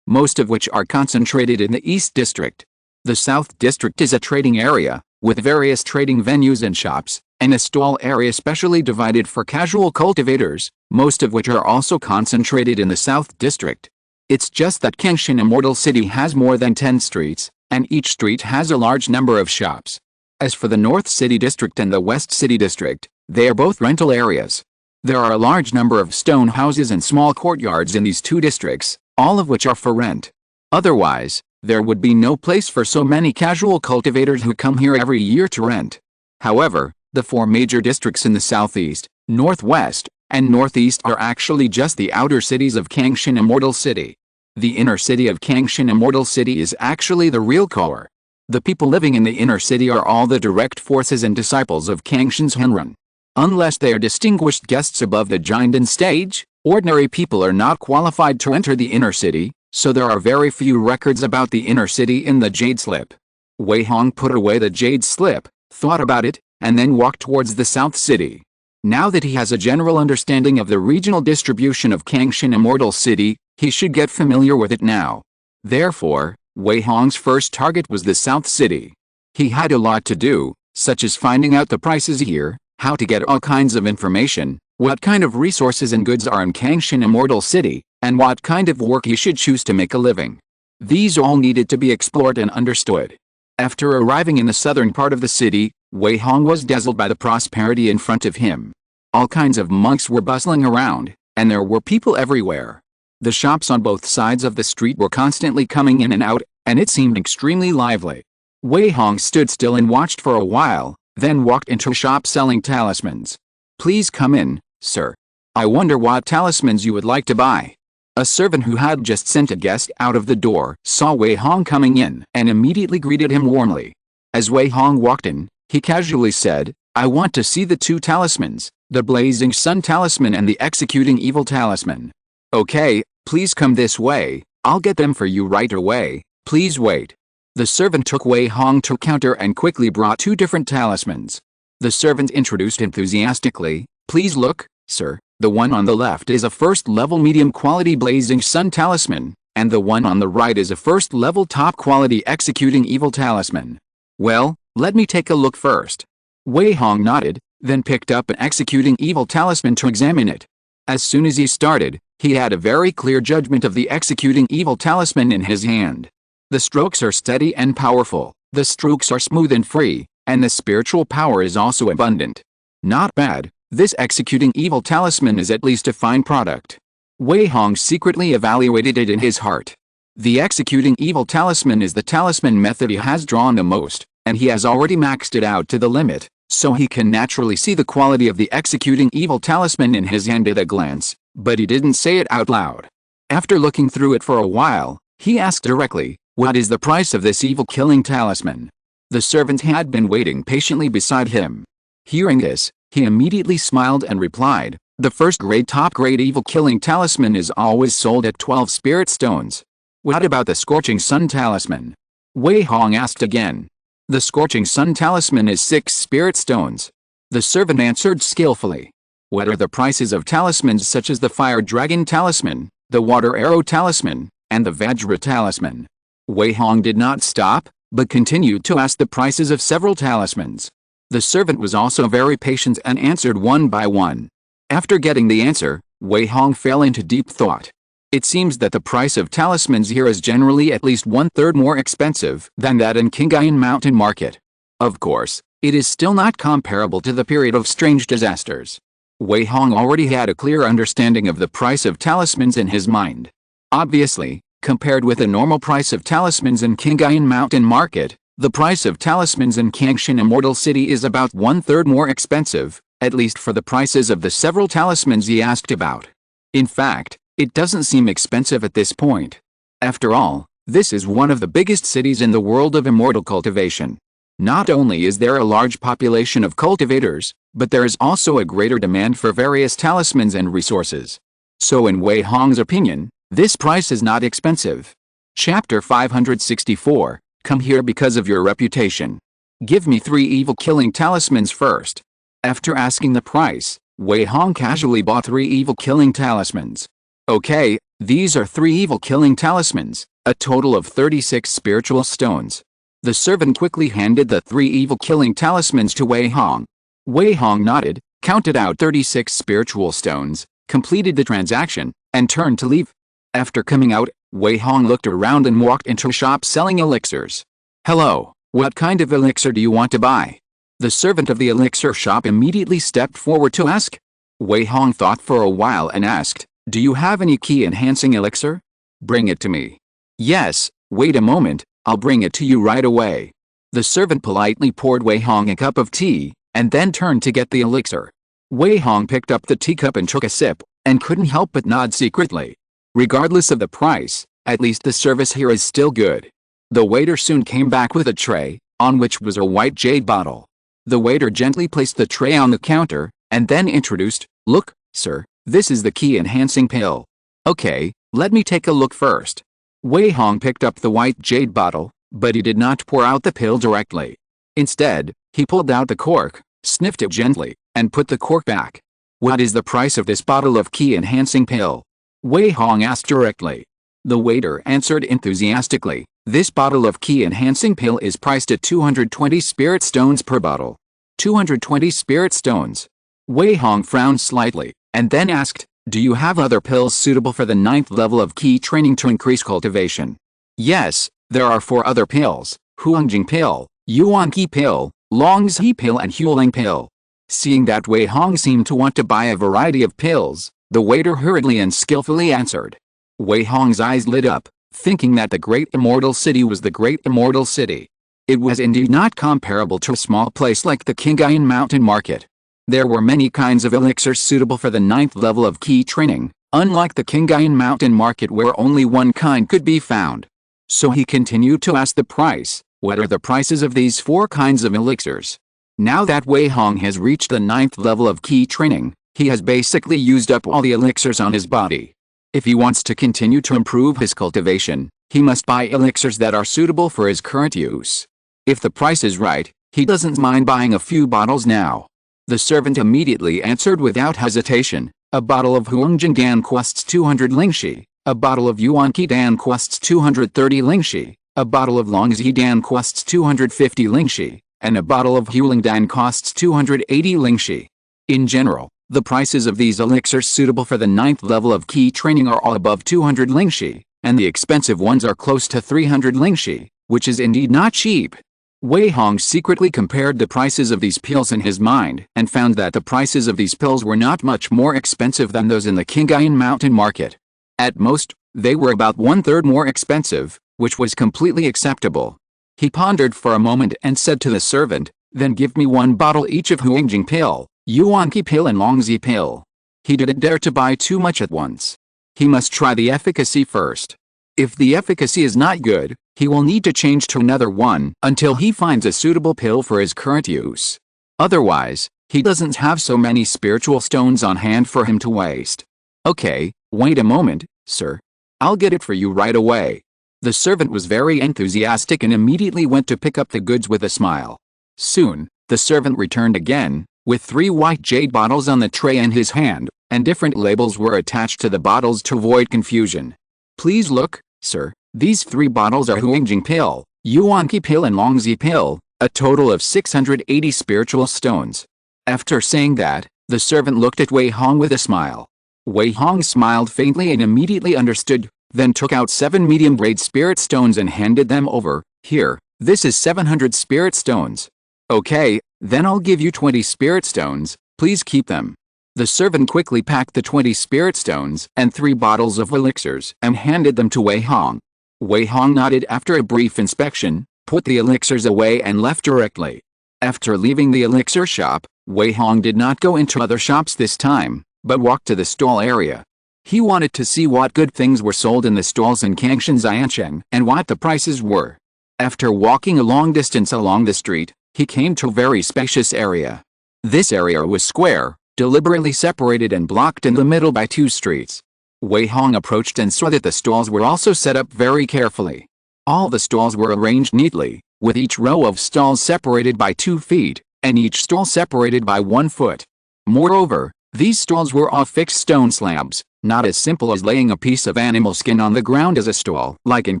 most of which are concentrated in the East District. The South District is a trading area, with various trading venues and shops, and a stall area specially divided for casual cultivators, most of which are also concentrated in the South District. It's just that Kangshan Immortal City has more than 10 streets, and each street has a large number of shops. As for the North City District and the West City District, they are both rental areas. There are a large number of stone houses and small courtyards in these 2 districts, all of which are for rent. Otherwise, there would be no place for so many casual cultivators who come here every year to rent. However, the 4 major districts in the southeast, northwest, and northeast are actually just the outer cities of Kangshan Immortal City. The inner city of Kangshan Immortal City is actually the real core. The people living in the inner city are all the direct forces and disciples of Kangshan's Henrun. Unless they are distinguished guests above the Jinden stage, ordinary people are not qualified to enter the inner city, so there are very few records about the inner city in the jade slip. Wei Hong put away the jade slip, thought about it, and then walked towards the south city. Now that he has a general understanding of the regional distribution of Kangshan Immortal City, he should get familiar with it now. Therefore, Wei Hong's first target was the South City. He had a lot to do, such as finding out the prices here, how to get all kinds of information, what kind of resources and goods are in Kangshan Immortal City, and what kind of work he should choose to make a living. These all needed to be explored and understood. After arriving in the southern part of the city, Wei Hong was dazzled by the prosperity in front of him. All kinds of monks were bustling around, and there were people everywhere. The shops on both sides of the street were constantly coming in and out, and it seemed extremely lively. Wei Hong stood still and watched for a while, then walked into a shop selling talismans. "Please come in, sir. I wonder what talismans you would like to buy." A servant who had just sent a guest out of the door saw Wei Hong coming in and immediately greeted him warmly. As Wei Hong walked in, he casually said, "I want to see the 2 talismans, the Blazing Sun Talisman and the Executing Evil Talisman." "Okay, please come this way, I'll get them for you right away, please wait." The servant took Wei Hong to a counter and quickly brought 2 different talismans. The servant introduced enthusiastically, "Please look, sir, the one on the left is a first-level medium-quality Blazing Sun Talisman, and the one on the right is a first-level top-quality Executing Evil Talisman." "Well, let me take a look first." Wei Hong nodded, then picked up an Executing Evil Talisman to examine it. As soon as he started, he had a very clear judgment of the Executing Evil Talisman in his hand. The strokes are steady and powerful, the strokes are smooth and free, and the spiritual power is also abundant. Not bad, this Executing Evil Talisman is at least a fine product. Wei Hong secretly evaluated it in his heart. The Executing Evil Talisman is the talisman method he has drawn the most, and he has already maxed it out to the limit, so he can naturally see the quality of the Executing Evil Talisman in his hand at a glance, but he didn't say it out loud. After looking through it for a while, he asked directly, "What is the price of this evil-killing talisman?" The servant had been waiting patiently beside him. Hearing this, he immediately smiled and replied, The first grade top grade evil killing talisman is always sold at 12 spirit stones. What about the scorching sun talisman? Wei Hong asked again. The scorching sun talisman is 6 spirit stones. The servant answered skillfully. What are the prices of talismans such as the fire dragon talisman, the water arrow talisman, and the Vajra talisman? Wei Hong did not stop, but continued to ask the prices of several talismans. The servant was also very patient and answered one by one. After getting the answer, Wei Hong fell into deep thought. It seems that the price of talismans here is generally at least 1/3 more expensive than that in Qingyuan Mountain Market. Of course, it is still not comparable to the period of strange disasters. Wei Hong already had a clear understanding of the price of talismans in his mind. Obviously, compared with the normal price of talismans in Qingyuan Mountain Market, the price of talismans in Kangshan Immortal City is about 1/3 more expensive, at least for the prices of the several talismans he asked about. In fact, it doesn't seem expensive at this point. After all, this is one of the biggest cities in the world of immortal cultivation. Not only is there a large population of cultivators, but there is also a greater demand for various talismans and resources. So in Wei Hong's opinion, this price is not expensive. Chapter 564, Come here because of your reputation. Give me 3 evil killing talismans first. After asking the price, Wei Hong casually bought 3 evil killing talismans. Okay, these are 3 evil killing talismans, a total of 36 spiritual stones. The servant quickly handed the 3 evil killing talismans to Wei Hong. Wei Hong nodded, counted out 36 spiritual stones, completed the transaction, and turned to leave. After coming out, Wei Hong looked around and walked into a shop selling elixirs. Hello, what kind of elixir do you want to buy? The servant of the elixir shop immediately stepped forward to ask. Wei Hong thought for a while and asked, Do you have any key-enhancing elixir? Bring it to me. Yes, wait a moment, I'll bring it to you right away. The servant politely poured Wei Hong a cup of tea, and then turned to get the elixir. Wei Hong picked up the teacup and took a sip, and couldn't help but nod secretly. Regardless of the price, at least the service here is still good. The waiter soon came back with a tray, on which was a white jade bottle. The waiter gently placed the tray on the counter, and then introduced, Look, sir, this is the key-enhancing pill. Okay, let me take a look first. Wei Hong picked up the white jade bottle, but he did not pour out the pill directly. Instead, he pulled out the cork, sniffed it gently, and put the cork back. What is the price of this bottle of key-enhancing pill? Wei Hong asked directly. The waiter answered enthusiastically, This bottle of key-enhancing pill is priced at 220 spirit stones per bottle. 220 spirit stones. Wei Hong frowned slightly, and then asked, Do you have other pills suitable for the 9th level of key training to increase cultivation? Yes, there are 4 other pills, Huangjing pill, Yuanqi pill, Longzi pill and Huling pill. Seeing that Wei Hong seemed to want to buy a variety of pills, the waiter hurriedly and skillfully answered. Wei Hong's eyes lit up, thinking that the Great Immortal City was the Great Immortal City. It was indeed not comparable to a small place like the Qingyuan Mountain Market. There were many kinds of elixirs suitable for the 9th level of key training, unlike the Qingyuan Mountain Market where only one kind could be found. So he continued to ask the price, What are the prices of these 4 kinds of elixirs? Now that Wei Hong has reached the 9th level of key training, he has basically used up all the elixirs on his body. If he wants to continue to improve his cultivation, he must buy elixirs that are suitable for his current use. If the price is right, he doesn't mind buying a few bottles now. The servant immediately answered without hesitation, A bottle of Huangjing Dan costs 200 lingxi, a bottle of Yuanqi Dan costs 230 lingxi, a bottle of Longzi Dan costs 250 lingxi, and a bottle of Huling Dan costs 280 lingxi. In general, the prices of these elixirs suitable for the 9th level of key training are all above 200 lingxi, and the expensive ones are close to 300 lingxi, which is indeed not cheap. Wei Hong secretly compared the prices of these pills in his mind and found that the prices of these pills were not much more expensive than those in the Qingyuan Mountain Market. At most, they were about 1/3 more expensive, which was completely acceptable. He pondered for a moment and said to the servant, Then give me 1 bottle each of Huangjing pill, Yuanqi pill and Longzi pill. He didn't dare to buy too much at once. He must try the efficacy first. If the efficacy is not good, he will need to change to another one until he finds a suitable pill for his current use. Otherwise, He doesn't have so many spiritual stones on hand for him to waste. Okay, wait a moment, sir. I'll get it for you right away. The servant was very enthusiastic and immediately went to pick up the goods with a smile. Soon, the servant returned again, with 3 white jade bottles on the tray in his hand, and different labels were attached to the bottles to avoid confusion. Please look, sir, these 3 bottles are Huangjing pill, Yuanqi pill and Longzi pill, a total of 680 spiritual stones. After saying that, the servant looked at Wei Hong with a smile. Wei Hong smiled faintly and immediately understood, then took out 7 medium-grade spirit stones and handed them over. Here, this is 700 spirit stones. Okay, then I'll give you 20 spirit stones, please keep them. The servant quickly packed the 20 spirit stones and 3 bottles of elixirs and handed them to Wei Hong. Wei Hong nodded after a brief inspection, put the elixirs away and left directly. After leaving the elixir shop, Wei Hong did not go into other shops this time, but walked to the stall area. He wanted to see what good things were sold in the stalls in Kangshan Xiancheng and what the prices were. After walking a long distance along the street, he came to a very spacious area. This area was square, deliberately separated and blocked in the middle by 2 streets. Wei Hong approached and saw that the stalls were also set up very carefully. All the stalls were arranged neatly, with each row of stalls separated by 2 feet, and each stall separated by 1 foot. Moreover, these stalls were of fixed stone slabs, not as simple as laying a piece of animal skin on the ground as a stall, like in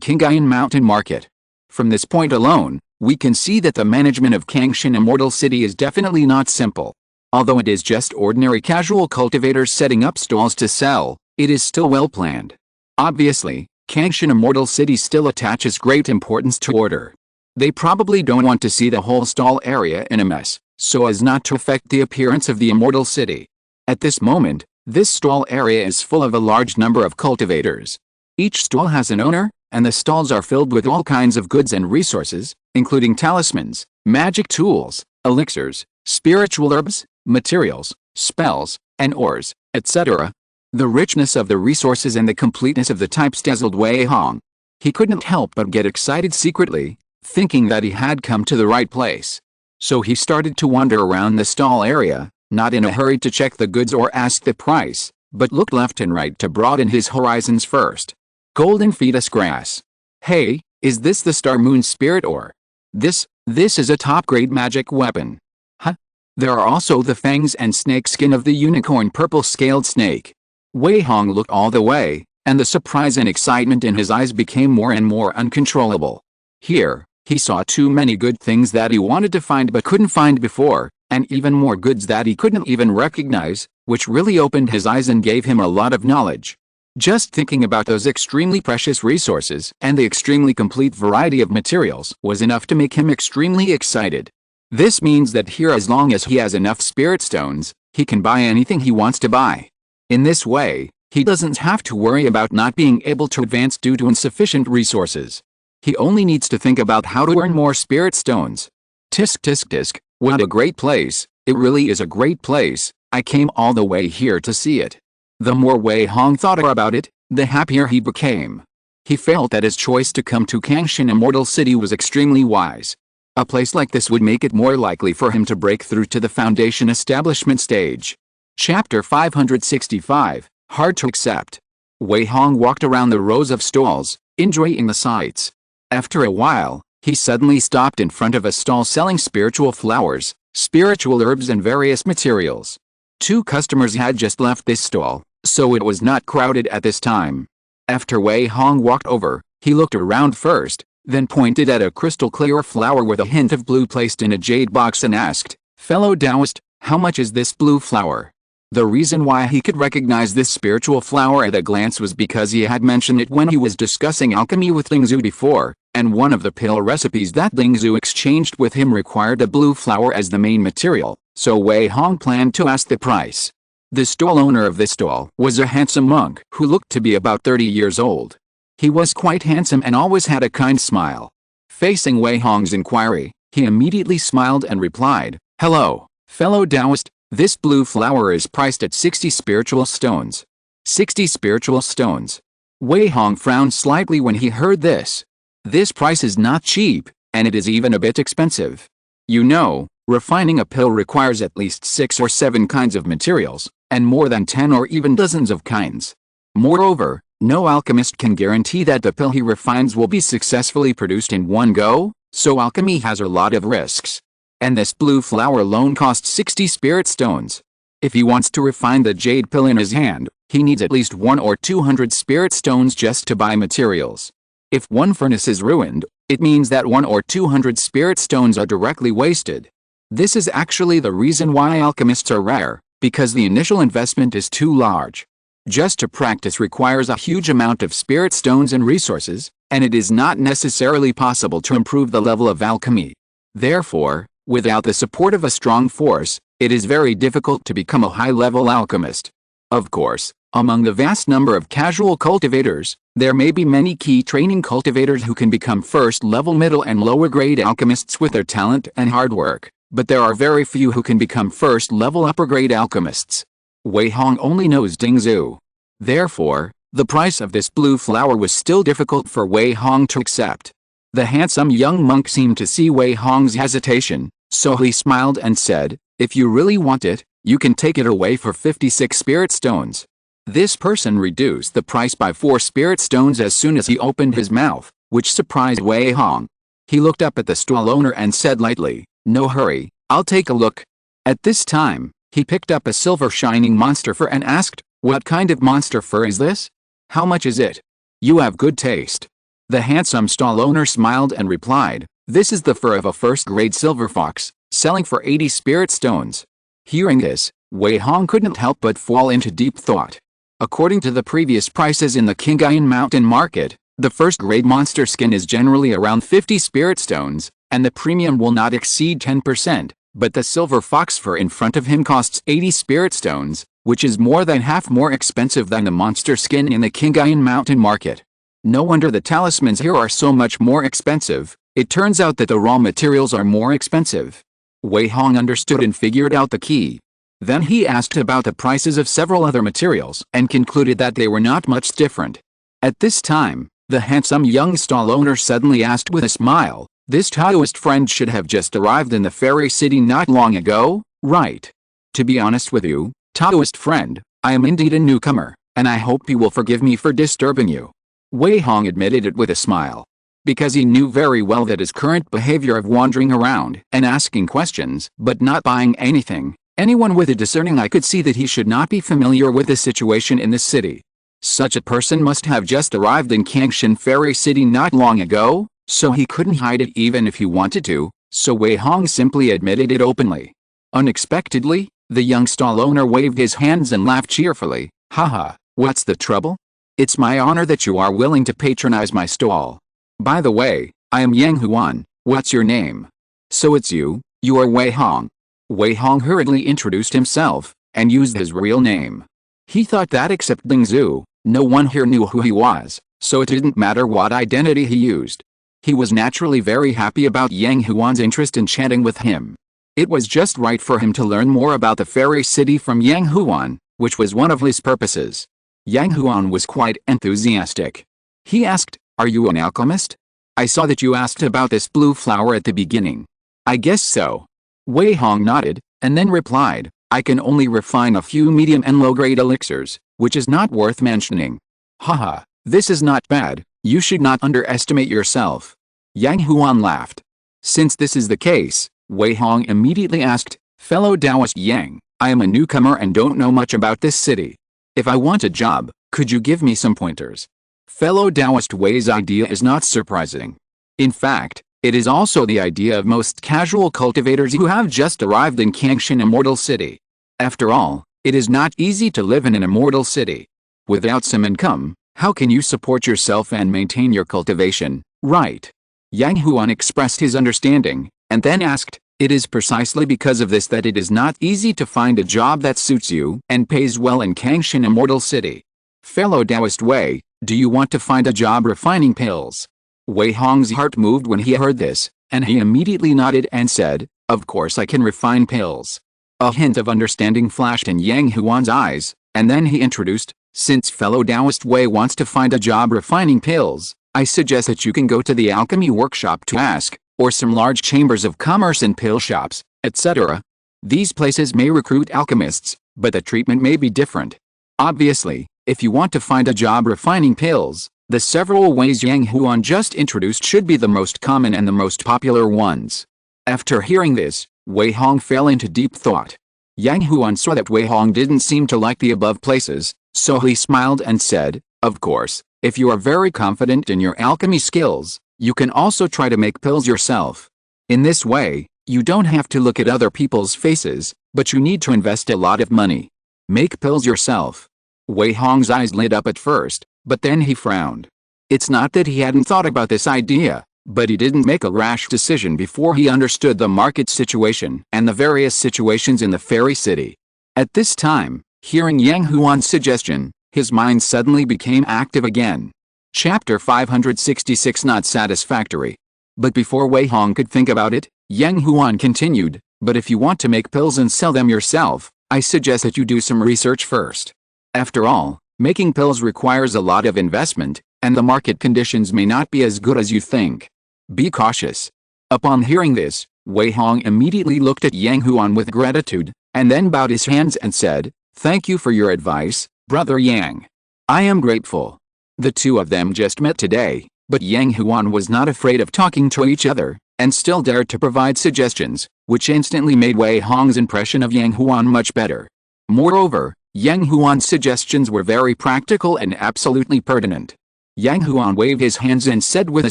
Qinghai Mountain Market. From this point alone, we can see that the management of Kangshan Immortal City is definitely not simple. Although it is just ordinary casual cultivators setting up stalls to sell, it is still well planned. Obviously, Kangshan Immortal City still attaches great importance to order. They probably don't want to see the whole stall area in a mess, so as not to affect the appearance of the Immortal City. At this moment, this stall area is full of a large number of cultivators. Each stall has an owner, and the stalls are filled with all kinds of goods and resources, including talismans, magic tools, elixirs, spiritual herbs, materials, spells, and ores, etc. The richness of the resources and the completeness of the types dazzled Wei Hong. He couldn't help but get excited secretly, thinking that he had come to the right place. So he started to wander around the stall area, not in a hurry to check the goods or ask the price, but looked left and right to broaden his horizons first. Golden fetus grass. Hey, is this the Star Moon Spirit ore? This is a top-grade magic weapon. Huh? There are also the fangs and snake skin of the unicorn purple-scaled snake. Wei Hong looked all the way, and the surprise and excitement in his eyes became more and more uncontrollable. Here, he saw too many good things that he wanted to find but couldn't find before, and even more goods that he couldn't even recognize, which really opened his eyes and gave him a lot of knowledge. Just thinking about those extremely precious resources and the extremely complete variety of materials was enough to make him extremely excited. This means that here, as long as he has enough spirit stones, he can buy anything he wants to buy. In this way, he doesn't have to worry about not being able to advance due to insufficient resources. He only needs to think about how to earn more spirit stones. Tisk tisk tisk, what a great place, it really is a great place, I came all the way here to see it. The more Wei Hong thought about it, the happier he became. He felt that his choice to come to Kangshan Immortal City was extremely wise. A place like this would make it more likely for him to break through to the foundation establishment stage. Chapter 565, Hard to Accept. Wei Hong walked around the rows of stalls, enjoying the sights. After a while, he suddenly stopped in front of a stall selling spiritual flowers, spiritual herbs and various materials. 2 customers had just left this stall, so it was not crowded at this time. After Wei Hong walked over, he looked around first, then pointed at a crystal-clear flower with a hint of blue placed in a jade box and asked, "Fellow Taoist, how much is this blue flower?" The reason why he could recognize this spiritual flower at a glance was because he had mentioned it when he was discussing alchemy with Lingzhu before, and one of the pill recipes that Lingzhu exchanged with him required a blue flower as the main material, so Wei Hong planned to ask the price. The stall owner of this stall was a handsome monk who looked to be about 30 years old. He was quite handsome and always had a kind smile. Facing Wei Hong's inquiry, he immediately smiled and replied, "Hello, fellow Taoist, this blue flower is priced at 60 spiritual stones." 60 spiritual stones. Wei Hong frowned slightly when he heard this. This price is not cheap, and it is even a bit expensive. You know, Refining a pill requires at least 6 or 7 kinds of materials, and more than 10 or even dozens of kinds. Moreover, no alchemist can guarantee that the pill he refines will be successfully produced in one go, so alchemy has a lot of risks. And this blue flower alone costs 60 spirit stones. If he wants to refine the jade pill in his hand, he needs at least 1 or 200 spirit stones just to buy materials. If one furnace is ruined, it means that 1 or 200 spirit stones are directly wasted. This is actually the reason why alchemists are rare, because the initial investment is too large. Just to practice requires a huge amount of spirit stones and resources, and it is not necessarily possible to improve the level of alchemy. Therefore, without the support of a strong force, it is very difficult to become a high-level alchemist. Of course, among the vast number of casual cultivators, there may be many key training cultivators who can become first-level, middle and lower-grade alchemists with their talent and hard work, but there are very few who can become first-level upper-grade alchemists. Wei Hong only knows Dingzhu. Therefore, the price of this blue flower was still difficult for Wei Hong to accept. The handsome young monk seemed to see Wei Hong's hesitation, so he smiled and said, "If you really want it, you can take it away for 56 spirit stones." This person reduced the price by 4 spirit stones as soon as he opened his mouth, which surprised Wei Hong. He looked up at the stall owner and said lightly, "No hurry, I'll take a look." At this time, he picked up a silver shining monster fur and asked, "What kind of monster fur is this? How much is it? You have good taste." The handsome stall owner smiled and replied, "This is the fur of a first-grade silver fox, selling for 80 spirit stones." Hearing this, Wei Hong couldn't help but fall into deep thought. According to the previous prices in the Qingyuan Mountain Market, the first-grade monster skin is generally around 50 spirit stones, and the premium will not exceed 10%, but the silver fox fur in front of him costs 80 spirit stones, which is more than half more expensive than the monster skin in the Qingyuan Mountain Market. No wonder the talismans here are so much more expensive. It turns out that the raw materials are more expensive. Wei Hong understood and figured out the key. Then he asked about the prices of several other materials and concluded that they were not much different. At this time, the handsome young stall owner suddenly asked with a smile, "This Taoist friend should have just arrived in the fairy city not long ago, right?" "To be honest with you, Taoist friend, I am indeed a newcomer, and I hope you will forgive me for disturbing you." Wei Hong admitted it with a smile. Because he knew very well that his current behavior of wandering around and asking questions but not buying anything, anyone with a discerning eye could see that he should not be familiar with the situation in the city. Such a person must have just arrived in Kangshan Fairy City not long ago, so he couldn't hide it even if he wanted to, so Wei Hong simply admitted it openly. Unexpectedly, the young stall owner waved his hands and laughed cheerfully. "Haha, what's the trouble? It's my honor that you are willing to patronize my stall. By the way, I am Yang Huan, what's your name?" "So it's you are Wei Hong." Wei Hong hurriedly introduced himself, and used his real name. He thought that except Dingzhu, no one here knew who he was, so it didn't matter what identity he used. He was naturally very happy about Yang Huan's interest in chatting with him. It was just right for him to learn more about the fairy city from Yang Huan, which was one of his purposes. Yang Huan was quite enthusiastic. He asked, "Are you an alchemist? I saw that you asked about this blue flower at the beginning." "I guess so." Wei Hong nodded, and then replied, "I can only refine a few medium and low-grade elixirs, which is not worth mentioning." "Haha, this is not bad, you should not underestimate yourself." Yang Huan laughed. Since this is the case, Wei Hong immediately asked, "Fellow Taoist Yang, I am a newcomer and don't know much about this city. If I want a job, could you give me some pointers?" Fellow Taoist Wei's idea is not surprising. In fact, it is also the idea of most casual cultivators who have just arrived in Kangshan Immortal City. After all, it is not easy to live in an immortal city. Without some income, how can you support yourself and maintain your cultivation, right? Yang Huan expressed his understanding, and then asked, "It is precisely because of this that it is not easy to find a job that suits you and pays well in Kangshan Immortal City. Fellow Taoist Wei, do you want to find a job refining pills?" Wei Hong's heart moved when he heard this, and he immediately nodded and said, "Of course I can refine pills." A hint of understanding flashed in Yang Huan's eyes, and then he introduced, "Since fellow Taoist Wei wants to find a job refining pills, I suggest that you can go to the alchemy workshop to ask, or some large chambers of commerce and pill shops, etc. These places may recruit alchemists, but the treatment may be different. Obviously, if you want to find a job refining pills, the several ways Yang Huan just introduced should be the most common and the most popular ones. After hearing this, Wei Hong fell into deep thought. Yang Huan saw that Wei Hong didn't seem to like the above places, so he smiled and said, "Of course, if you are very confident in your alchemy skills, you can also try to make pills yourself. In this way, you don't have to look at other people's faces, but you need to invest a lot of money. Make pills yourself." Wei Hong's eyes lit up at first, but then he frowned. It's not that he hadn't thought about this idea, but he didn't make a rash decision before he understood the market situation and the various situations in the fairy city. At this time, hearing Yang Huan's suggestion, his mind suddenly became active again. Chapter 566 Not Satisfactory. But before Wei Hong could think about it, Yang Huan continued, "But if you want to make pills and sell them yourself, I suggest that you do some research first. After all, making pills requires a lot of investment, and the market conditions may not be as good as you think. Be cautious." Upon hearing this, Wei Hong immediately looked at Yang Huan with gratitude, and then bowed his hands and said, "Thank you for your advice, Brother Yang. I am grateful." The two of them just met today, but Yang Huan was not afraid of talking to each other, and still dared to provide suggestions, which instantly made Wei Hong's impression of Yang Huan much better. Moreover, Yang Huan's suggestions were very practical and absolutely pertinent. Yang Huan waved his hands and said with a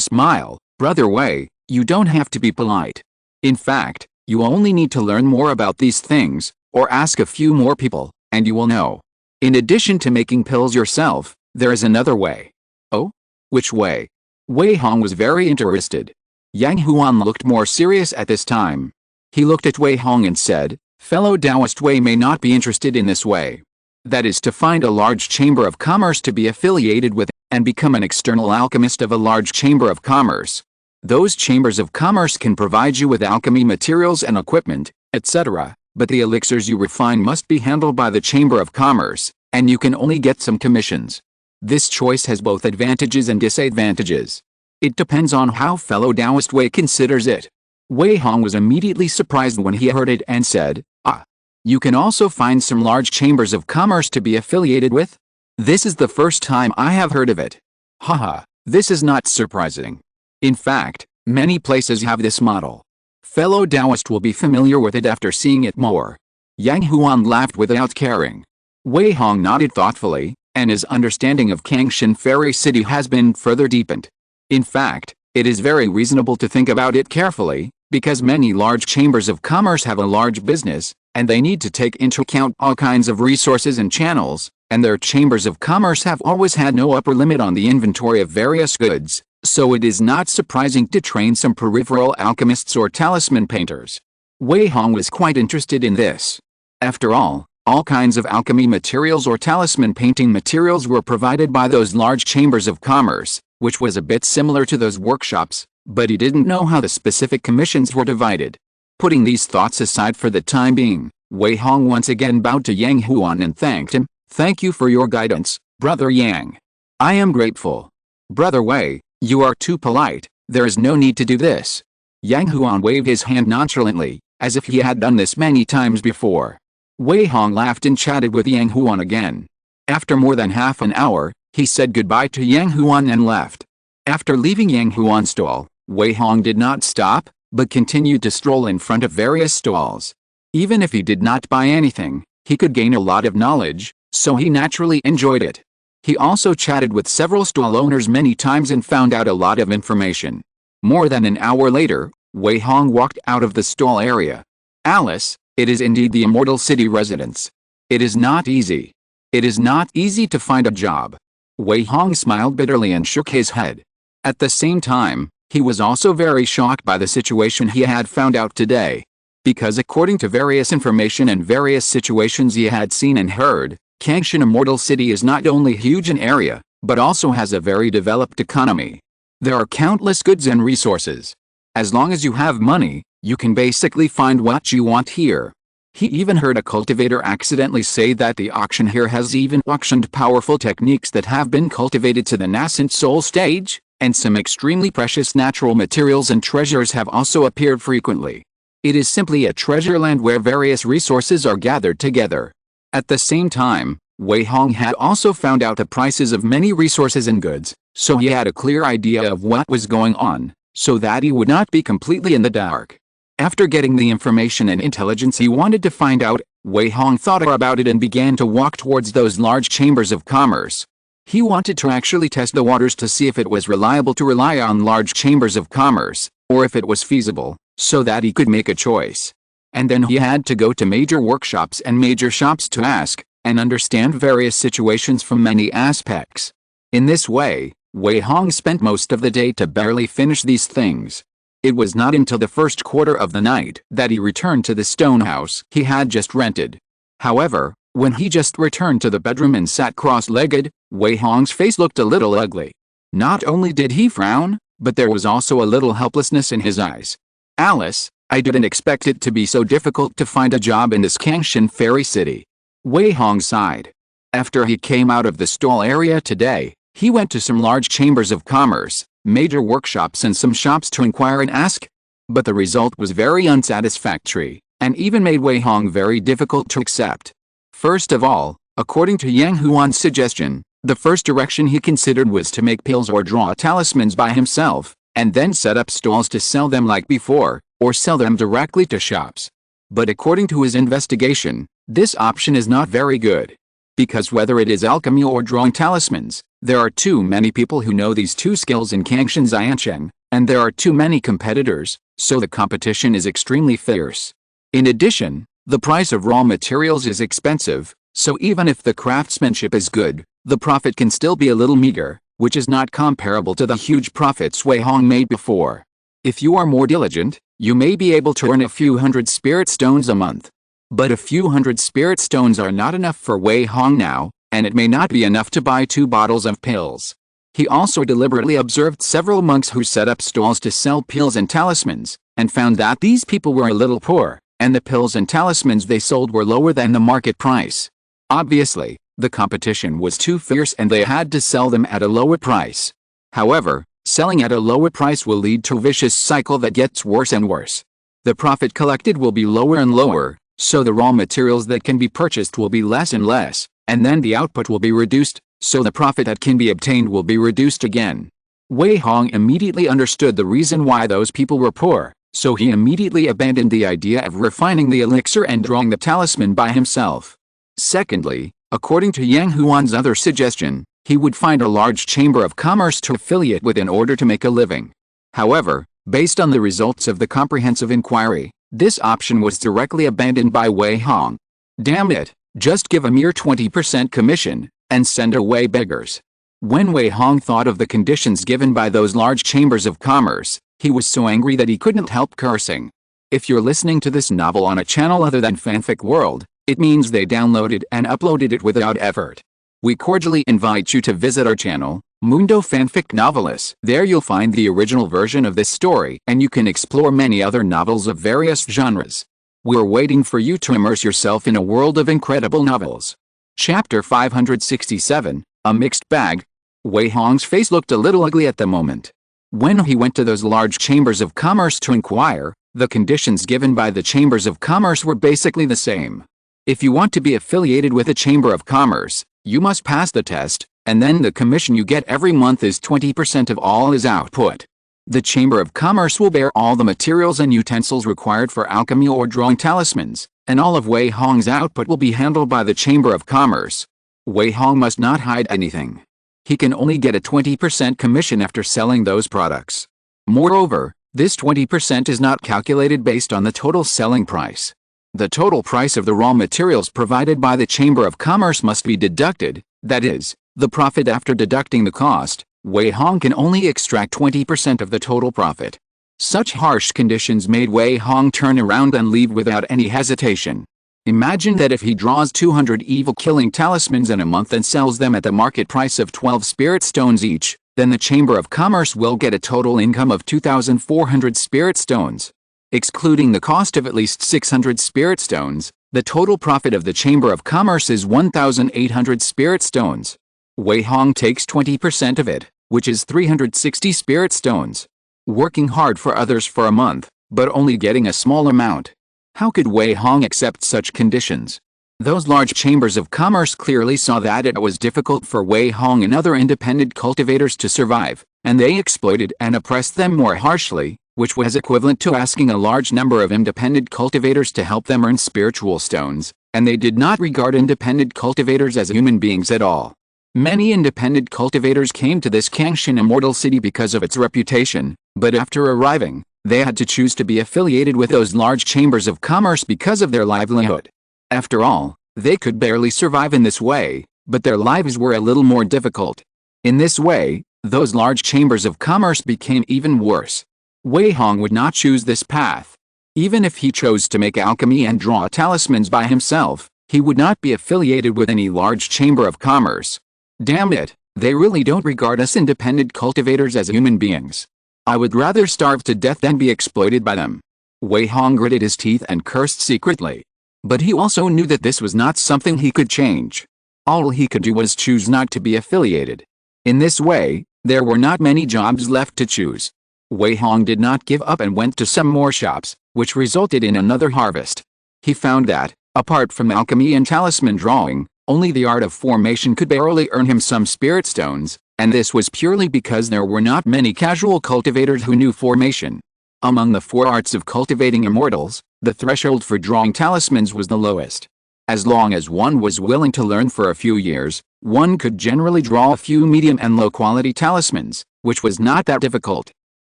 smile, "Brother Wei, you don't have to be polite. In fact, you only need to learn more about these things, or ask a few more people, and you will know. In addition to making pills yourself, there is another way." "Oh? Which way?" Wei Hong was very interested. Yang Huan looked more serious at this time. He looked at Wei Hong and said, "Fellow Taoist Wei may not be interested in this way. That is to find a large chamber of commerce to be affiliated with, and become an external alchemist of a large chamber of commerce. Those chambers of commerce can provide you with alchemy materials and equipment, etc., but the elixirs you refine must be handled by the chamber of commerce, and you can only get some commissions. This choice has both advantages and disadvantages. It depends on how fellow Taoist Wei considers it." Wei Hong was immediately surprised when he heard it and said, "Ah, you can also find some large chambers of commerce to be affiliated with? This is the first time I have heard of it. Haha, this is not surprising. In fact, many places have this model. Fellow Taoist will be familiar with it after seeing it more." Yang Huan laughed without caring. Wei Hong nodded thoughtfully, and his understanding of Kangshan Fairy City has been further deepened. In fact, it is very reasonable to think about it carefully, because many large chambers of commerce have a large business, and they need to take into account all kinds of resources and channels, and their chambers of commerce have always had no upper limit on the inventory of various goods, so it is not surprising to train some peripheral alchemists or talisman painters. Wei Hong was quite interested in this. After all kinds of alchemy materials or talisman painting materials were provided by those large chambers of commerce, which was a bit similar to those workshops, but he didn't know how the specific commissions were divided. Putting these thoughts aside for the time being, Wei Hong once again bowed to Yang Huan and thanked him. "Thank you for your guidance, Brother Yang. I am grateful. Brother Wei, you are too polite, there is no need to do this." Yang Huan waved his hand nonchalantly, as if he had done this many times before. Wei Hong laughed and chatted with Yang Huan again. After more than half an hour, he said goodbye to Yang Huan and left. After leaving Yang Huan's stall, Wei Hong did not stop, but continued to stroll in front of various stalls. Even if he did not buy anything, he could gain a lot of knowledge, so he naturally enjoyed it. He also chatted with several stall owners many times and found out a lot of information. More than an hour later, Wei Hong walked out of the stall area. "Alice, it is indeed the Immortal City residence. It is not easy. It is not easy to find a job." Wei Hong smiled bitterly and shook his head. At the same time, he was also very shocked by the situation he had found out today. Because according to various information and various situations he had seen and heard, Kangshan Immortal City is not only huge in area, but also has a very developed economy. There are countless goods and resources. As long as you have money, you can basically find what you want here. He even heard a cultivator accidentally say that the auction here has even auctioned powerful techniques that have been cultivated to the nascent soul stage, and some extremely precious natural materials and treasures have also appeared frequently. It is simply a treasure land where various resources are gathered together. At the same time, Wei Hong had also found out the prices of many resources and goods, so he had a clear idea of what was going on, so that he would not be completely in the dark. After getting the information and intelligence he wanted to find out, Wei Hong thought about it and began to walk towards those large chambers of commerce. He wanted to actually test the waters to see if it was reliable to rely on large chambers of commerce, or if it was feasible, so that he could make a choice. And then he had to go to major workshops and major shops to ask and understand various situations from many aspects. In this way, Wei Hong spent most of the day to barely finish these things. It was not until the first quarter of the night that he returned to the stone house he had just rented. However, when he just returned to the bedroom and sat cross-legged, Wei Hong's face looked a little ugly. Not only did he frown, but there was also a little helplessness in his eyes. "Alice, I didn't expect it to be so difficult to find a job in this Kangshan fairy city." Wei Hong sighed. After he came out of the stall area today, he went to some large chambers of commerce, major workshops and some shops to inquire and ask. But the result was very unsatisfactory, and even made Wei Hong very difficult to accept. First of all, according to Yang Huan's suggestion, the first direction he considered was to make pills or draw talismans by himself, and then set up stalls to sell them like before, or sell them directly to shops. But according to his investigation, this option is not very good. Because whether it is alchemy or drawing talismans, there are too many people who know these two skills in Kangshan Xiancheng, and there are too many competitors, so the competition is extremely fierce. In addition, the price of raw materials is expensive, so even if the craftsmanship is good, the profit can still be a little meager, which is not comparable to the huge profits Wei Hong made before. If you are more diligent, you may be able to earn a few hundred spirit stones a month. But a few hundred spirit stones are not enough for Wei Hong now, and it may not be enough to buy 2 bottles of pills. He also deliberately observed several monks who set up stalls to sell pills and talismans, and found that these people were a little poor, and the pills and talismans they sold were lower than the market price. Obviously, the competition was too fierce and they had to sell them at a lower price. However, selling at a lower price will lead to a vicious cycle that gets worse and worse. The profit collected will be lower and lower, so the raw materials that can be purchased will be less and less, and then the output will be reduced, so the profit that can be obtained will be reduced again. Wei Hong immediately understood the reason why those people were poor, so he immediately abandoned the idea of refining the elixir and drawing the talisman by himself. Secondly, according to Yang Huan's other suggestion, he would find a large chamber of commerce to affiliate with in order to make a living. However, based on the results of the comprehensive inquiry, this option was directly abandoned by Wei Hong. Damn it, just give a mere 20% commission, and send away beggars. When Wei Hong thought of the conditions given by those large chambers of commerce, he was so angry that he couldn't help cursing. If you're listening to this novel on a channel other than Fanfic World, it means they downloaded and uploaded it without effort. We cordially invite you to visit our channel, Mundo Fanfic Novelis. There you'll find the original version of this story, and you can explore many other novels of various genres. We're waiting for you to immerse yourself in a world of incredible novels. Chapter 567, A Mixed Bag. Wei Hong's face looked a little ugly at the moment. When he went to those large chambers of commerce to inquire, the conditions given by the chambers of commerce were basically the same. If you want to be affiliated with a chamber of commerce, you must pass the test, and then the commission you get every month is 20% of all his output. The Chamber of Commerce will bear all the materials and utensils required for alchemy or drawing talismans, and all of Wei Hong's output will be handled by the Chamber of Commerce. Wei Hong must not hide anything. He can only get a 20% commission after selling those products. Moreover, this 20% is not calculated based on the total selling price. The total price of the raw materials provided by the Chamber of Commerce must be deducted, that is, the profit after deducting the cost. Wei Hong can only extract 20% of the total profit. Such harsh conditions made Wei Hong turn around and leave without any hesitation. Imagine that if he draws 200 evil-killing talismans in a month and sells them at the market price of 12 spirit stones each, then the Chamber of Commerce will get a total income of 2,400 spirit stones. Excluding the cost of at least 600 spirit stones, the total profit of the Chamber of Commerce is 1,800 spirit stones. Wei Hong takes 20% of it, which is 360 spirit stones. Working hard for others for a month, but only getting a small amount. How could Wei Hong accept such conditions? Those large chambers of commerce clearly saw that it was difficult for Wei Hong and other independent cultivators to survive, and they exploited and oppressed them more harshly, which was equivalent to asking a large number of independent cultivators to help them earn spiritual stones, and they did not regard independent cultivators as human beings at all. Many independent cultivators came to this Kangshan immortal city because of its reputation, but after arriving, they had to choose to be affiliated with those large chambers of commerce because of their livelihood. After all, they could barely survive in this way, but their lives were a little more difficult. In this way, those large chambers of commerce became even worse. Wei Hong would not choose this path. Even if he chose to make alchemy and draw talismans by himself, he would not be affiliated with any large chamber of commerce. Damn it, they really don't regard us independent cultivators as human beings. I would rather starve to death than be exploited by them. Wei Hong gritted his teeth and cursed secretly. But he also knew that this was not something he could change. All he could do was choose not to be affiliated. In this way, there were not many jobs left to choose. Wei Hong did not give up and went to some more shops, which resulted in another harvest. He found that, apart from alchemy and talisman drawing, only the art of formation could barely earn him some spirit stones, and this was purely because there were not many casual cultivators who knew formation. Among the 4 arts of cultivating immortals, the threshold for drawing talismans was the lowest. As long as one was willing to learn for a few years, one could generally draw a few medium and low-quality talismans, which was not that difficult.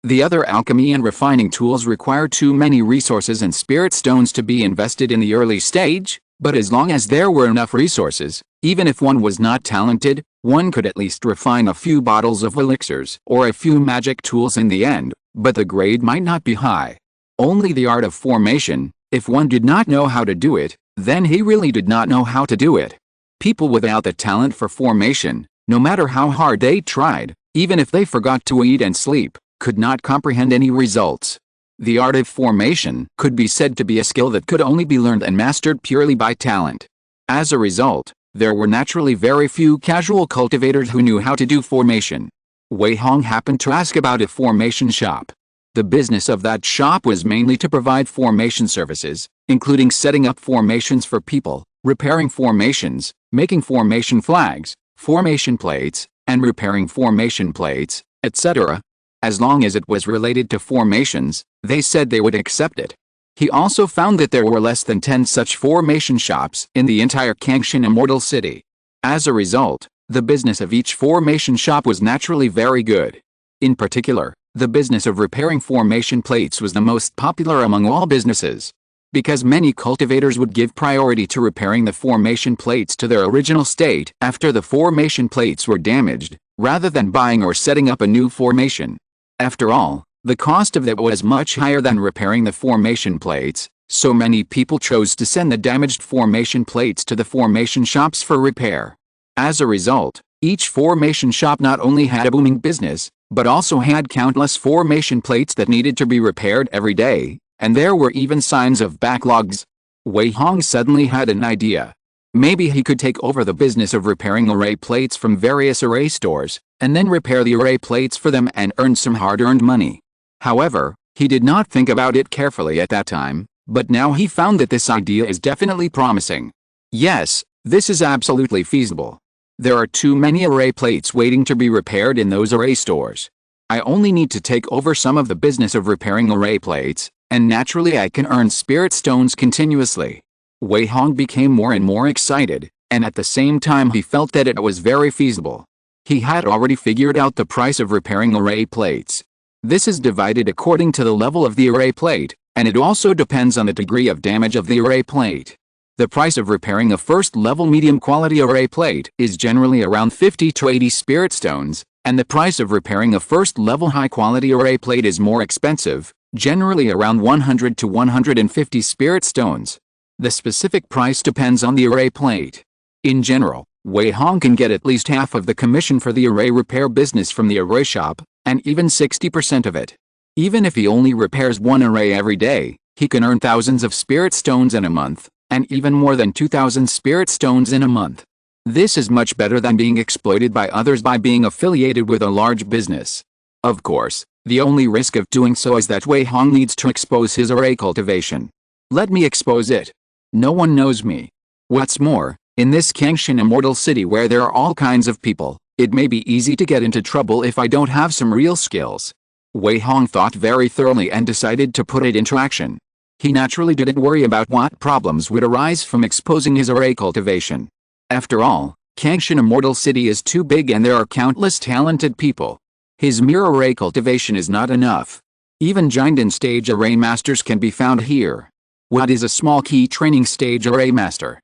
The other alchemy and refining tools required too many resources and spirit stones to be invested in the early stage, but as long as there were enough resources, even if one was not talented, one could at least refine a few bottles of elixirs or a few magic tools in the end, but the grade might not be high. Only the art of formation, if one did not know how to do it, then he really did not know how to do it. People without the talent for formation, no matter how hard they tried, even if they forgot to eat and sleep, could not comprehend any results. The art of formation could be said to be a skill that could only be learned and mastered purely by talent. As a result, there were naturally very few casual cultivators who knew how to do formation. Wei Hong happened to ask about a formation shop. The business of that shop was mainly to provide formation services, including setting up formations for people, repairing formations, making formation flags, formation plates, and repairing formation plates, etc. As long as it was related to formations, they said they would accept it. He also found that there were less than 10 such formation shops in the entire Kangshan Immortal City. As a result, the business of each formation shop was naturally very good. In particular, the business of repairing formation plates was the most popular among all businesses. Because many cultivators would give priority to repairing the formation plates to their original state after the formation plates were damaged, rather than buying or setting up a new formation. After all, the cost of that was much higher than repairing the formation plates, so many people chose to send the damaged formation plates to the formation shops for repair. As a result, each formation shop not only had a booming business, but also had countless formation plates that needed to be repaired every day, and there were even signs of backlogs. Wei Hong suddenly had an idea. Maybe he could take over the business of repairing array plates from various array stores, and then repair the array plates for them and earn some hard-earned money. However, he did not think about it carefully at that time, but now he found that this idea is definitely promising. Yes, this is absolutely feasible. There are too many array plates waiting to be repaired in those array stores. I only need to take over some of the business of repairing array plates, and naturally I can earn spirit stones continuously. Wei Hong became more and more excited, and at the same time he felt that it was very feasible. He had already figured out the price of repairing array plates. This is divided according to the level of the array plate, and it also depends on the degree of damage of the array plate. The price of repairing a first-level medium-quality array plate is generally around 50 to 80 spirit stones, and the price of repairing a first-level high-quality array plate is more expensive, generally around 100 to 150 spirit stones. The specific price depends on the array plate. In general, Wei Hong can get at least half of the commission for the array repair business from the array shop, and even 60% of it. Even if he only repairs one array every day, he can earn thousands of spirit stones in a month, and even more than 2,000 spirit stones in a month. This is much better than being exploited by others by being affiliated with a large business. Of course, The only risk of doing so is that Wei Hong needs to expose his array cultivation. Let me expose it. No one knows me. What's more, in this Kangshan Immortal City where there are all kinds of people, it may be easy to get into trouble if I don't have some real skills. Wei Hong thought very thoroughly and decided to put it into action. He naturally didn't worry about what problems would arise from exposing his array cultivation. After all, Kangshan Immortal City is too big and there are countless talented people. His mere array cultivation is not enough. Even giant and stage array masters can be found here. What is a small key training stage array master?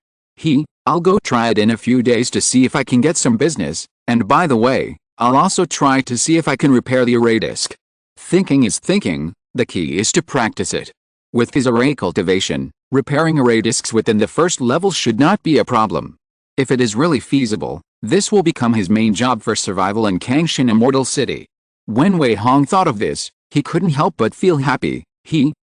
I'll go try it in a few days to see if I can get some business, and by the way, I'll also try to see if I can repair the array disc. Thinking is thinking, the key is to practice it. With his array cultivation, repairing array discs within the first level should not be a problem. If it is really feasible, this will become his main job for survival in Kangshan Immortal City. When Wei Hong thought of this, he couldn't help but feel happy.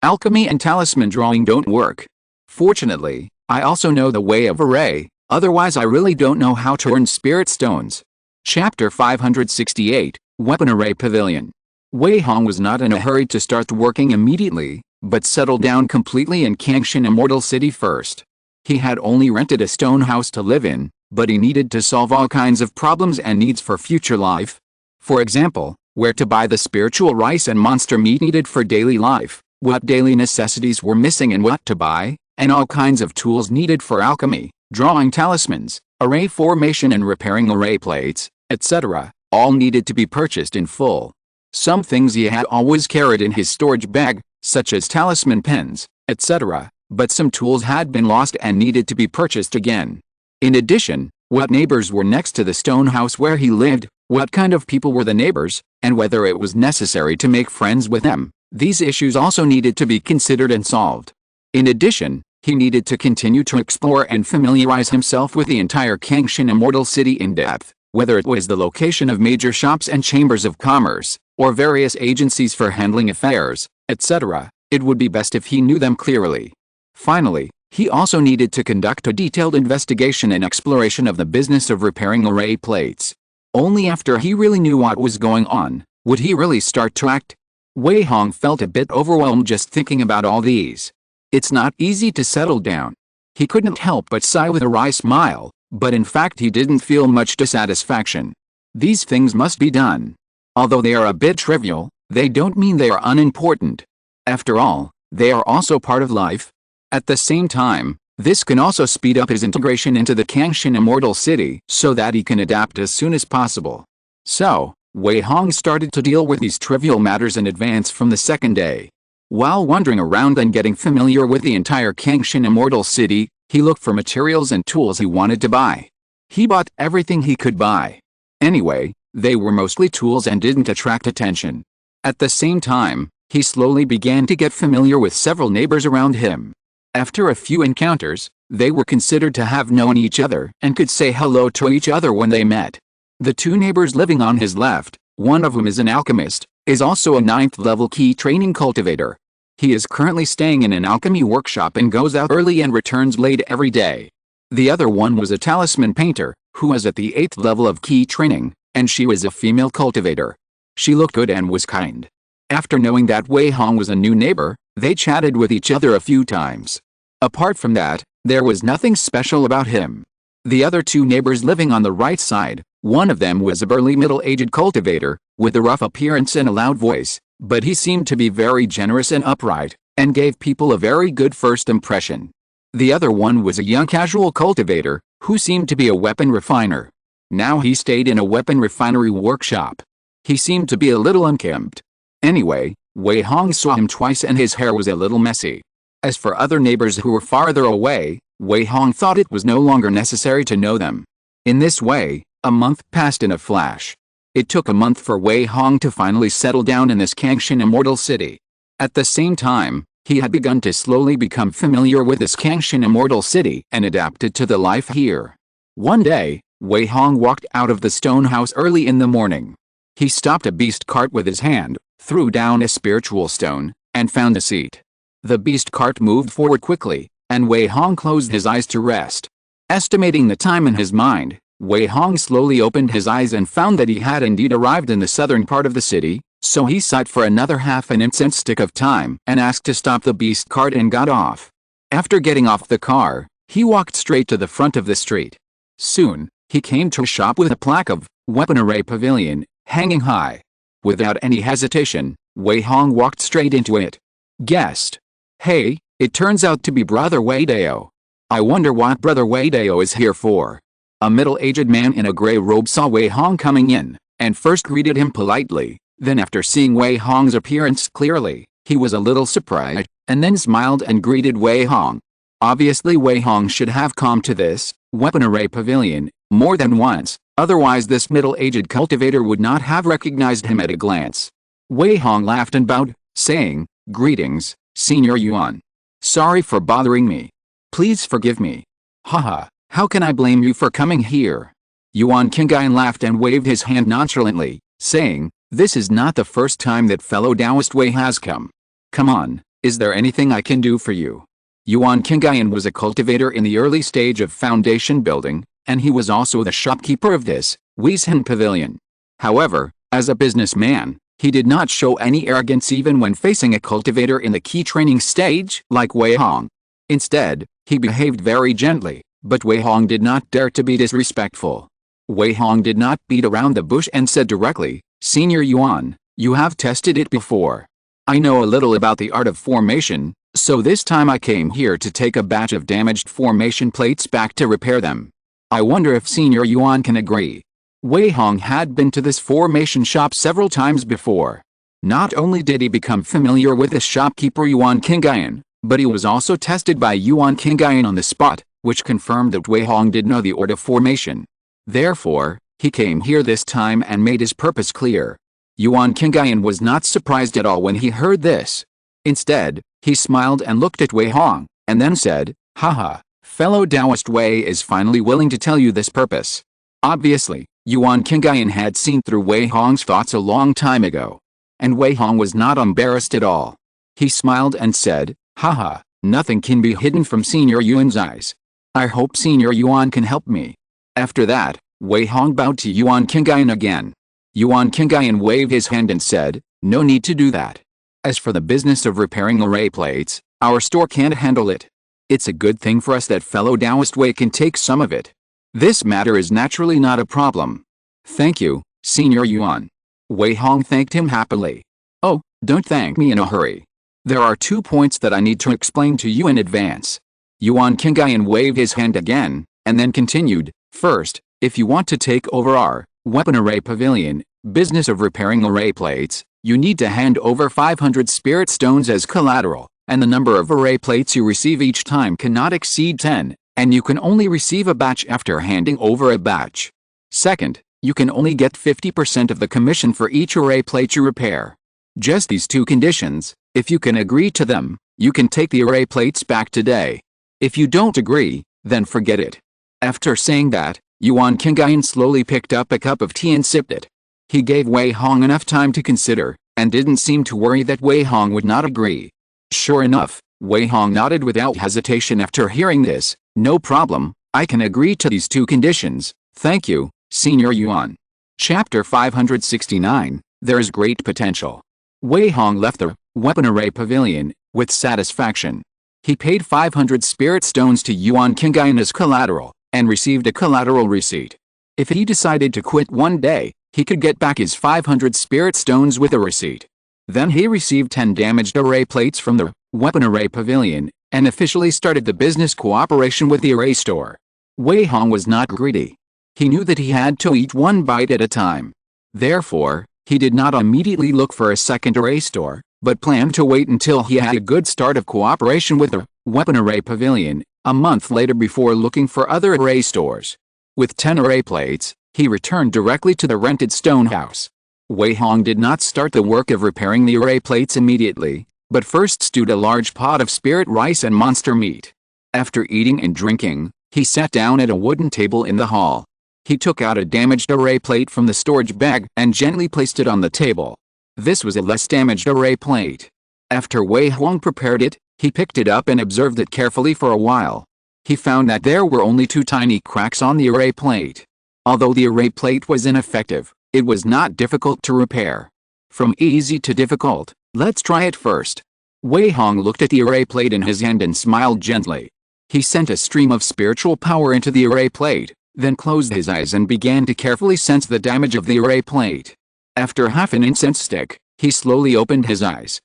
Alchemy and talisman drawing don't work. Fortunately, I also know the way of array, otherwise I really don't know how to earn spirit stones. Chapter 568, Weapon Array Pavilion. Wei Hong was not in a hurry to start working immediately, but settled down completely in Kangshan Immortal City first. He had only rented a stone house to live in, but he needed to solve all kinds of problems and needs for future life. For example, where to buy the spiritual rice and monster meat needed for daily life, what daily necessities were missing and what to buy, and all kinds of tools needed for alchemy, drawing talismans, array formation and repairing array plates, etc., all needed to be purchased in full. Some things he had always carried in his storage bag, such as talisman pens, etc., but some tools had been lost and needed to be purchased again. In addition, what neighbors were next to the stone house where he lived, what kind of people were the neighbors, and whether it was necessary to make friends with them, these issues also needed to be considered and solved. In addition, he needed to continue to explore and familiarize himself with the entire Kangshan Immortal City in depth, whether it was the location of major shops and chambers of commerce, or various agencies for handling affairs, etc., it would be best if he knew them clearly. Finally, he also needed to conduct a detailed investigation and exploration of the business of repairing array plates. Only after he really knew what was going on, would he really start to act. Wei Hong felt a bit overwhelmed just thinking about all these. It's not easy to settle down. He couldn't help but sigh with a wry smile, but in fact he didn't feel much dissatisfaction. These things must be done. Although they are a bit trivial, they don't mean they are unimportant. After all, they are also part of life. At the same time, this can also speed up his integration into the Kangshan Immortal City so that he can adapt as soon as possible. So, Wei Hong started to deal with these trivial matters in advance from the second day. While wandering around and getting familiar with the entire Kangshan Immortal City, he looked for materials and tools he wanted to buy. He bought everything he could buy. Anyway, they were mostly tools and didn't attract attention. At the same time, he slowly began to get familiar with several neighbors around him. After a few encounters, they were considered to have known each other and could say hello to each other when they met. The two neighbors living on his left, one of whom is an alchemist, is also a 9th level key training cultivator. He is currently staying in an alchemy workshop and goes out early and returns late every day. The other one was a talisman painter, who was at the 8th level of key training, and she was a female cultivator. She looked good and was kind. After knowing that Wei Hong was a new neighbor, they chatted with each other a few times. Apart from that, there was nothing special about him. The other two neighbors living on the right side, one of them was a burly middle-aged cultivator, with a rough appearance and a loud voice, but he seemed to be very generous and upright, and gave people a very good first impression. The other one was a young casual cultivator, who seemed to be a weapon refiner. Now he stayed in a weapon refinery workshop. He seemed to be a little unkempt. Anyway, Wei Hong saw him twice and his hair was a little messy. As for other neighbors who were farther away, Wei Hong thought it was no longer necessary to know them. In this way, a month passed in a flash. It took a month for Wei Hong to finally settle down in this Kangshan Immortal City. At the same time, he had begun to slowly become familiar with this Kangshan Immortal City and adapted to the life here. One day, Wei Hong walked out of the stone house early in the morning. He stopped a beast cart with his hand, threw down a spiritual stone, and found a seat. The beast cart moved forward quickly, and Wei Hong closed his eyes to rest. Estimating the time in his mind, Wei Hong slowly opened his eyes and found that he had indeed arrived in the southern part of the city, So he sighed for another half an instant stick of time and asked to stop the beast cart and got off. After getting off the car, he walked straight to the front of the street. Soon, he came to a shop with a plaque of Weapon Array Pavilion hanging high. Without any hesitation, Wei Hong walked straight into it. Guessed. Hey, it turns out to be Brother Wei Dao. I wonder what Brother Wei Dao is here for. A middle-aged man in a gray robe saw Wei Hong coming in, and first greeted him politely. Then after seeing Wei Hong's appearance clearly, he was a little surprised, and then smiled and greeted Wei Hong. Obviously Wei Hong should have come to this Weapon Array Pavilion more than once, otherwise this middle-aged cultivator would not have recognized him at a glance. Wei Hong laughed and bowed, saying, "Greetings, Senior Yuan. Sorry for bothering me. Please forgive me." "Haha, how can I blame you for coming here?" Yuan Qingyan laughed and waved his hand nonchalantly, saying, "This is not the first time that fellow Taoist Wei has come. Come on, is there anything I can do for you?" Yuan Qingyan was a cultivator in the early stage of foundation building, and he was also the shopkeeper of this Weishen Pavilion. However, as a businessman, he did not show any arrogance even when facing a cultivator in the key training stage like Wei Hong. Instead, he behaved very gently, but Wei Hong did not dare to be disrespectful. Wei Hong did not beat around the bush and said directly, "Senior Yuan, you have tested it before. I know a little about the art of formation, so this time I came here to take a batch of damaged formation plates back to repair them. I wonder if Senior Yuan can agree." Wei Hong had been to this formation shop several times before. Not only did he become familiar with the shopkeeper Yuan Qingyan, but he was also tested by Yuan Qingyan on the spot, which confirmed that Wei Hong did know the art of formation. Therefore, he came here this time and made his purpose clear. Yuan Qingyan was not surprised at all when he heard this. Instead, he smiled and looked at Wei Hong, and then said, "Haha, fellow Taoist Wei is finally willing to tell you this purpose." Obviously, Yuan Qingyan had seen through Wei Hong's thoughts a long time ago. And Wei Hong was not embarrassed at all. He smiled and said, "Haha, nothing can be hidden from Senior Yuan's eyes. I hope Senior Yuan can help me." After that, Wei Hong bowed to Yuan Qingyan again. Yuan Qingyan waved his hand and said, "No need to do that. As for the business of repairing array plates, our store can't handle it. It's a good thing for us that fellow Taoist Wei can take some of it. This matter is naturally not a problem. Thank you, Senior Yuan." Wei Hong thanked him happily. "Oh, don't thank me in a hurry. There are 2 points that I need to explain to you in advance." Yuan Qingyan waved his hand again, and then continued, "First, if you want to take over our Weapon Array Pavilion business of repairing array plates, you need to hand over 500 spirit stones as collateral, and the number of array plates you receive each time cannot exceed 10, and you can only receive a batch after handing over a batch. Second, you can only get 50% of the commission for each array plate you repair. Just these 2 conditions, if you can agree to them, you can take the array plates back today. If you don't agree, then forget it." After saying that, Yuan Qingyan slowly picked up a cup of tea and sipped it. He gave Wei Hong enough time to consider, and didn't seem to worry that Wei Hong would not agree. Sure enough, Wei Hong nodded without hesitation after hearing this. "No problem, I can agree to these 2 conditions, thank you, Senior Yuan." Chapter 569, There is Great Potential. Wei Hong left the Weapon Array Pavilion with satisfaction. He paid 500 spirit stones to Yuan Qingyan as collateral, and received a collateral receipt. If he decided to quit one day, he could get back his 500 spirit stones with a receipt. Then he received 10 damaged array plates from the Weapon Array Pavilion, and officially started the business cooperation with the array store. Wei Hong was not greedy. He knew that he had to eat one bite at a time. Therefore, he did not immediately look for a second array store, but planned to wait until he had a good start of cooperation with the Weapon Array Pavilion, a month later before looking for other array stores. With 10 array plates, he returned directly to the rented stone house. Wei Hong did not start the work of repairing the array plates immediately, but first stewed a large pot of spirit rice and monster meat. After eating and drinking, he sat down at a wooden table in the hall. He took out a damaged array plate from the storage bag and gently placed it on the table. This was a less damaged array plate. After Wei Hong prepared it, he picked it up and observed it carefully for a while. He found that there were only 2 tiny cracks on the array plate. Although the array plate was ineffective, it was not difficult to repair. From easy to difficult, let's try it first. Wei Hong looked at the array plate in his hand and smiled gently. He sent a stream of spiritual power into the array plate, then closed his eyes and began to carefully sense the damage of the array plate. After half an incense stick, he slowly opened his eyes.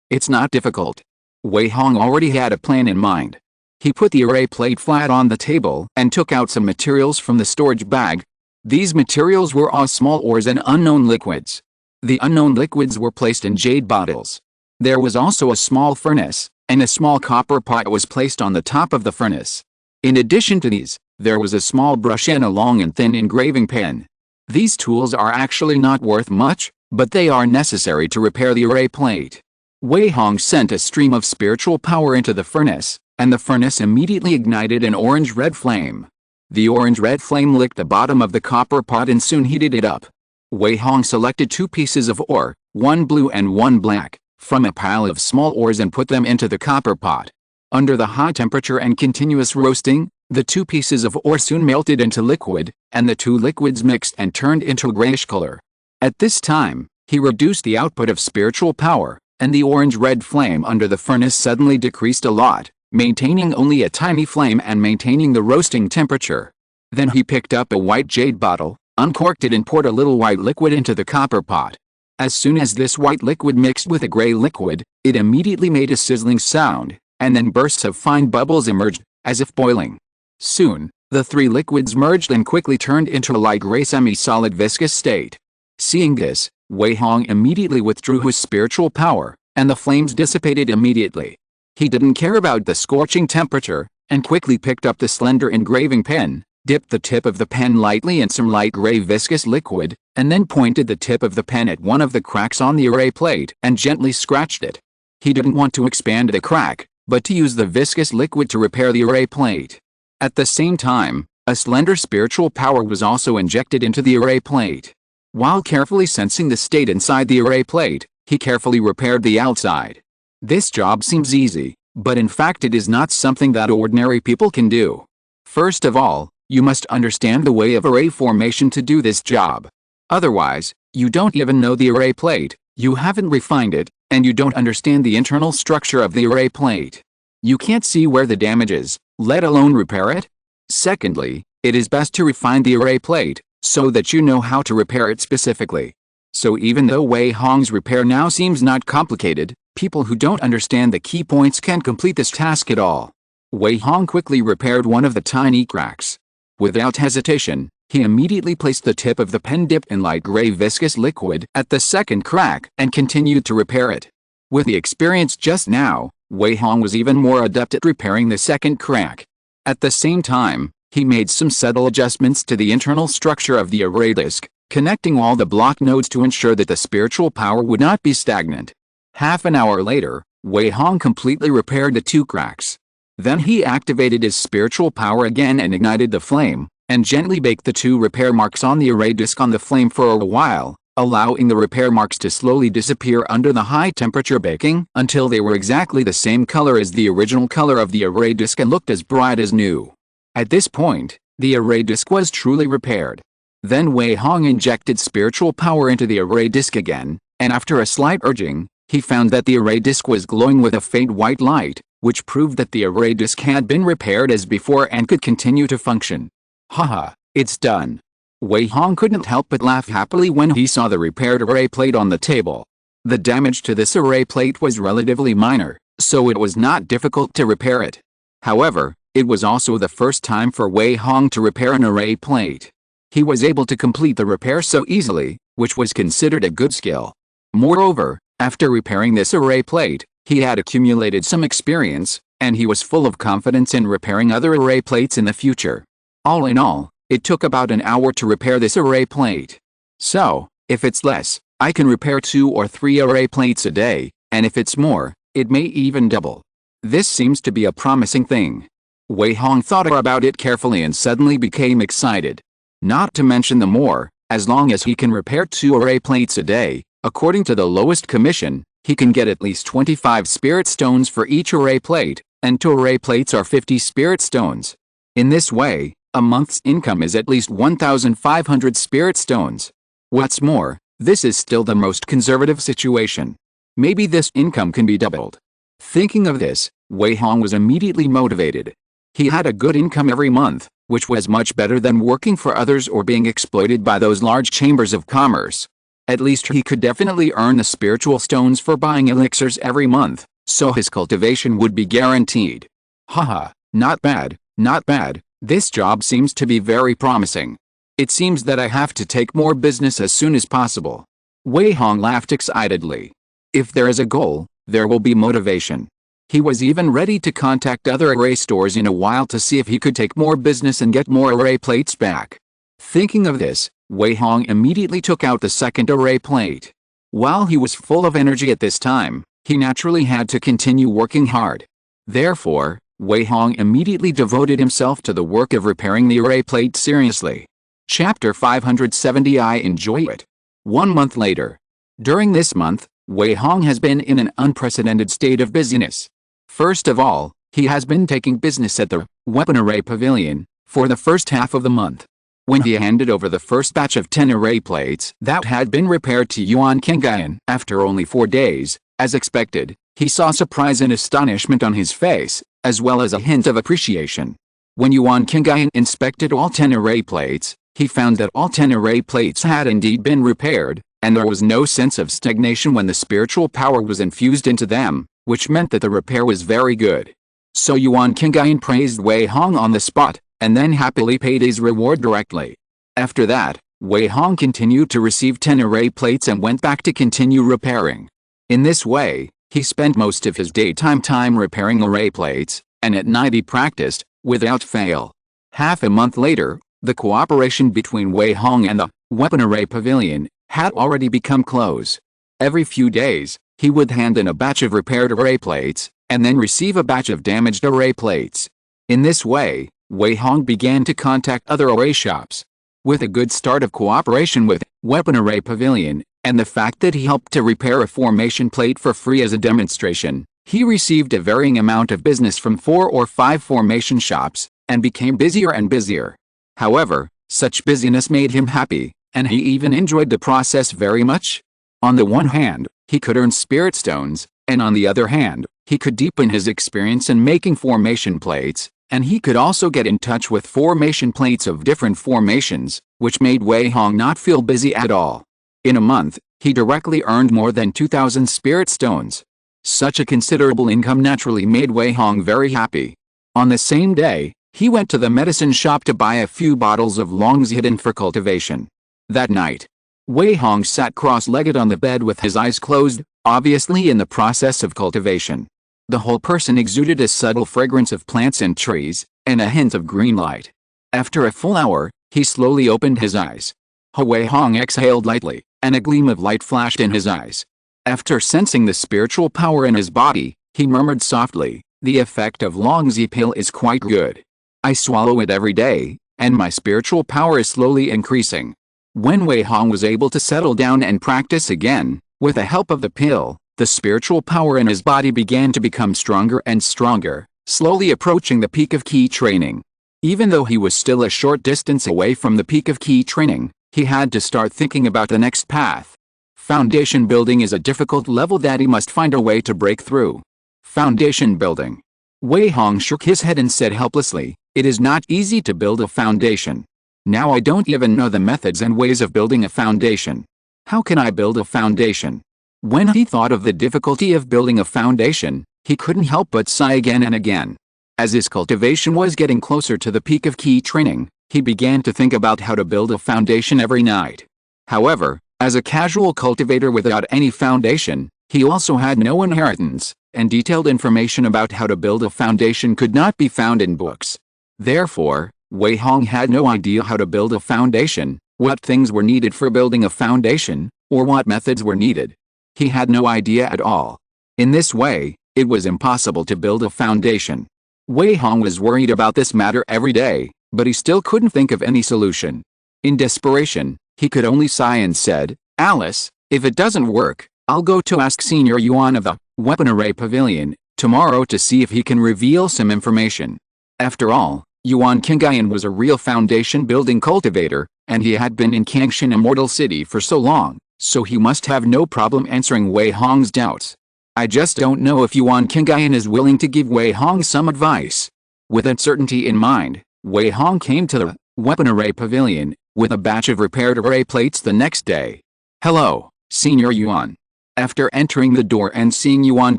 It's not difficult. Wei Hong already had a plan in mind. He put the array plate flat on the table and took out some materials from the storage bag. These materials were all small ores and unknown liquids. The unknown liquids were placed in jade bottles. There was also a small furnace, and a small copper pot was placed on the top of the furnace. In addition to these, there was a small brush and a long and thin engraving pen. These tools are actually not worth much, but they are necessary to repair the array plate. Wei Hong sent a stream of spiritual power into the furnace, and the furnace immediately ignited an orange-red flame. The orange-red flame licked the bottom of the copper pot and soon heated it up. Wei Hong selected 2 pieces of ore, one blue and one black, from a pile of small ores and put them into the copper pot. Under the high temperature and continuous roasting, the 2 pieces of ore soon melted into liquid, and the 2 liquids mixed and turned into a grayish color. At this time, he reduced the output of spiritual power, and the orange-red flame under the furnace suddenly decreased a lot, maintaining only a tiny flame and maintaining the roasting temperature. Then he picked up a white jade bottle, uncorked it and poured a little white liquid into the copper pot. As soon as this white liquid mixed with a gray liquid, it immediately made a sizzling sound, and then bursts of fine bubbles emerged, as if boiling. Soon, the 3 liquids merged and quickly turned into a light gray semi-solid viscous state. Seeing this, Wei Hong immediately withdrew his spiritual power, and the flames dissipated immediately. He didn't care about the scorching temperature, and quickly picked up the slender engraving pen, dipped the tip of the pen lightly in some light gray viscous liquid, and then pointed the tip of the pen at one of the cracks on the array plate and gently scratched it. He didn't want to expand the crack, but to use the viscous liquid to repair the array plate. At the same time, a slender spiritual power was also injected into the array plate. While carefully sensing the state inside the array plate, he carefully repaired the outside. This job seems easy, but in fact it is not something that ordinary people can do. First of all, you must understand the way of array formation to do this job. Otherwise, you don't even know the array plate, you haven't refined it, and you don't understand the internal structure of the array plate. You can't see where the damage is, let alone repair it. Secondly, it is best to refine the array plate, so that you know how to repair it specifically. So even though Wei Hong's repair now seems not complicated, people who don't understand the key points can't complete this task at all. Wei Hong quickly repaired one of the tiny cracks. Without hesitation, he immediately placed the tip of the pen dipped in light gray viscous liquid at the second crack and continued to repair it. With the experience just now, Wei Hong was even more adept at repairing the second crack. At the same time, he made some subtle adjustments to the internal structure of the array disk, connecting all the block nodes to ensure that the spiritual power would not be stagnant. Half an hour later, Wei Hong completely repaired the 2 cracks. Then he activated his spiritual power again and ignited the flame, and gently baked the 2 repair marks on the array disk on the flame for a while, allowing the repair marks to slowly disappear under the high temperature baking until they were exactly the same color as the original color of the array disk and looked as bright as new. At this point, the array disk was truly repaired. Then Wei Hong injected spiritual power into the array disk again, and after a slight urging, he found that the array disk was glowing with a faint white light, which proved that the array disk had been repaired as before and could continue to function. Haha, it's done. Wei Hong couldn't help but laugh happily when he saw the repaired array plate on the table. The damage to this array plate was relatively minor, so it was not difficult to repair it. However, it was also the first time for Wei Hong to repair an array plate. He was able to complete the repair so easily, which was considered a good skill. Moreover, after repairing this array plate, he had accumulated some experience, and he was full of confidence in repairing other array plates in the future. All in all, it took about an hour to repair this array plate. So, if it's less, I can repair 2 or 3 array plates a day, and if it's more, it may even double. This seems to be a promising thing. Wei Hong thought about it carefully and suddenly became excited. Not to mention the more, as long as he can repair 2 array plates a day, according to the lowest commission, he can get at least 25 spirit stones for each array plate, and 2 array plates are 50 spirit stones. In this way, a month's income is at least 1,500 spirit stones. What's more, This is still the most conservative situation. Maybe this income can be doubled. Thinking of this, Wei Hong was immediately motivated. He had a good income every month, which was much better than working for others or being exploited by those large chambers of commerce. At least he could definitely earn the spiritual stones for buying elixirs every month, so his cultivation would be guaranteed. Haha, not bad, not bad, this job seems to be very promising. It seems that I have to take more business as soon as possible. Wei Hong laughed excitedly. If there is a goal, there will be motivation. He was even ready to contact other array stores in a while to see if he could take more business and get more array plates back. Thinking of this, Wei Hong immediately took out the second array plate. While he was full of energy at this time, he naturally had to continue working hard. Therefore, Wei Hong immediately devoted himself to the work of repairing the array plate seriously. Chapter 570 I enjoy it. 1 month later. During this month, Wei Hong has been in an unprecedented state of busyness. First of all, he has been taking business at the Weapon Array Pavilion for the first half of the month. When he handed over the first batch of 10 array plates that had been repaired to Yuan Kingayan after only 4 days, as expected, he saw surprise and astonishment on his face, as well as a hint of appreciation. When Yuan Kingayan inspected all 10 array plates, he found that all 10 array plates had indeed been repaired, and there was no sense of stagnation when the spiritual power was infused into them, which meant that the repair was very good. So Yuan Kingayan praised Wei Hong on the spot, and then happily paid his reward directly. After that, Wei Hong continued to receive 10 array plates and went back to continue repairing. In this way, he spent most of his daytime time repairing array plates, and at night he practiced, without fail. Half a month later, the cooperation between Wei Hong and the Weapon Array Pavilion had already become close. Every few days, he would hand in a batch of repaired array plates, and then receive a batch of damaged array plates. In this way, Wei Hong began to contact other array shops. With a good start of cooperation with Weapon Array Pavilion, and the fact that he helped to repair a formation plate for free as a demonstration, he received a varying amount of business from 4 or 5 formation shops, and became busier and busier. However, such busyness made him happy, and he even enjoyed the process very much. On the one hand, he could earn spirit stones, and on the other hand, he could deepen his experience in making formation plates, and he could also get in touch with formation plates of different formations, which made Wei Hong not feel busy at all. In a month, he directly earned more than 2,000 spirit stones. Such a considerable income naturally made Wei Hong very happy. On the same day, he went to the medicine shop to buy a few bottles of longs hidden for cultivation. That night, Wei Hong sat cross-legged on the bed with his eyes closed, obviously in the process of cultivation. The whole person exuded a subtle fragrance of plants and trees, and a hint of green light. After a full hour, he slowly opened his eyes. Wei Hong exhaled lightly, and a gleam of light flashed in his eyes. After sensing the spiritual power in his body, he murmured softly, "The effect of Longzi pill is quite good. I swallow it every day, and my spiritual power is slowly increasing." When Wei Hong was able to settle down and practice again, with the help of the pill, the spiritual power in his body began to become stronger and stronger, slowly approaching the peak of key training. Even though he was still a short distance away from the peak of key training, he had to start thinking about the next path. Foundation building is a difficult level that he must find a way to break through. Foundation building. Wei Hong shook his head and said helplessly, "It is not easy to build a foundation. Now I don't even know the methods and ways of building a foundation. How can I build a foundation?" When he thought of the difficulty of building a foundation, he couldn't help but sigh again and again. As his cultivation was getting closer to the peak of key training, he began to think about how to build a foundation every night. However, as a casual cultivator without any foundation, he also had no inheritance, and detailed information about how to build a foundation could not be found in books. Therefore, Wei Hong had no idea how to build a foundation, what things were needed for building a foundation, or what methods were needed. He had no idea at all. In this way, it was impossible to build a foundation. Wei Hong was worried about this matter every day, but he still couldn't think of any solution. In desperation, he could only sigh and said, "Alice, if it doesn't work, I'll go to ask Senior Yuan of the Weapon Array Pavilion tomorrow to see if he can reveal some information." After all, Yuan Kingayan was a real foundation building cultivator, and he had been in Kangshan Immortal City for so long, so he must have no problem answering Wei Hong's doubts. I just don't know if Yuan Qingyan is willing to give Wei Hong some advice. With uncertainty in mind, Wei Hong came to the weapon array pavilion with a batch of repaired array plates the next day. "Hello, Senior Yuan." After entering the door and seeing Yuan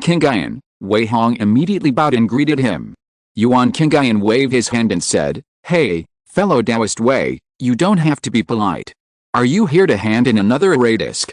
Qingyan, Wei Hong immediately bowed and greeted him. Yuan Qingyan waved his hand and said, "Hey, fellow Taoist Wei, you don't have to be polite. Are you here to hand in another array disc?"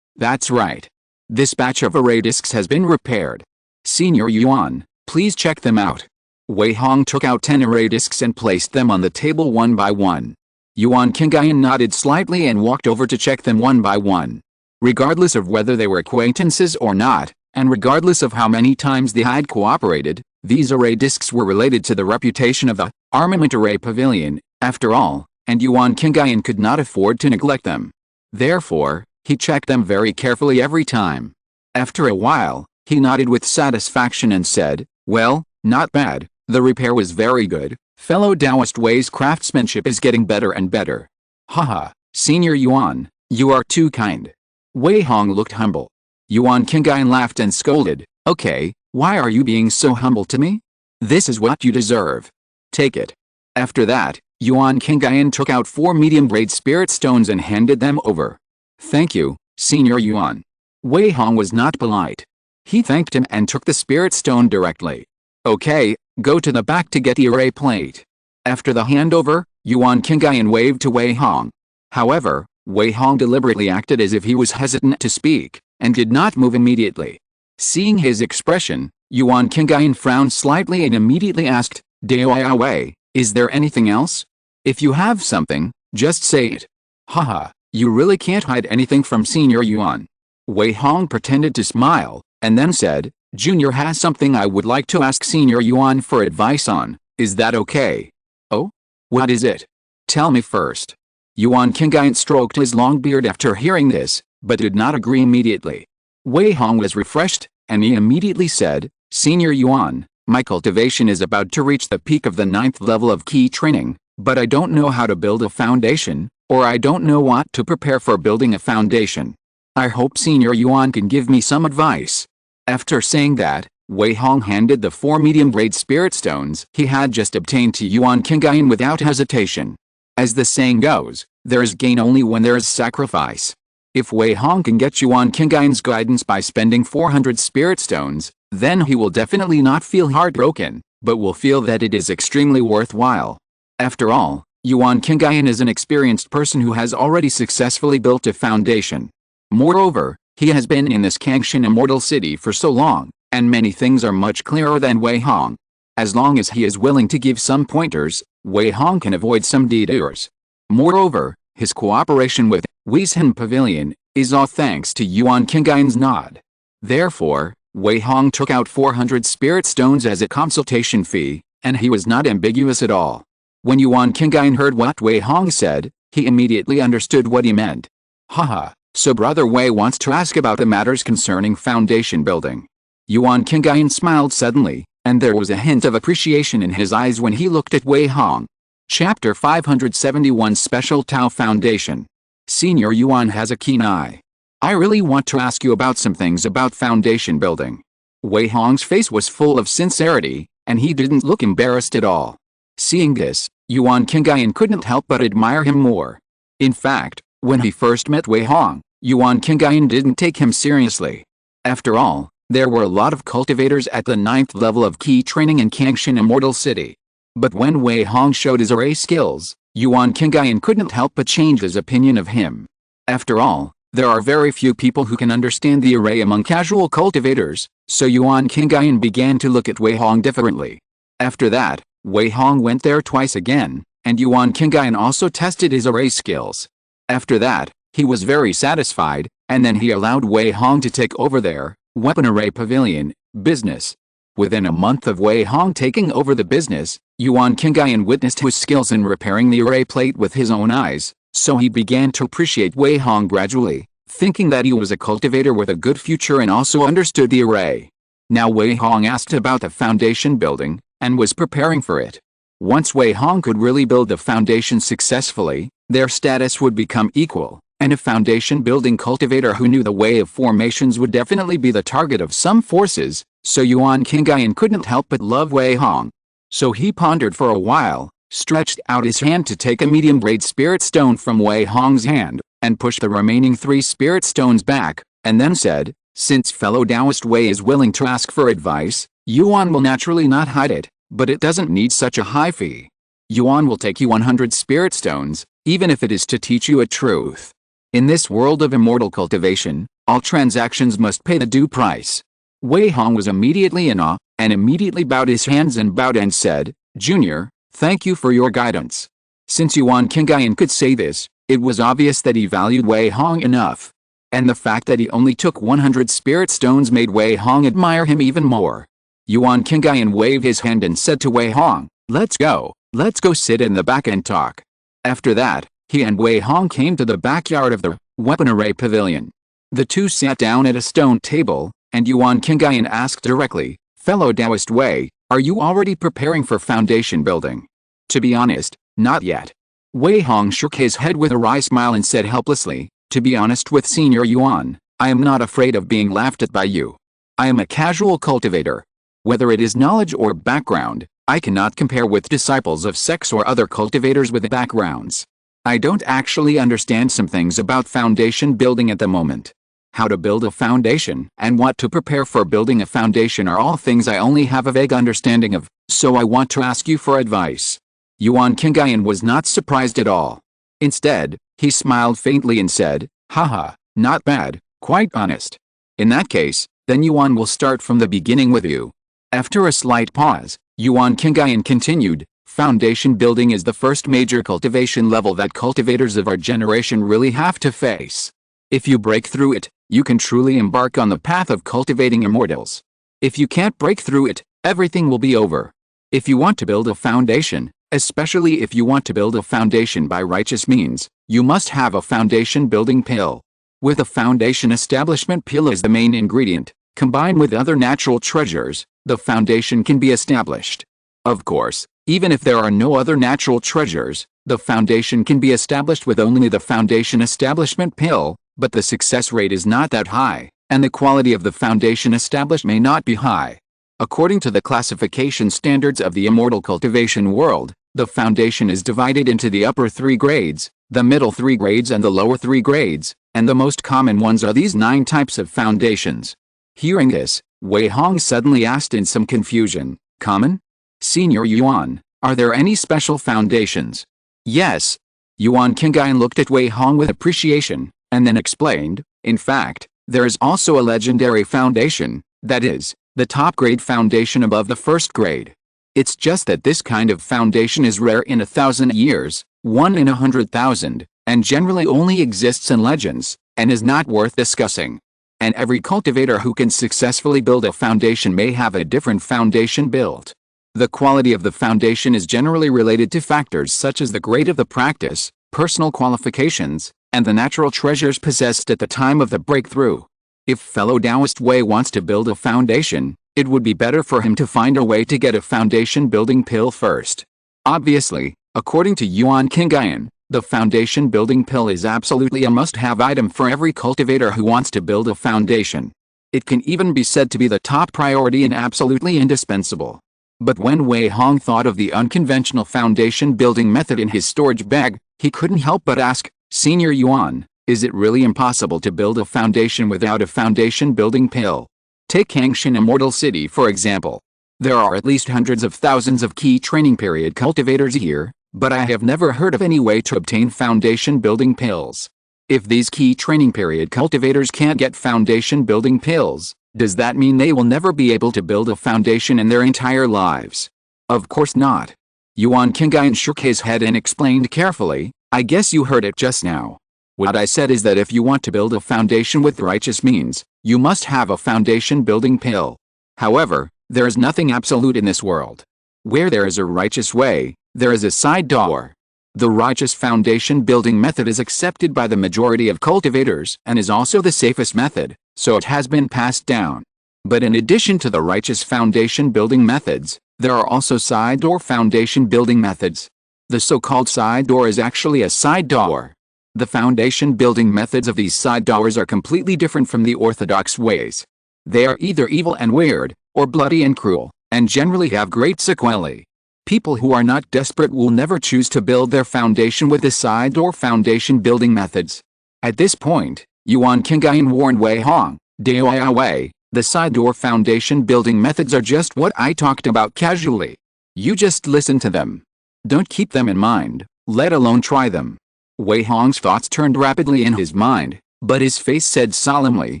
That's right. This batch of array discs has been repaired. Senior Yuan, please check them out." Wei Hong took out 10 array discs and placed them on the table one by one. Yuan Qingyan nodded slightly and walked over to check them one by one. Regardless of whether they were acquaintances or not, and regardless of how many times they had cooperated, these array discs were related to the reputation of the Armament Array Pavilion, after all, and Yuan Qingyan could not afford to neglect them. Therefore, he checked them very carefully every time. After a while, he nodded with satisfaction and said, "Well, not bad, the repair was very good, fellow Taoist Wei's craftsmanship is getting better and better." "Haha, Senior Yuan, you are too kind." Wei Hong looked humble. Yuan Qingyan laughed and scolded, "Okay, why are you being so humble to me? This is what you deserve. Take it." After that, Yuan Qingyan took out 4 medium-grade spirit stones and handed them over. "Thank you, Senior Yuan." Wei Hong was not polite. He thanked him and took the spirit stone directly. "Okay, go to the back to get the array plate." After the handover, Yuan Qingyan waved to Wei Hong. However, Wei Hong deliberately acted as if he was hesitant to speak, and did not move immediately. Seeing his expression, Yuan Qingyan frowned slightly and immediately asked, "Dao Wei, is there anything else? If you have something, just say it." "Haha, you really can't hide anything from Senior Yuan." Wei Hong pretended to smile, and then said, "Junior has something I would like to ask Senior Yuan for advice on, is that okay?" "Oh? What is it? Tell me first." Yuan Qingyan stroked his long beard after hearing this, but did not agree immediately. Wei Hong was refreshed, and he immediately said, "Senior Yuan, my cultivation is about to reach the peak of the 9th level of key training, but I don't know how to build a foundation, or I don't know what to prepare for building a foundation. I hope Senior Yuan can give me some advice." After saying that, Wei Hong handed the 4 medium-grade spirit stones he had just obtained to Yuan Qingyan without hesitation. As the saying goes, there is gain only when there is sacrifice. If Wei Hong can get Yuan Qingyan's guidance by spending 400 spirit stones, then he will definitely not feel heartbroken, but will feel that it is extremely worthwhile. After all, Yuan Qingyan is an experienced person who has already successfully built a foundation. Moreover, he has been in this Kangshan Immortal City for so long, and many things are much clearer than Wei Hong. As long as he is willing to give some pointers, Wei Hong can avoid some detours. Moreover, his cooperation with Weishan Pavilion is all thanks to Yuan Qingyan's nod. Therefore, Wei Hong took out 400 spirit stones as a consultation fee, and he was not ambiguous at all. When Yuan Qingyan heard what Wei Hong said, he immediately understood what he meant. "Haha, so Brother Wei wants to ask about the matters concerning foundation building." Yuan Qingyan smiled suddenly, and there was a hint of appreciation in his eyes when he looked at Wei Hong. Chapter 571 Special Tao Foundation. Senior Yuan has a keen eye. I really want to ask you about some things about foundation building. Wei Hong's face was full of sincerity, and he didn't look embarrassed at all. Seeing this, Yuan Qingyan couldn't help but admire him more. In fact, when he first met Wei Hong, Yuan Qingyan didn't take him seriously. After all, there were a lot of cultivators at the 9th level of key training in Kangshan Immortal City. But when Wei Hong showed his array skills, Yuan Qingyan couldn't help but change his opinion of him. After all, there are very few people who can understand the array among casual cultivators, so Yuan Qingyan began to look at Wei Hong differently. After that, Wei Hong went there twice again, and Yuan Qingyan also tested his array skills. After that, he was very satisfied, and then he allowed Wei Hong to take over their Weapon Array Pavilion business. Within a month of Wei Hong taking over the business, Yuan Qingyan witnessed his skills in repairing the array plate with his own eyes, so he began to appreciate Wei Hong gradually, thinking that he was a cultivator with a good future and also understood the array. Now Wei Hong asked about the foundation building, and was preparing for it. Once Wei Hong could really build the foundation successfully, their status would become equal, And a foundation building cultivator who knew the way of formations would definitely be the target of some forces, so Yuan Qingyan couldn't help but love Wei Hong. So he pondered for a while, stretched out his hand to take a medium-grade spirit stone from Wei Hong's hand, and pushed the remaining 3 spirit stones back, and then said, "Since fellow Taoist Wei is willing to ask for advice, Yuan will naturally not hide it, but it doesn't need such a high fee. Yuan will take you 100 spirit stones, even if it is to teach you a truth. In this world of immortal cultivation, all transactions must pay the due price." Wei Hong was immediately in awe, and immediately bowed his hands and said, "Junior, thank you for your guidance." Since Yuan Qingyan could say this, it was obvious that he valued Wei Hong enough. And the fact that he only took 100 spirit stones made Wei Hong admire him even more. Yuan Qingyan waved his hand and said to Wei Hong, let's go sit in the back and talk." After that, he and Wei Hong came to the backyard of the weapon array pavilion. The two sat down at a stone table, and Yuan Qingyan asked directly, "Fellow Taoist Wei, are you already preparing for foundation building?" "To be honest, not yet." Wei Hong shook his head with a wry smile and said helplessly, "To be honest with Senior Yuan, I am not afraid of being laughed at by you. I am a casual cultivator. Whether it is knowledge or background, I cannot compare with disciples of sex or other cultivators with backgrounds. I don't actually understand some things about foundation building at the moment. How to build a foundation and what to prepare for building a foundation are all things I only have a vague understanding of, so I want to ask you for advice." Yuan Qingyan was not surprised at all. Instead, he smiled faintly and said, "Haha, not bad, quite honest. In that case, then Yuan will start from the beginning with you." After a slight pause, Yuan Qingyan continued, "Foundation building is the first major cultivation level that cultivators of our generation really have to face. If you break through it, you can truly embark on the path of cultivating immortals. If you can't break through it, everything will be over. If you want to build a foundation, especially if you want to build a foundation by righteous means, you must have a foundation building pill. With a foundation establishment pill as the main ingredient, combined with other natural treasures, the foundation can be established. Of course, even if there are no other natural treasures, the foundation can be established with only the foundation establishment pill, but the success rate is not that high, and the quality of the foundation established may not be high. According to the classification standards of the immortal cultivation world, the foundation is divided into the upper 3 grades, the middle 3 grades and the lower 3 grades, and the most common ones are these 9 types of foundations. Hearing this, Wei Hong suddenly asked in some confusion, "Common? Senior Yuan, are there any special foundations?" "Yes." Yuan Qingyan looked at Wei Hong with appreciation, and then explained, "In fact, there is also a legendary foundation, that is, the top grade foundation above the first grade. It's just that this kind of foundation is rare in 1,000 years, 1 in 100,000, and generally only exists in legends, and is not worth discussing. And every cultivator who can successfully build a foundation may have a different foundation built. The quality of the foundation is generally related to factors such as the grade of the practice, personal qualifications, and the natural treasures possessed at the time of the breakthrough. If fellow Taoist Wei wants to build a foundation, it would be better for him to find a way to get a foundation building pill first. Obviously, according to Yuan Qingyan, the foundation building pill is absolutely a must-have item for every cultivator who wants to build a foundation. It can even be said to be the top priority and absolutely indispensable. But when Wei Hong thought of the unconventional foundation building method in his storage bag, he couldn't help but ask, "Senior Yuan, is it really impossible to build a foundation without a foundation building pill? Take Hangshan Immortal City for example. There are at least hundreds of thousands of key training period cultivators here, but I have never heard of any way to obtain foundation building pills. If these key training period cultivators can't get foundation building pills, does that mean they will never be able to build a foundation in their entire lives? Of course not." Yuan Qingyan shook his head and explained carefully, "I guess you heard it just now. What I said is that if you want to build a foundation with righteous means, you must have a foundation building pill. However, there is nothing absolute in this world. Where there is a righteous way, there is a side door. The righteous foundation building method is accepted by the majority of cultivators and is also the safest method, so it has been passed down. But in addition to the righteous foundation building methods, there are also side door foundation building methods. The so-called side door is actually a side door. The foundation building methods of these side doors are completely different from the orthodox ways. They are either evil and weird, or bloody and cruel, and generally have great sequelae. People who are not desperate will never choose to build their foundation with the side door foundation building methods. At this point, Yuan Qingyan warned Wei Hong, Wei, the side door foundation building methods are just what I talked about casually. You just listen to them. Don't keep them in mind, let alone try them. Wei Hong's thoughts turned rapidly in his mind, but his face said solemnly,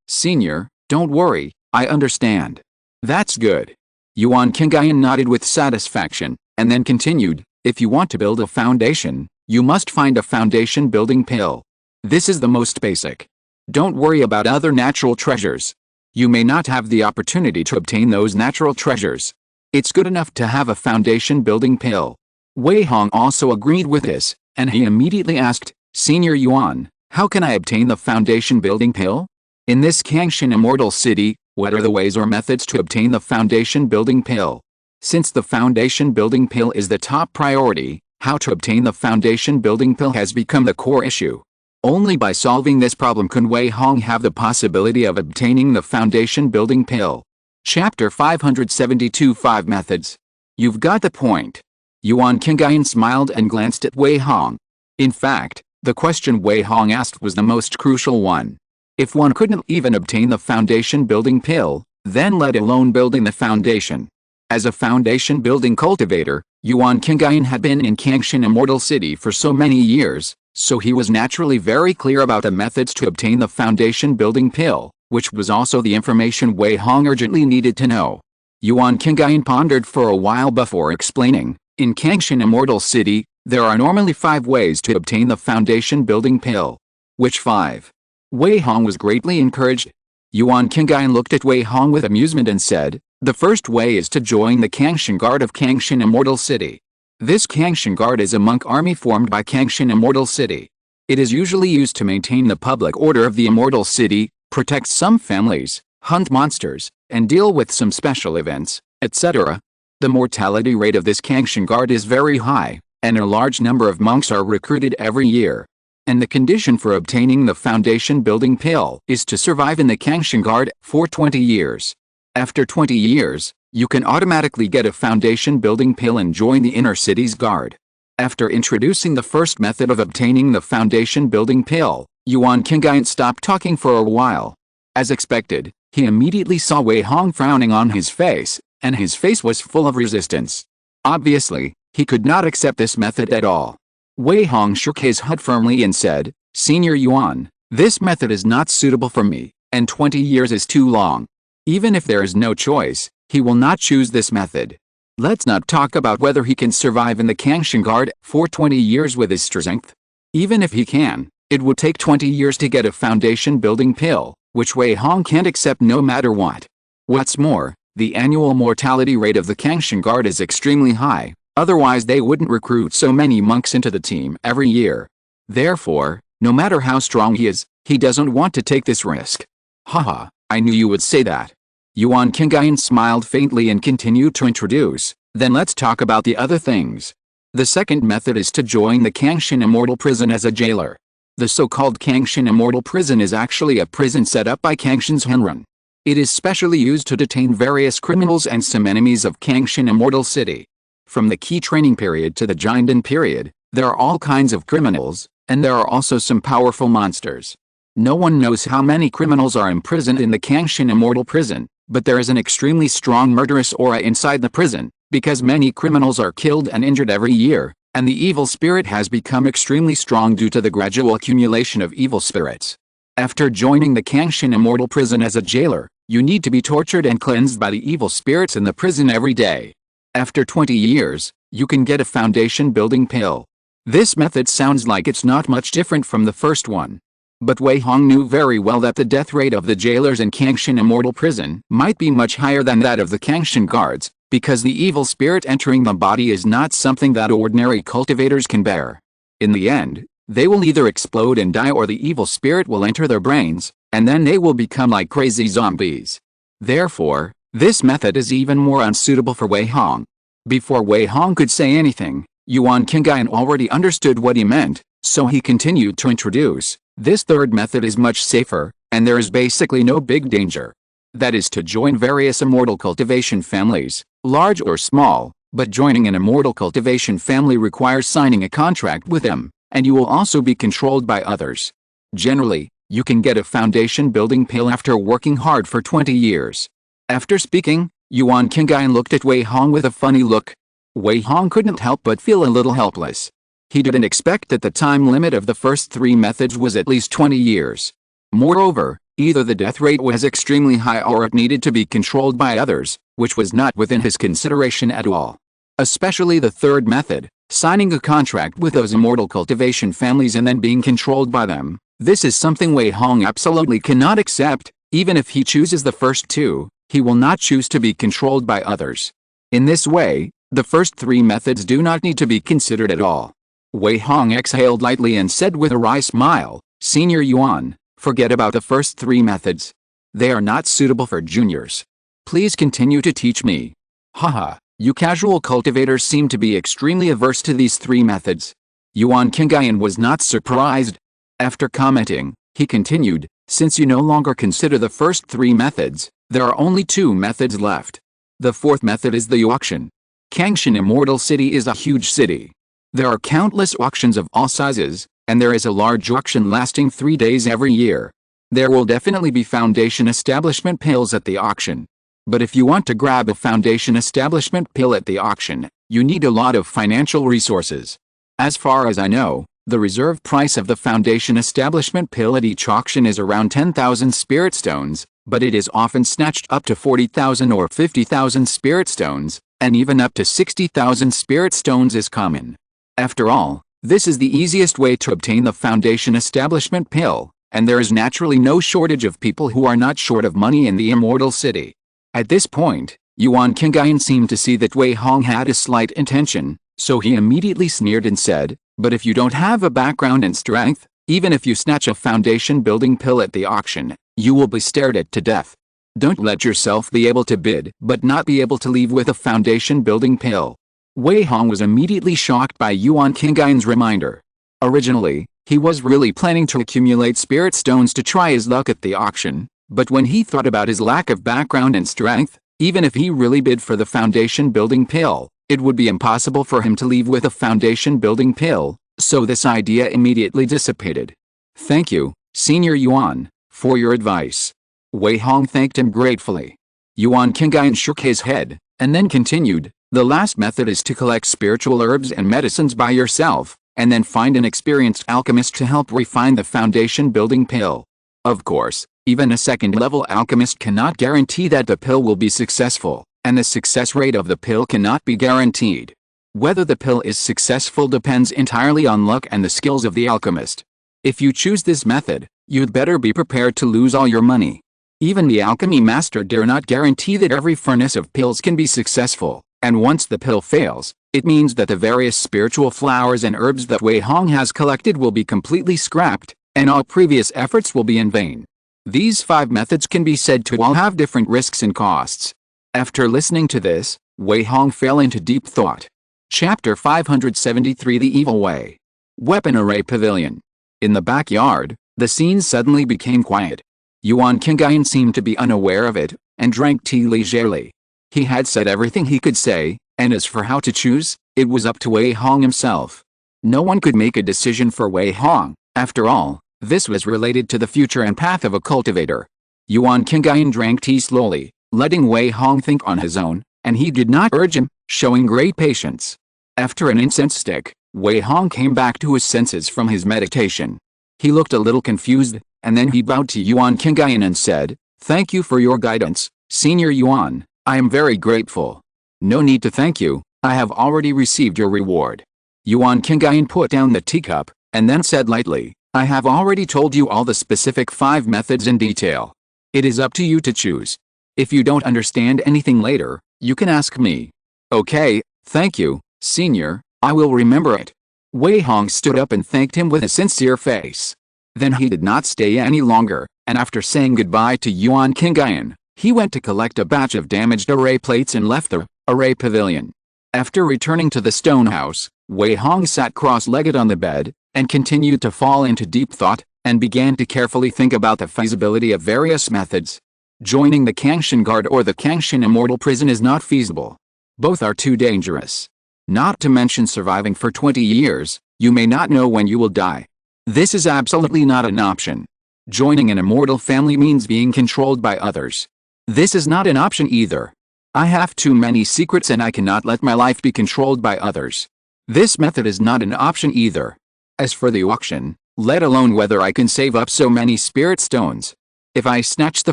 "Senior, don't worry, I understand." "That's good." Yuan Qingyan nodded with satisfaction, and then continued, "If you want to build a foundation, you must find a foundation building pill. This is the most basic. Don't worry about other natural treasures. You may not have the opportunity to obtain those natural treasures. It's good enough to have a foundation building pill." Wei Hong also agreed with this, and he immediately asked, "Senior Yuan, how can I obtain the foundation building pill? In this Kangshan Immortal City, what are the ways or methods to obtain the foundation building pill?" Since the foundation building pill is the top priority, how to obtain the foundation building pill has become the core issue. Only by solving this problem can Wei Hong have the possibility of obtaining the foundation building pill. Chapter 572 5 Methods. You've got the point. Yuan Qingyan smiled and glanced at Wei Hong. In fact, the question Wei Hong asked was the most crucial one. If one couldn't even obtain the foundation building pill, then let alone building the foundation. As a foundation building cultivator, Yuan Qingyan had been in Kangshan Immortal City for so many years, so he was naturally very clear about the methods to obtain the foundation building pill, which was also the information Wei Hong urgently needed to know. Yuan Qingyan pondered for a while before explaining. In Kangshan Immortal City, there are normally 5 ways to obtain the foundation building pill. Which 5? Wei Hong was greatly encouraged. Yuan Qingyan looked at Wei Hong with amusement and said, "The first way is to join the Kangshan Guard of Kangshan Immortal City. This Kangshan Guard is a monk army formed by Kangshan Immortal City. It is usually used to maintain the public order of the Immortal City, protect some families, hunt monsters, and deal with some special events, etc. The mortality rate of this Kangshan Guard is very high, and a large number of monks are recruited every year. And the condition for obtaining the foundation building pill is to survive in the Kangshan Guard for 20 years. After 20 years, you can automatically get a foundation building pill and join the inner city's guard." After introducing the first method of obtaining the foundation building pill, Yuan Qingyan stopped talking for a while. As expected, he immediately saw Wei Hong frowning on his face, and his face was full of resistance. Obviously, he could not accept this method at all. Wei Hong shook his head firmly and said, "Senior Yuan, this method is not suitable for me, and 20 years is too long. Even if there is no choice, he will not choose this method. Let's not talk about whether he can survive in the Kangshan Guard for 20 years with his strength. Even if he can, it would take 20 years to get a foundation building pill, which Wei Hong can't accept no matter what. What's more, the annual mortality rate of the Kangshan Guard is extremely high, otherwise they wouldn't recruit so many monks into the team every year. Therefore, no matter how strong he is, he doesn't want to take this risk." "Haha, I knew you would say that." Yuan Qingyan smiled faintly and continued to introduce, "Then let's talk about the other things. The second method is to join the Kangshan Immortal Prison as a jailer. The so-called Kangshan Immortal Prison is actually a prison set up by Kangshan's Henrun. It is specially used to detain various criminals and some enemies of Kangshan Immortal City. From the key training period to the Jinden period, there are all kinds of criminals, and there are also some powerful monsters. No one knows how many criminals are imprisoned in the Kangshan Immortal Prison, but there is an extremely strong murderous aura inside the prison, because many criminals are killed and injured every year, and the evil spirit has become extremely strong due to the gradual accumulation of evil spirits. After joining the Kangshan Immortal Prison as a jailer, you need to be tortured and cleansed by the evil spirits in the prison every day. After 20 years, you can get a foundation building pill. This method sounds like it's not much different from the first one. But Wei Hong knew very well that the death rate of the jailers in Kangshan Immortal Prison might be much higher than that of the Kangshan guards, because the evil spirit entering the body is not something that ordinary cultivators can bear. In the end, they will either explode and die, or the evil spirit will enter their brains, and then they will become like crazy zombies. Therefore, this method is even more unsuitable for Wei Hong. Before Wei Hong could say anything, Yuan Qingyan already understood what he meant. So he continued to introduce, this third method is much safer, and there is basically no big danger. That is to join various immortal cultivation families, large or small, but joining an immortal cultivation family requires signing a contract with them, and you will also be controlled by others. Generally, you can get a foundation building pill after working hard for 20 years. After speaking, Yuan Qingyan looked at Wei Hong with a funny look. Wei Hong couldn't help but feel a little helpless. He didn't expect that the time limit of the first 3 methods was at least 20 years. Moreover, either the death rate was extremely high or it needed to be controlled by others, which was not within his consideration at all. Especially the third method, signing a contract with those immortal cultivation families and then being controlled by them. This is something Wei Hong absolutely cannot accept. Even if he chooses the first 2, he will not choose to be controlled by others. In this way, the first 3 methods do not need to be considered at all. Wei Hong exhaled lightly and said with a wry smile, Senior Yuan, forget about the first 3 methods. They are not suitable for juniors. Please continue to teach me. Haha, you casual cultivators seem to be extremely averse to these 3 methods. Yuan Qingyan was not surprised. After commenting, he continued, since you no longer consider the first 3 methods, there are only 2 methods left. The 4th method is the auction. Kangshan Immortal City is a huge city. There are countless auctions of all sizes, and there is a large auction lasting 3 days every year. There will definitely be foundation establishment pills at the auction. But if you want to grab a foundation establishment pill at the auction, you need a lot of financial resources. As far as I know, the reserve price of the foundation establishment pill at each auction is around 10,000 spirit stones, but it is often snatched up to 40,000 or 50,000 spirit stones, and even up to 60,000 spirit stones is common. After all, this is the easiest way to obtain the foundation establishment pill, and there is naturally no shortage of people who are not short of money in the Immortal City. At this point, Yuan Qingyan seemed to see that Wei Hong had a slight intention, so he immediately sneered and said, but if you don't have a background and strength, even if you snatch a foundation building pill at the auction, you will be stared at to death. Don't let yourself be able to bid but not be able to leave with a foundation building pill. Wei Hong was immediately shocked by Yuan Qingyan's reminder. Originally, he was really planning to accumulate spirit stones to try his luck at the auction, but when he thought about his lack of background and strength, even if he really bid for the foundation building pill, it would be impossible for him to leave with a foundation building pill, so this idea immediately dissipated. Thank you, Senior Yuan, for your advice. Wei Hong thanked him gratefully. Yuan Qingyan shook his head, and then continued, the last method is to collect spiritual herbs and medicines by yourself, and then find an experienced alchemist to help refine the foundation building pill. Of course, even a second-level alchemist cannot guarantee that the pill will be successful, and the success rate of the pill cannot be guaranteed. Whether the pill is successful depends entirely on luck and the skills of the alchemist. If you choose this method, you'd better be prepared to lose all your money. Even the alchemy master dare not guarantee that every furnace of pills can be successful, and once the pill fails, it means that the various spiritual flowers and herbs that Wei Hong has collected will be completely scrapped, and all previous efforts will be in vain. These 5 methods can be said to all have different risks and costs. After listening to this, Wei Hong fell into deep thought. Chapter 573 The Evil Way. Weapon Array Pavilion. In the backyard, the scene suddenly became quiet. Yuan Qingyan seemed to be unaware of it, and drank tea leisurely. He had said everything he could say, and as for how to choose, it was up to Wei Hong himself. No one could make a decision for Wei Hong. After all, this was related to the future and path of a cultivator. Yuan Qingyan drank tea slowly, letting Wei Hong think on his own, and he did not urge him, showing great patience. After an incense stick, Wei Hong came back to his senses from his meditation. He looked a little confused, and then he bowed to Yuan Qingyan and said, Thank you for your guidance, Senior Yuan, I am very grateful. No need to thank you, I have already received your reward. Yuan Qingyan put down the teacup, and then said lightly, I have already told you all the specific 5 methods in detail. It is up to you to choose. If you don't understand anything later, you can ask me. Okay, thank you, Senior, I will remember it. Wei Hong stood up and thanked him with a sincere face. Then he did not stay any longer, and after saying goodbye to Yuan Qingyan, he went to collect a batch of damaged array plates and left the array pavilion. After returning to the stone house, Wei Hong sat cross-legged on the bed, and continued to fall into deep thought, and began to carefully think about the feasibility of various methods. Joining the Kangshan Guard or the Kangshan Immortal Prison is not feasible. Both are too dangerous. Not to mention surviving for 20 years, you may not know when you will die. This is absolutely not an option. Joining an immortal family means being controlled by others. This is not an option either. I have too many secrets and I cannot let my life be controlled by others. This method is not an option either. As for the auction, let alone whether I can save up so many spirit stones. If I snatch the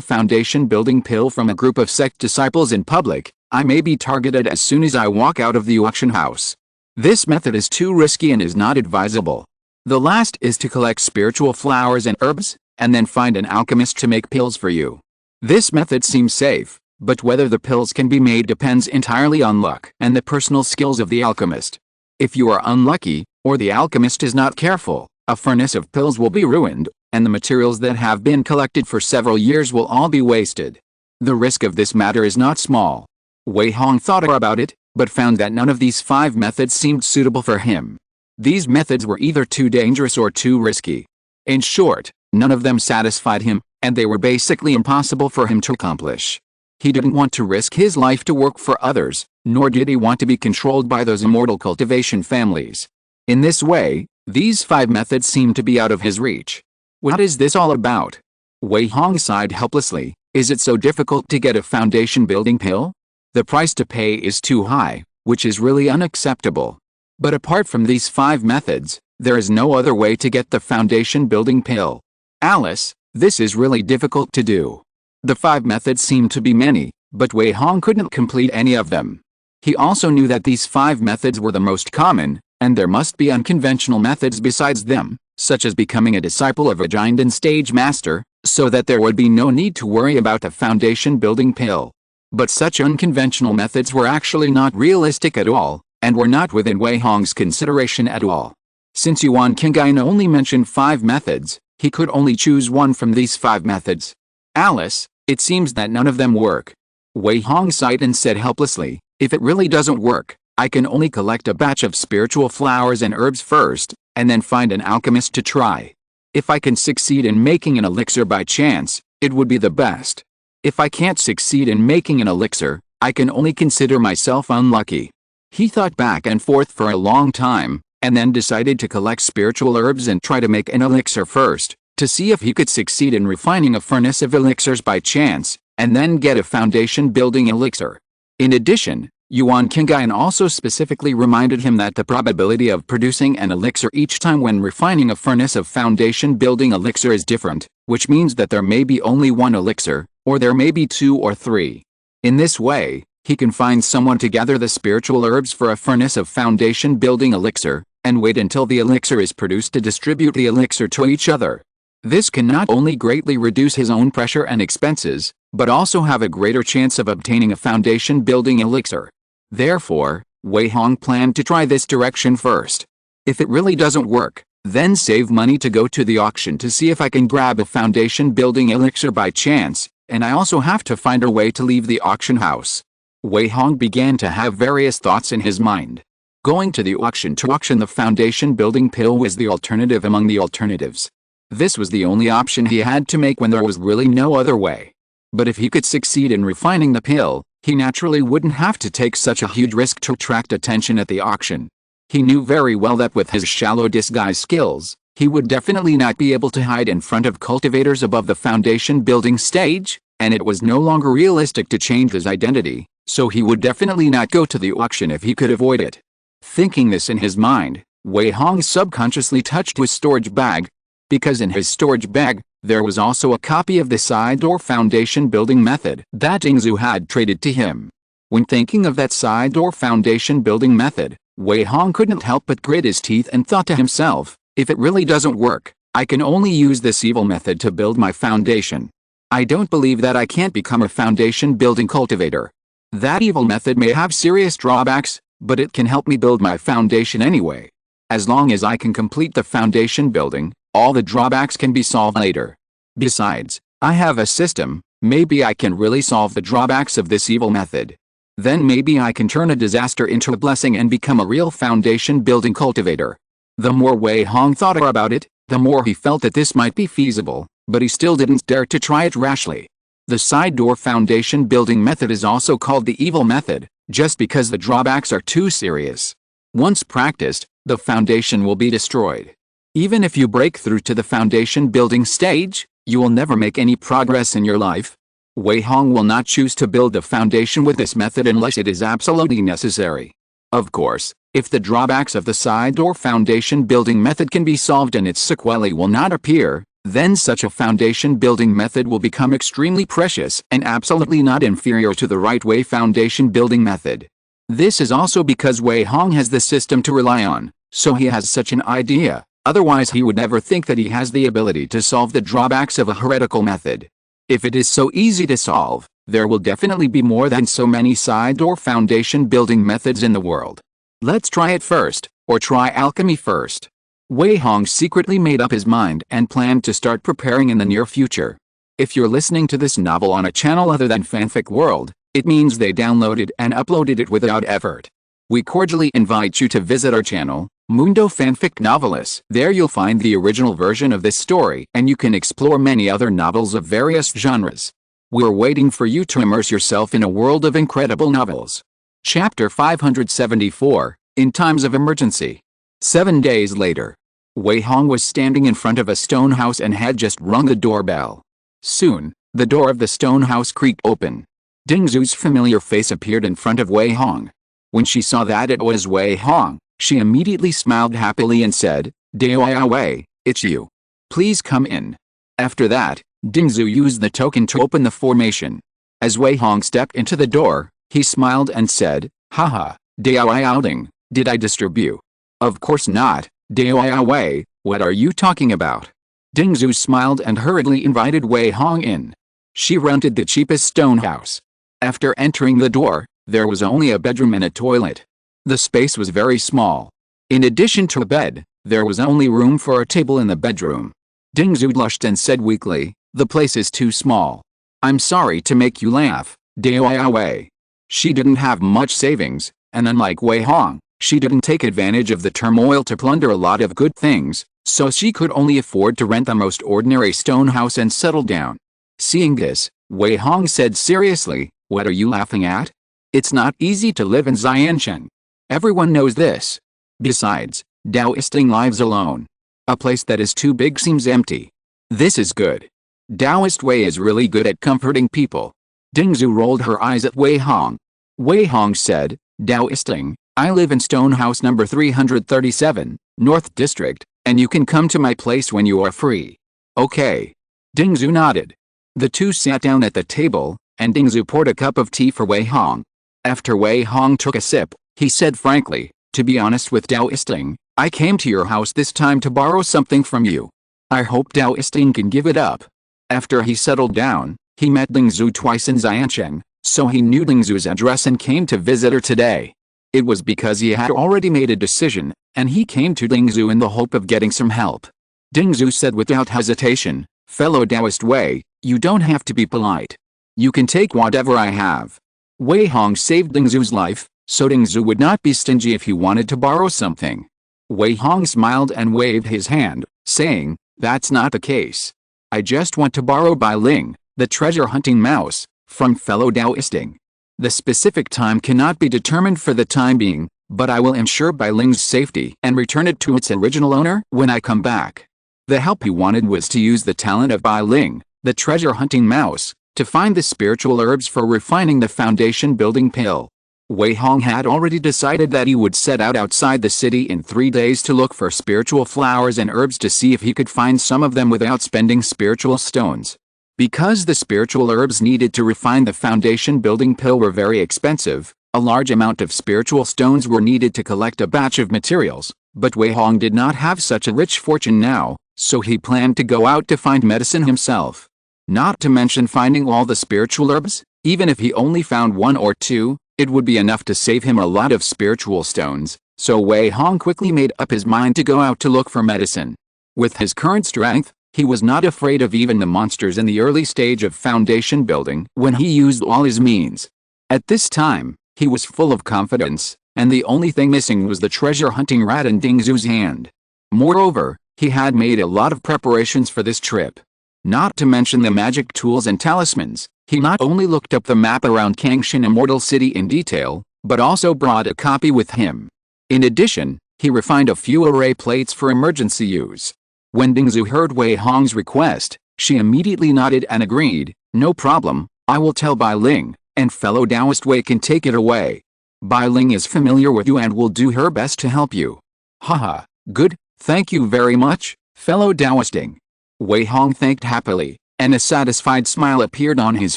foundation building pill from a group of sect disciples in public, I may be targeted as soon as I walk out of the auction house. This method is too risky and is not advisable. The last is to collect spiritual flowers and herbs, and then find an alchemist to make pills for you. This method seems safe, but whether the pills can be made depends entirely on luck and the personal skills of the alchemist. If you are unlucky, or the alchemist is not careful, a furnace of pills will be ruined, and the materials that have been collected for several years will all be wasted. The risk of this matter is not small. Wei Hong thought about it, but found that none of these 5 methods seemed suitable for him. These methods were either too dangerous or too risky. In short, none of them satisfied him, and they were basically impossible for him to accomplish. He didn't want to risk his life to work for others, nor did he want to be controlled by those immortal cultivation families. In this way, these 5 methods seemed to be out of his reach. What is this all about? Wei Hong sighed helplessly. Is it so difficult to get a foundation building pill? The price to pay is too high, which is really unacceptable. But apart from these 5 methods, there is no other way to get the foundation building pill. Alice, this is really difficult to do. The 5 methods seemed to be many, but Wei Hong couldn't complete any of them. He also knew that these 5 methods were the most common, and there must be unconventional methods besides them, such as becoming a disciple of a giant and stage master, so that there would be no need to worry about the foundation building pill. But such unconventional methods were actually not realistic at all, and were not within Wei Hong's consideration at all. Since Yuan Kingain only mentioned 5 methods, he could only choose one from these 5 methods. Alice, it seems that none of them work. Wei Hong sighed and said helplessly, if it really doesn't work, I can only collect a batch of spiritual flowers and herbs first, and then find an alchemist to try. If I can succeed in making an elixir by chance, it would be the best. If I can't succeed in making an elixir, I can only consider myself unlucky. He thought back and forth for a long time, and then decided to collect spiritual herbs and try to make an elixir first, to see if he could succeed in refining a furnace of elixirs by chance, and then get a foundation building elixir. In addition, Yuan Kingain also specifically reminded him that the probability of producing an elixir each time when refining a furnace of foundation building elixir is different, which means that there may be only one elixir, or there may be 2 or 3. In this way, he can find someone to gather the spiritual herbs for a furnace of foundation building elixir, and wait until the elixir is produced to distribute the elixir to each other. This can not only greatly reduce his own pressure and expenses, but also have a greater chance of obtaining a foundation building elixir. Therefore, Wei Hong planned to try this direction first. If it really doesn't work, then save money to go to the auction to see if I can grab a foundation building elixir by chance, and I also have to find a way to leave the auction house. Wei Hong began to have various thoughts in his mind. Going to the auction to auction the foundation building pill was the alternative among the alternatives. This was the only option he had to make when there was really no other way. But if he could succeed in refining the pill, he naturally wouldn't have to take such a huge risk to attract attention at the auction. He knew very well that with his shallow disguise skills, he would definitely not be able to hide in front of cultivators above the foundation building stage, and it was no longer realistic to change his identity, so he would definitely not go to the auction if he could avoid it. Thinking this in his mind, Wei Hong subconsciously touched his storage bag, because in his storage bag, there was also a copy of the side door foundation building method that Ingzu had traded to him. When thinking of that side door foundation building method, Wei Hong couldn't help but grit his teeth and thought to himself, if it really doesn't work, I can only use this evil method to build my foundation. I don't believe that I can't become a foundation building cultivator. That evil method may have serious drawbacks, but it can help me build my foundation anyway. As long as I can complete the foundation building, all the drawbacks can be solved later. Besides, I have a system, maybe I can really solve the drawbacks of this evil method. Then maybe I can turn a disaster into a blessing and become a real foundation-building cultivator. The more Wei Hong thought about it, the more he felt that this might be feasible, but he still didn't dare to try it rashly. The side door foundation building method is also called the evil method, just because the drawbacks are too serious. Once practiced, the foundation will be destroyed. Even if you break through to the foundation building stage, you will never make any progress in your life. Wei Hong will not choose to build a foundation with this method unless it is absolutely necessary. Of course, if the drawbacks of the side door foundation building method can be solved and its sequelae will not appear, then such a foundation building method will become extremely precious and absolutely not inferior to the right way foundation building method. This is also because Wei Hong has the system to rely on, so he has such an idea, otherwise he would never think that he has the ability to solve the drawbacks of a heretical method. If it is so easy to solve, there will definitely be more than so many side door foundation building methods in the world. Let's try it first, or try alchemy first. Wei Hong secretly made up his mind and planned to start preparing in the near future. If you're listening to this novel on a channel other than Fanfic World, it means they downloaded and uploaded it without effort. We cordially invite you to visit our channel, Mundo Fanfic Novelis. There you'll find the original version of this story and you can explore many other novels of various genres. We're waiting for you to immerse yourself in a world of incredible novels. Chapter 574, In Times of Emergency. 7 days later. Wei Hong was standing in front of a stone house and had just rung the doorbell. Soon, the door of the stone house creaked open. Ding Zhu's familiar face appeared in front of Wei Hong. When she saw that it was Wei Hong, she immediately smiled happily and said, "Dao Wei, it's you. Please come in." After that, Ding Zhu used the token to open the formation. As Wei Hong stepped into the door, he smiled and said, "Haha, Dao Ding, did I disturb you?" "Of course not, Dao Wei, what are you talking about?" Ding Zhu smiled and hurriedly invited Wei Hong in. She rented the cheapest stone house. After entering the door, there was only a bedroom and a toilet. The space was very small. In addition to a bed, there was only room for a table in the bedroom. Ding Zhu blushed and said weakly, "The place is too small. I'm sorry to make you laugh, Dao Wei." She didn't have much savings, and unlike Wei Hong, she didn't take advantage of the turmoil to plunder a lot of good things, so she could only afford to rent the most ordinary stone house and settle down. Seeing this, Wei Hong said seriously, "What are you laughing at? It's not easy to live in Xiancheng. Everyone knows this. Besides, Taoisting lives alone. A place that is too big seems empty. This is good. Taoist Wei is really good at comforting people." Ding Zhu rolled her eyes at Wei Hong. Wei Hong said, "Taoisting, I live in stone house number 337, North District, and you can come to my place when you are free." "Okay." Ding Zhu nodded. The two sat down at the table, and Ding Zhu poured a cup of tea for Wei Hong. After Wei Hong took a sip, he said frankly, "To be honest with Taoisting, I came to your house this time to borrow something from you. I hope Taoisting can give it up." After he settled down, he met Ding Zhu twice in Xiancheng, so he knew Ding Zhu's address and came to visit her today. It was because he had already made a decision, and he came to Ding Zhu in the hope of getting some help. Ding Zhu said without hesitation, "Fellow Taoist Wei, you don't have to be polite. You can take whatever I have." Wei Hong saved Ding Zhu's life, so Ding Zhu would not be stingy if he wanted to borrow something. Wei Hong smiled and waved his hand, saying, "That's not the case. I just want to borrow Bai Ling, the treasure-hunting mouse, from fellow Taoisting. The specific time cannot be determined for the time being, but I will ensure Bai Ling's safety and return it to its original owner when I come back." The help he wanted was to use the talent of Bai Ling, the treasure-hunting mouse, to find the spiritual herbs for refining the foundation-building pill. Wei Hong had already decided that he would set out outside the city in 3 days to look for spiritual flowers and herbs to see if he could find some of them without spending spiritual stones. Because the spiritual herbs needed to refine the foundation-building pill were very expensive, a large amount of spiritual stones were needed to collect a batch of materials, but Wei Hong did not have such a rich fortune now, so he planned to go out to find medicine himself. Not to mention finding all the spiritual herbs, even if he only found 1 or 2, it would be enough to save him a lot of spiritual stones, so Wei Hong quickly made up his mind to go out to look for medicine. With his current strength, he was not afraid of even the monsters in the early stage of foundation building when he used all his means. At this time, He was full of confidence, and the only thing missing was the treasure-hunting rat in Ding Zhu's hand. Moreover, he had made a lot of preparations for this trip. Not to mention the magic tools and talismans, he not only looked up the map around Kangshan Immortal City in detail, but also brought a copy with him. In addition, he refined a few array plates for emergency use. When Ding Zhu heard Wei Hong's request, she immediately nodded and agreed, "No problem, I will tell Bai Ling, and fellow Taoist Wei can take it away. Bai Ling is familiar with you and will do her best to help you." "Haha, good, thank you very much, fellow Taoisting." Wei Hong thanked happily, and a satisfied smile appeared on his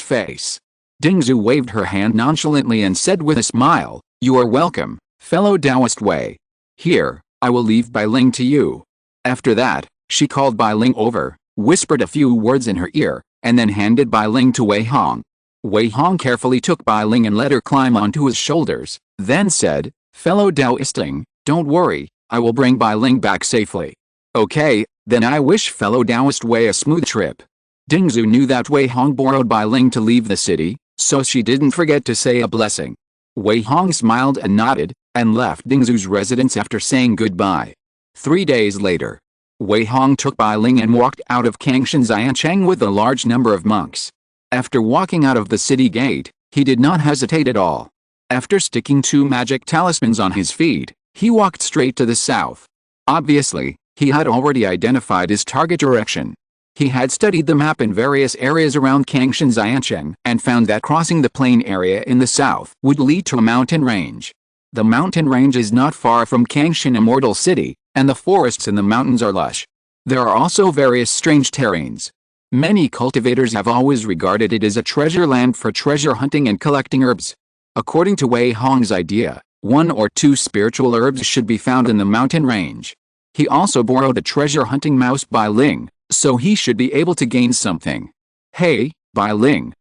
face. Ding Zhu waved her hand nonchalantly and said with a smile, "You are welcome, fellow Taoist Wei. Here, I will leave Bai Ling to you." After that, she called Bai Ling over, whispered a few words in her ear, and then handed Bai Ling to Wei Hong. Wei Hong carefully took Bai Ling and let her climb onto his shoulders, then said, "Fellow Taoisting, don't worry, I will bring Bai Ling back safely." "Okay, then I wish fellow Taoist Wei a smooth trip." Ding Zhu knew that Wei Hong borrowed Bai Ling to leave the city, so she didn't forget to say a blessing. Wei Hong smiled and nodded, and left Ding Zhu's residence after saying goodbye. 3 days later, Wei Hong took Bai Ling and walked out of Kangshan Xiancheng with a large number of monks. After walking out of the city gate, he did not hesitate at all. After sticking 2 magic talismans on his feet, he walked straight to the south. Obviously, he had already identified his target direction. He had studied the map in various areas around Kangshan Xiancheng and found that crossing the plain area in the south would lead to a mountain range. The mountain range is not far from Kangshan Immortal City, and the forests in the mountains are lush. There are also various strange terrains. Many cultivators have always regarded it as a treasure land for treasure hunting and collecting herbs. According to Wei Hong's idea, 1 or 2 spiritual herbs should be found in the mountain range. He also borrowed a treasure hunting mouse Bai Ling, so he should be able to gain something. "Hey, Bai Ling,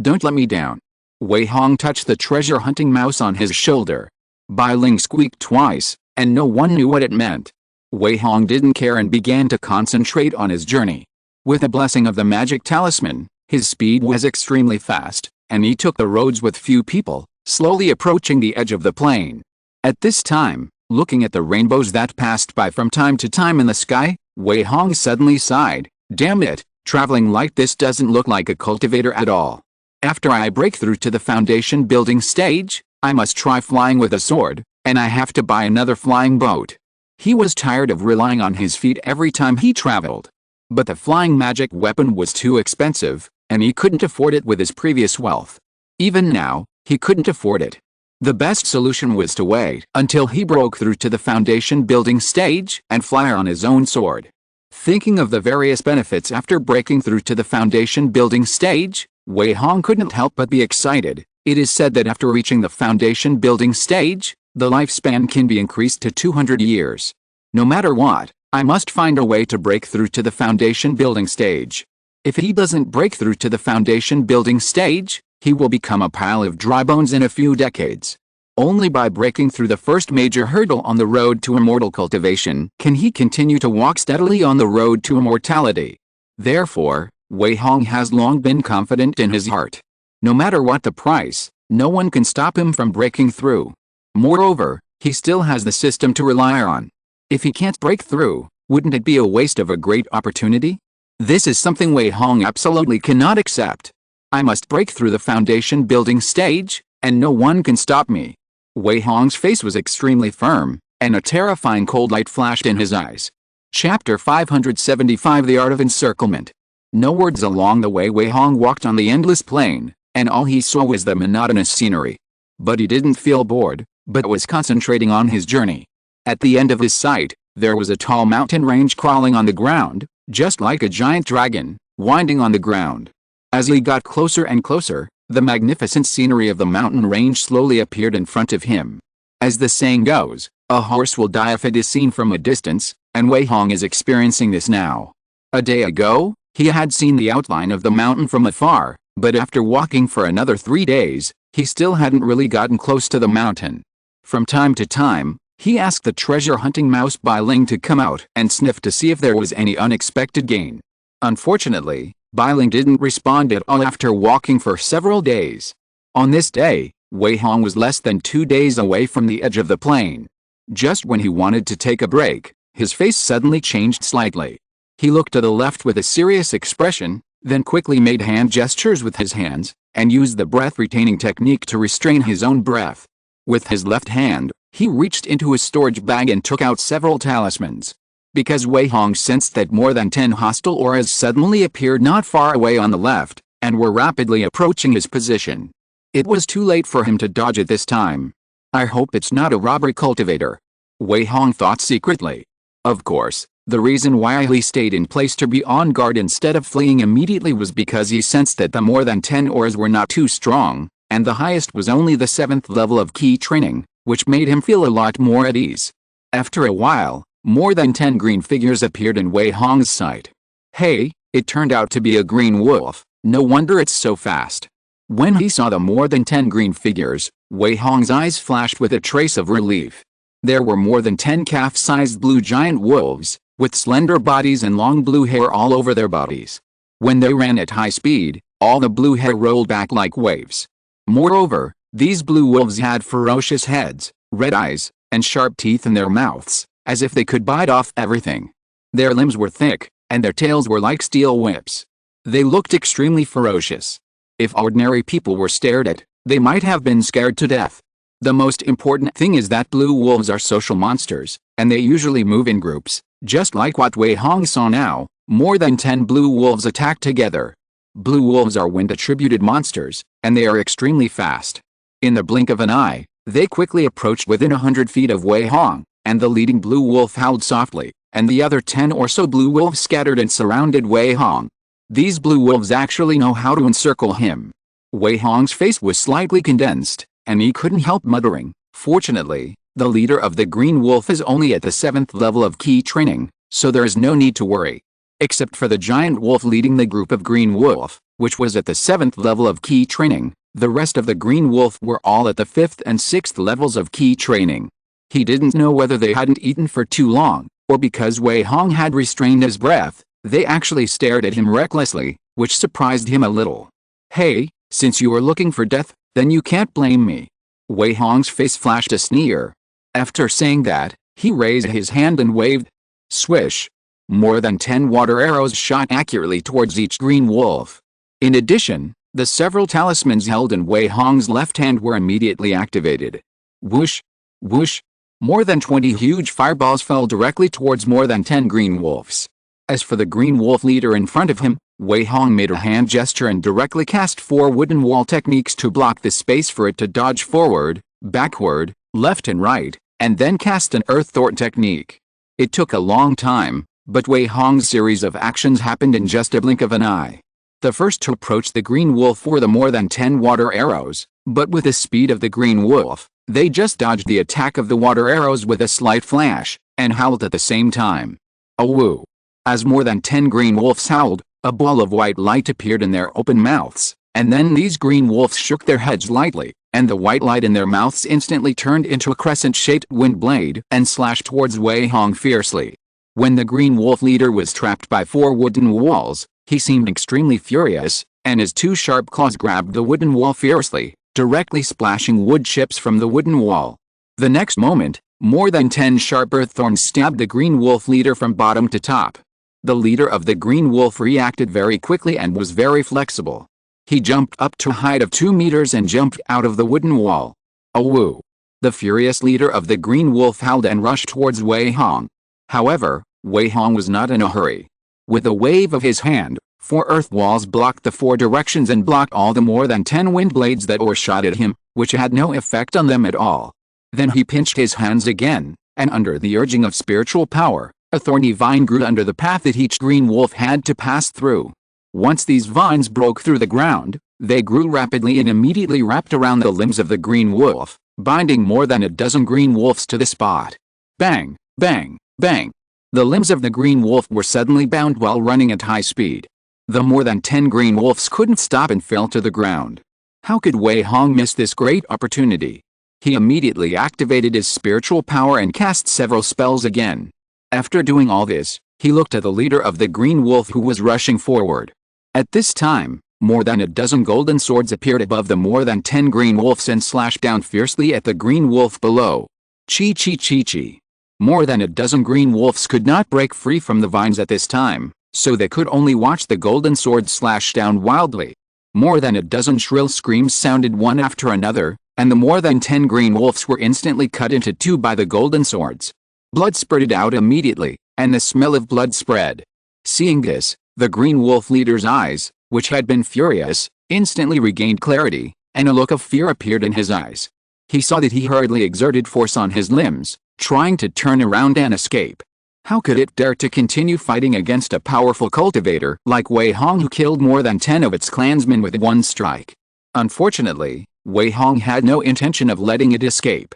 don't let me down." Wei Hong touched the treasure hunting mouse on his shoulder. Bai Ling squeaked twice, and no one knew what it meant. Wei Hong didn't care and began to concentrate on his journey. With the blessing of the magic talisman, his speed was extremely fast, and he took the roads with few people, slowly approaching the edge of the plain. At this time, looking at the rainbows that passed by from time to time in the sky, Wei Hong suddenly sighed, "Damn it, traveling like this doesn't look like a cultivator at all. After I break through to the foundation building stage, I must try flying with a sword, and I have to buy another flying boat." He was tired of relying on his feet every time he traveled. But the flying magic weapon was too expensive, and he couldn't afford it with his previous wealth. Even now, he couldn't afford it. The best solution was to wait until he broke through to the foundation building stage and fly on his own sword. Thinking of the various benefits after breaking through to the foundation building stage, Wei Hong couldn't help but be excited. It is said that after reaching the foundation building stage, the lifespan can be increased to 200 years. No matter what, I must find a way to break through to the foundation building stage. If he doesn't break through to the foundation building stage, he will become a pile of dry bones in a few decades. Only by breaking through the first major hurdle on the road to immortal cultivation can he continue to walk steadily on the road to immortality. Therefore, Wei Hong has long been confident in his heart. No matter what the price, no one can stop him from breaking through. Moreover, he still has the system to rely on. If he can't break through, wouldn't it be a waste of a great opportunity? This is something Wei Hong absolutely cannot accept. I must break through the foundation building stage, and no one can stop me. Wei Hong's face was extremely firm, and a terrifying cold light flashed in his eyes. Chapter 575 The Art of Encirclement. No words along the way. Wei Hong walked on the endless plain, and all he saw was the monotonous scenery. But he didn't feel bored, but was concentrating on his journey. At the end of his sight, there was a tall mountain range crawling on the ground, just like a giant dragon, winding on the ground. As he got closer and closer, the magnificent scenery of the mountain range slowly appeared in front of him. As the saying goes, a horse will die if it is seen from a distance, and Wei Hong is experiencing this now. A day ago, he had seen the outline of the mountain from afar, but after walking for another 3 days, he still hadn't really gotten close to the mountain. From time to time, he asked the treasure-hunting mouse Bai Ling to come out and sniff to see if there was any unexpected gain. Unfortunately, Bai Ling didn't respond at all after walking for several days. On this day, Wei Hong was less than 2 days away from the edge of the plain. Just when he wanted to take a break, his face suddenly changed slightly. He looked to the left with a serious expression, then quickly made hand gestures with his hands, and used the breath-retaining technique to restrain his own breath. With his left hand, he reached into his storage bag and took out several talismans. Because Wei Hong sensed that more than 10 hostile auras suddenly appeared not far away on the left, and were rapidly approaching his position. It was too late for him to dodge it this time. I hope it's not a robbery cultivator, Wei Hong thought secretly. Of course, the reason why he stayed in place to be on guard instead of fleeing immediately was because he sensed that the more than 10 auras were not too strong, and the highest was only the 7th level of key training, which made him feel a lot more at ease. After a while, more than 10 green figures appeared in Wei Hong's sight. Hey, it turned out to be a green wolf, no wonder it's so fast. When he saw the more than 10 green figures, Wei Hong's eyes flashed with a trace of relief. There were more than 10 calf-sized blue giant wolves, with slender bodies and long blue hair all over their bodies. When they ran at high speed, all the blue hair rolled back like waves. Moreover, these blue wolves had ferocious heads, red eyes, and sharp teeth in their mouths, as if they could bite off everything. Their limbs were thick, and their tails were like steel whips. They looked extremely ferocious. If ordinary people were stared at, they might have been scared to death. The most important thing is that blue wolves are social monsters, and they usually move in groups, just like what Wei Hong saw now. More than 10 blue wolves attacked together. Blue wolves are wind-attributed monsters, and they are extremely fast. In the blink of an eye, they quickly approached within 100 feet of Wei Hong, and the leading blue wolf howled softly, and the other 10 or so blue wolves scattered and surrounded Wei Hong. These blue wolves actually know how to encircle him. Wei Hong's face was slightly condensed, and he couldn't help muttering, "Fortunately, the leader of the green wolf is only at the 7th level of key training, so there is no need to worry." Except for the giant wolf leading the group of green wolf, which was at the 7th level of key training, the rest of the green wolf were all at the 5th and 6th levels of key training. He didn't know whether they hadn't eaten for too long, or because Wei Hong had restrained his breath, they actually stared at him recklessly, which surprised him a little. "Hey, since you are looking for death, then you can't blame me." Wei Hong's face flashed a sneer. After saying that, he raised his hand and waved. Swish! More than 10 water arrows shot accurately towards each green wolf. In addition, the several talismans held in Wei Hong's left hand were immediately activated. Whoosh! Whoosh! More than 20 huge fireballs fell directly towards more than 10 green wolves. As for the green wolf leader in front of him, Wei Hong made a hand gesture and directly cast 4 wooden wall techniques to block the space for it to dodge forward, backward, left and right, and then cast an earth thwart technique. It took a long time, but Wei Hong's series of actions happened in just a blink of an eye. The first to approach the green wolf were the more than 10 water arrows, but with the speed of the green wolf, they just dodged the attack of the water arrows with a slight flash, and howled at the same time. A woo! As more than 10 green wolves howled, a ball of white light appeared in their open mouths, and then these green wolves shook their heads lightly, and the white light in their mouths instantly turned into a crescent-shaped wind blade and slashed towards Wei Hong fiercely. When the green wolf leader was trapped by 4 wooden walls, he seemed extremely furious, and his 2 sharp claws grabbed the wooden wall fiercely, directly splashing wood chips from the wooden wall. The next moment, more than 10 sharp earth thorns stabbed the green wolf leader from bottom to top. The leader of the green wolf reacted very quickly and was very flexible. He jumped up to a height of 2 meters and jumped out of the wooden wall. A woo! The furious leader of the green wolf howled and rushed towards Wei Hong. However, Wei Hong was not in a hurry. With a wave of his hand, 4 earth walls blocked the 4 directions and blocked all the more than 10 wind blades that were shot at him, which had no effect on them at all. Then he pinched his hands again, and under the urging of spiritual power, a thorny vine grew under the path that each green wolf had to pass through. Once these vines broke through the ground, they grew rapidly and immediately wrapped around the limbs of the green wolf, binding more than a dozen green wolves to the spot. Bang! Bang! Bang! The limbs of the green wolf were suddenly bound while running at high speed. The more than 10 green wolves couldn't stop and fell to the ground. How could Wei Hong miss this great opportunity? He immediately activated his spiritual power and cast several spells again. After doing all this, he looked at the leader of the green wolf who was rushing forward. At this time, More than a dozen golden swords appeared above the more than 10 green wolves and slashed down fiercely at the green wolf below. Chi chi chi chi. More than a dozen green wolves could not break free from the vines at this time, so they could only watch the golden swords slash down wildly. More than a dozen shrill screams sounded one after another, and the more than 10 green wolves were instantly cut into two by the golden swords. Blood spurted out immediately, and the smell of blood spread. Seeing this, the green wolf leader's eyes, which had been furious, instantly regained clarity, and a look of fear appeared in his eyes. He saw that he hurriedly exerted force on his limbs, trying to turn around and escape. How could it dare to continue fighting against a powerful cultivator like Wei Hong, who killed more than 10 of its clansmen with one strike? Unfortunately, Wei Hong had no intention of letting it escape.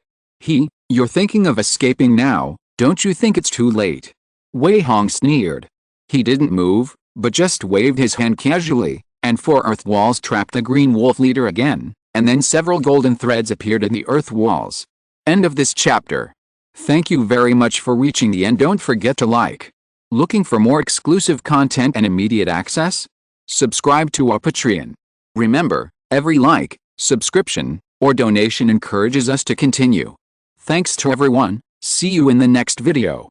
You're thinking of escaping now, don't you think it's too late? Wei Hong sneered. He didn't move, but just waved his hand casually, and 4 earth walls trapped the green wolf leader again, and then several golden threads appeared in the earth walls. End of this chapter. Thank you very much for reaching the end. Don't forget to like. Looking for more exclusive content and immediate access? Subscribe to our Patreon. Remember, every like, subscription, or donation encourages us to continue. Thanks to everyone. See you in the next video.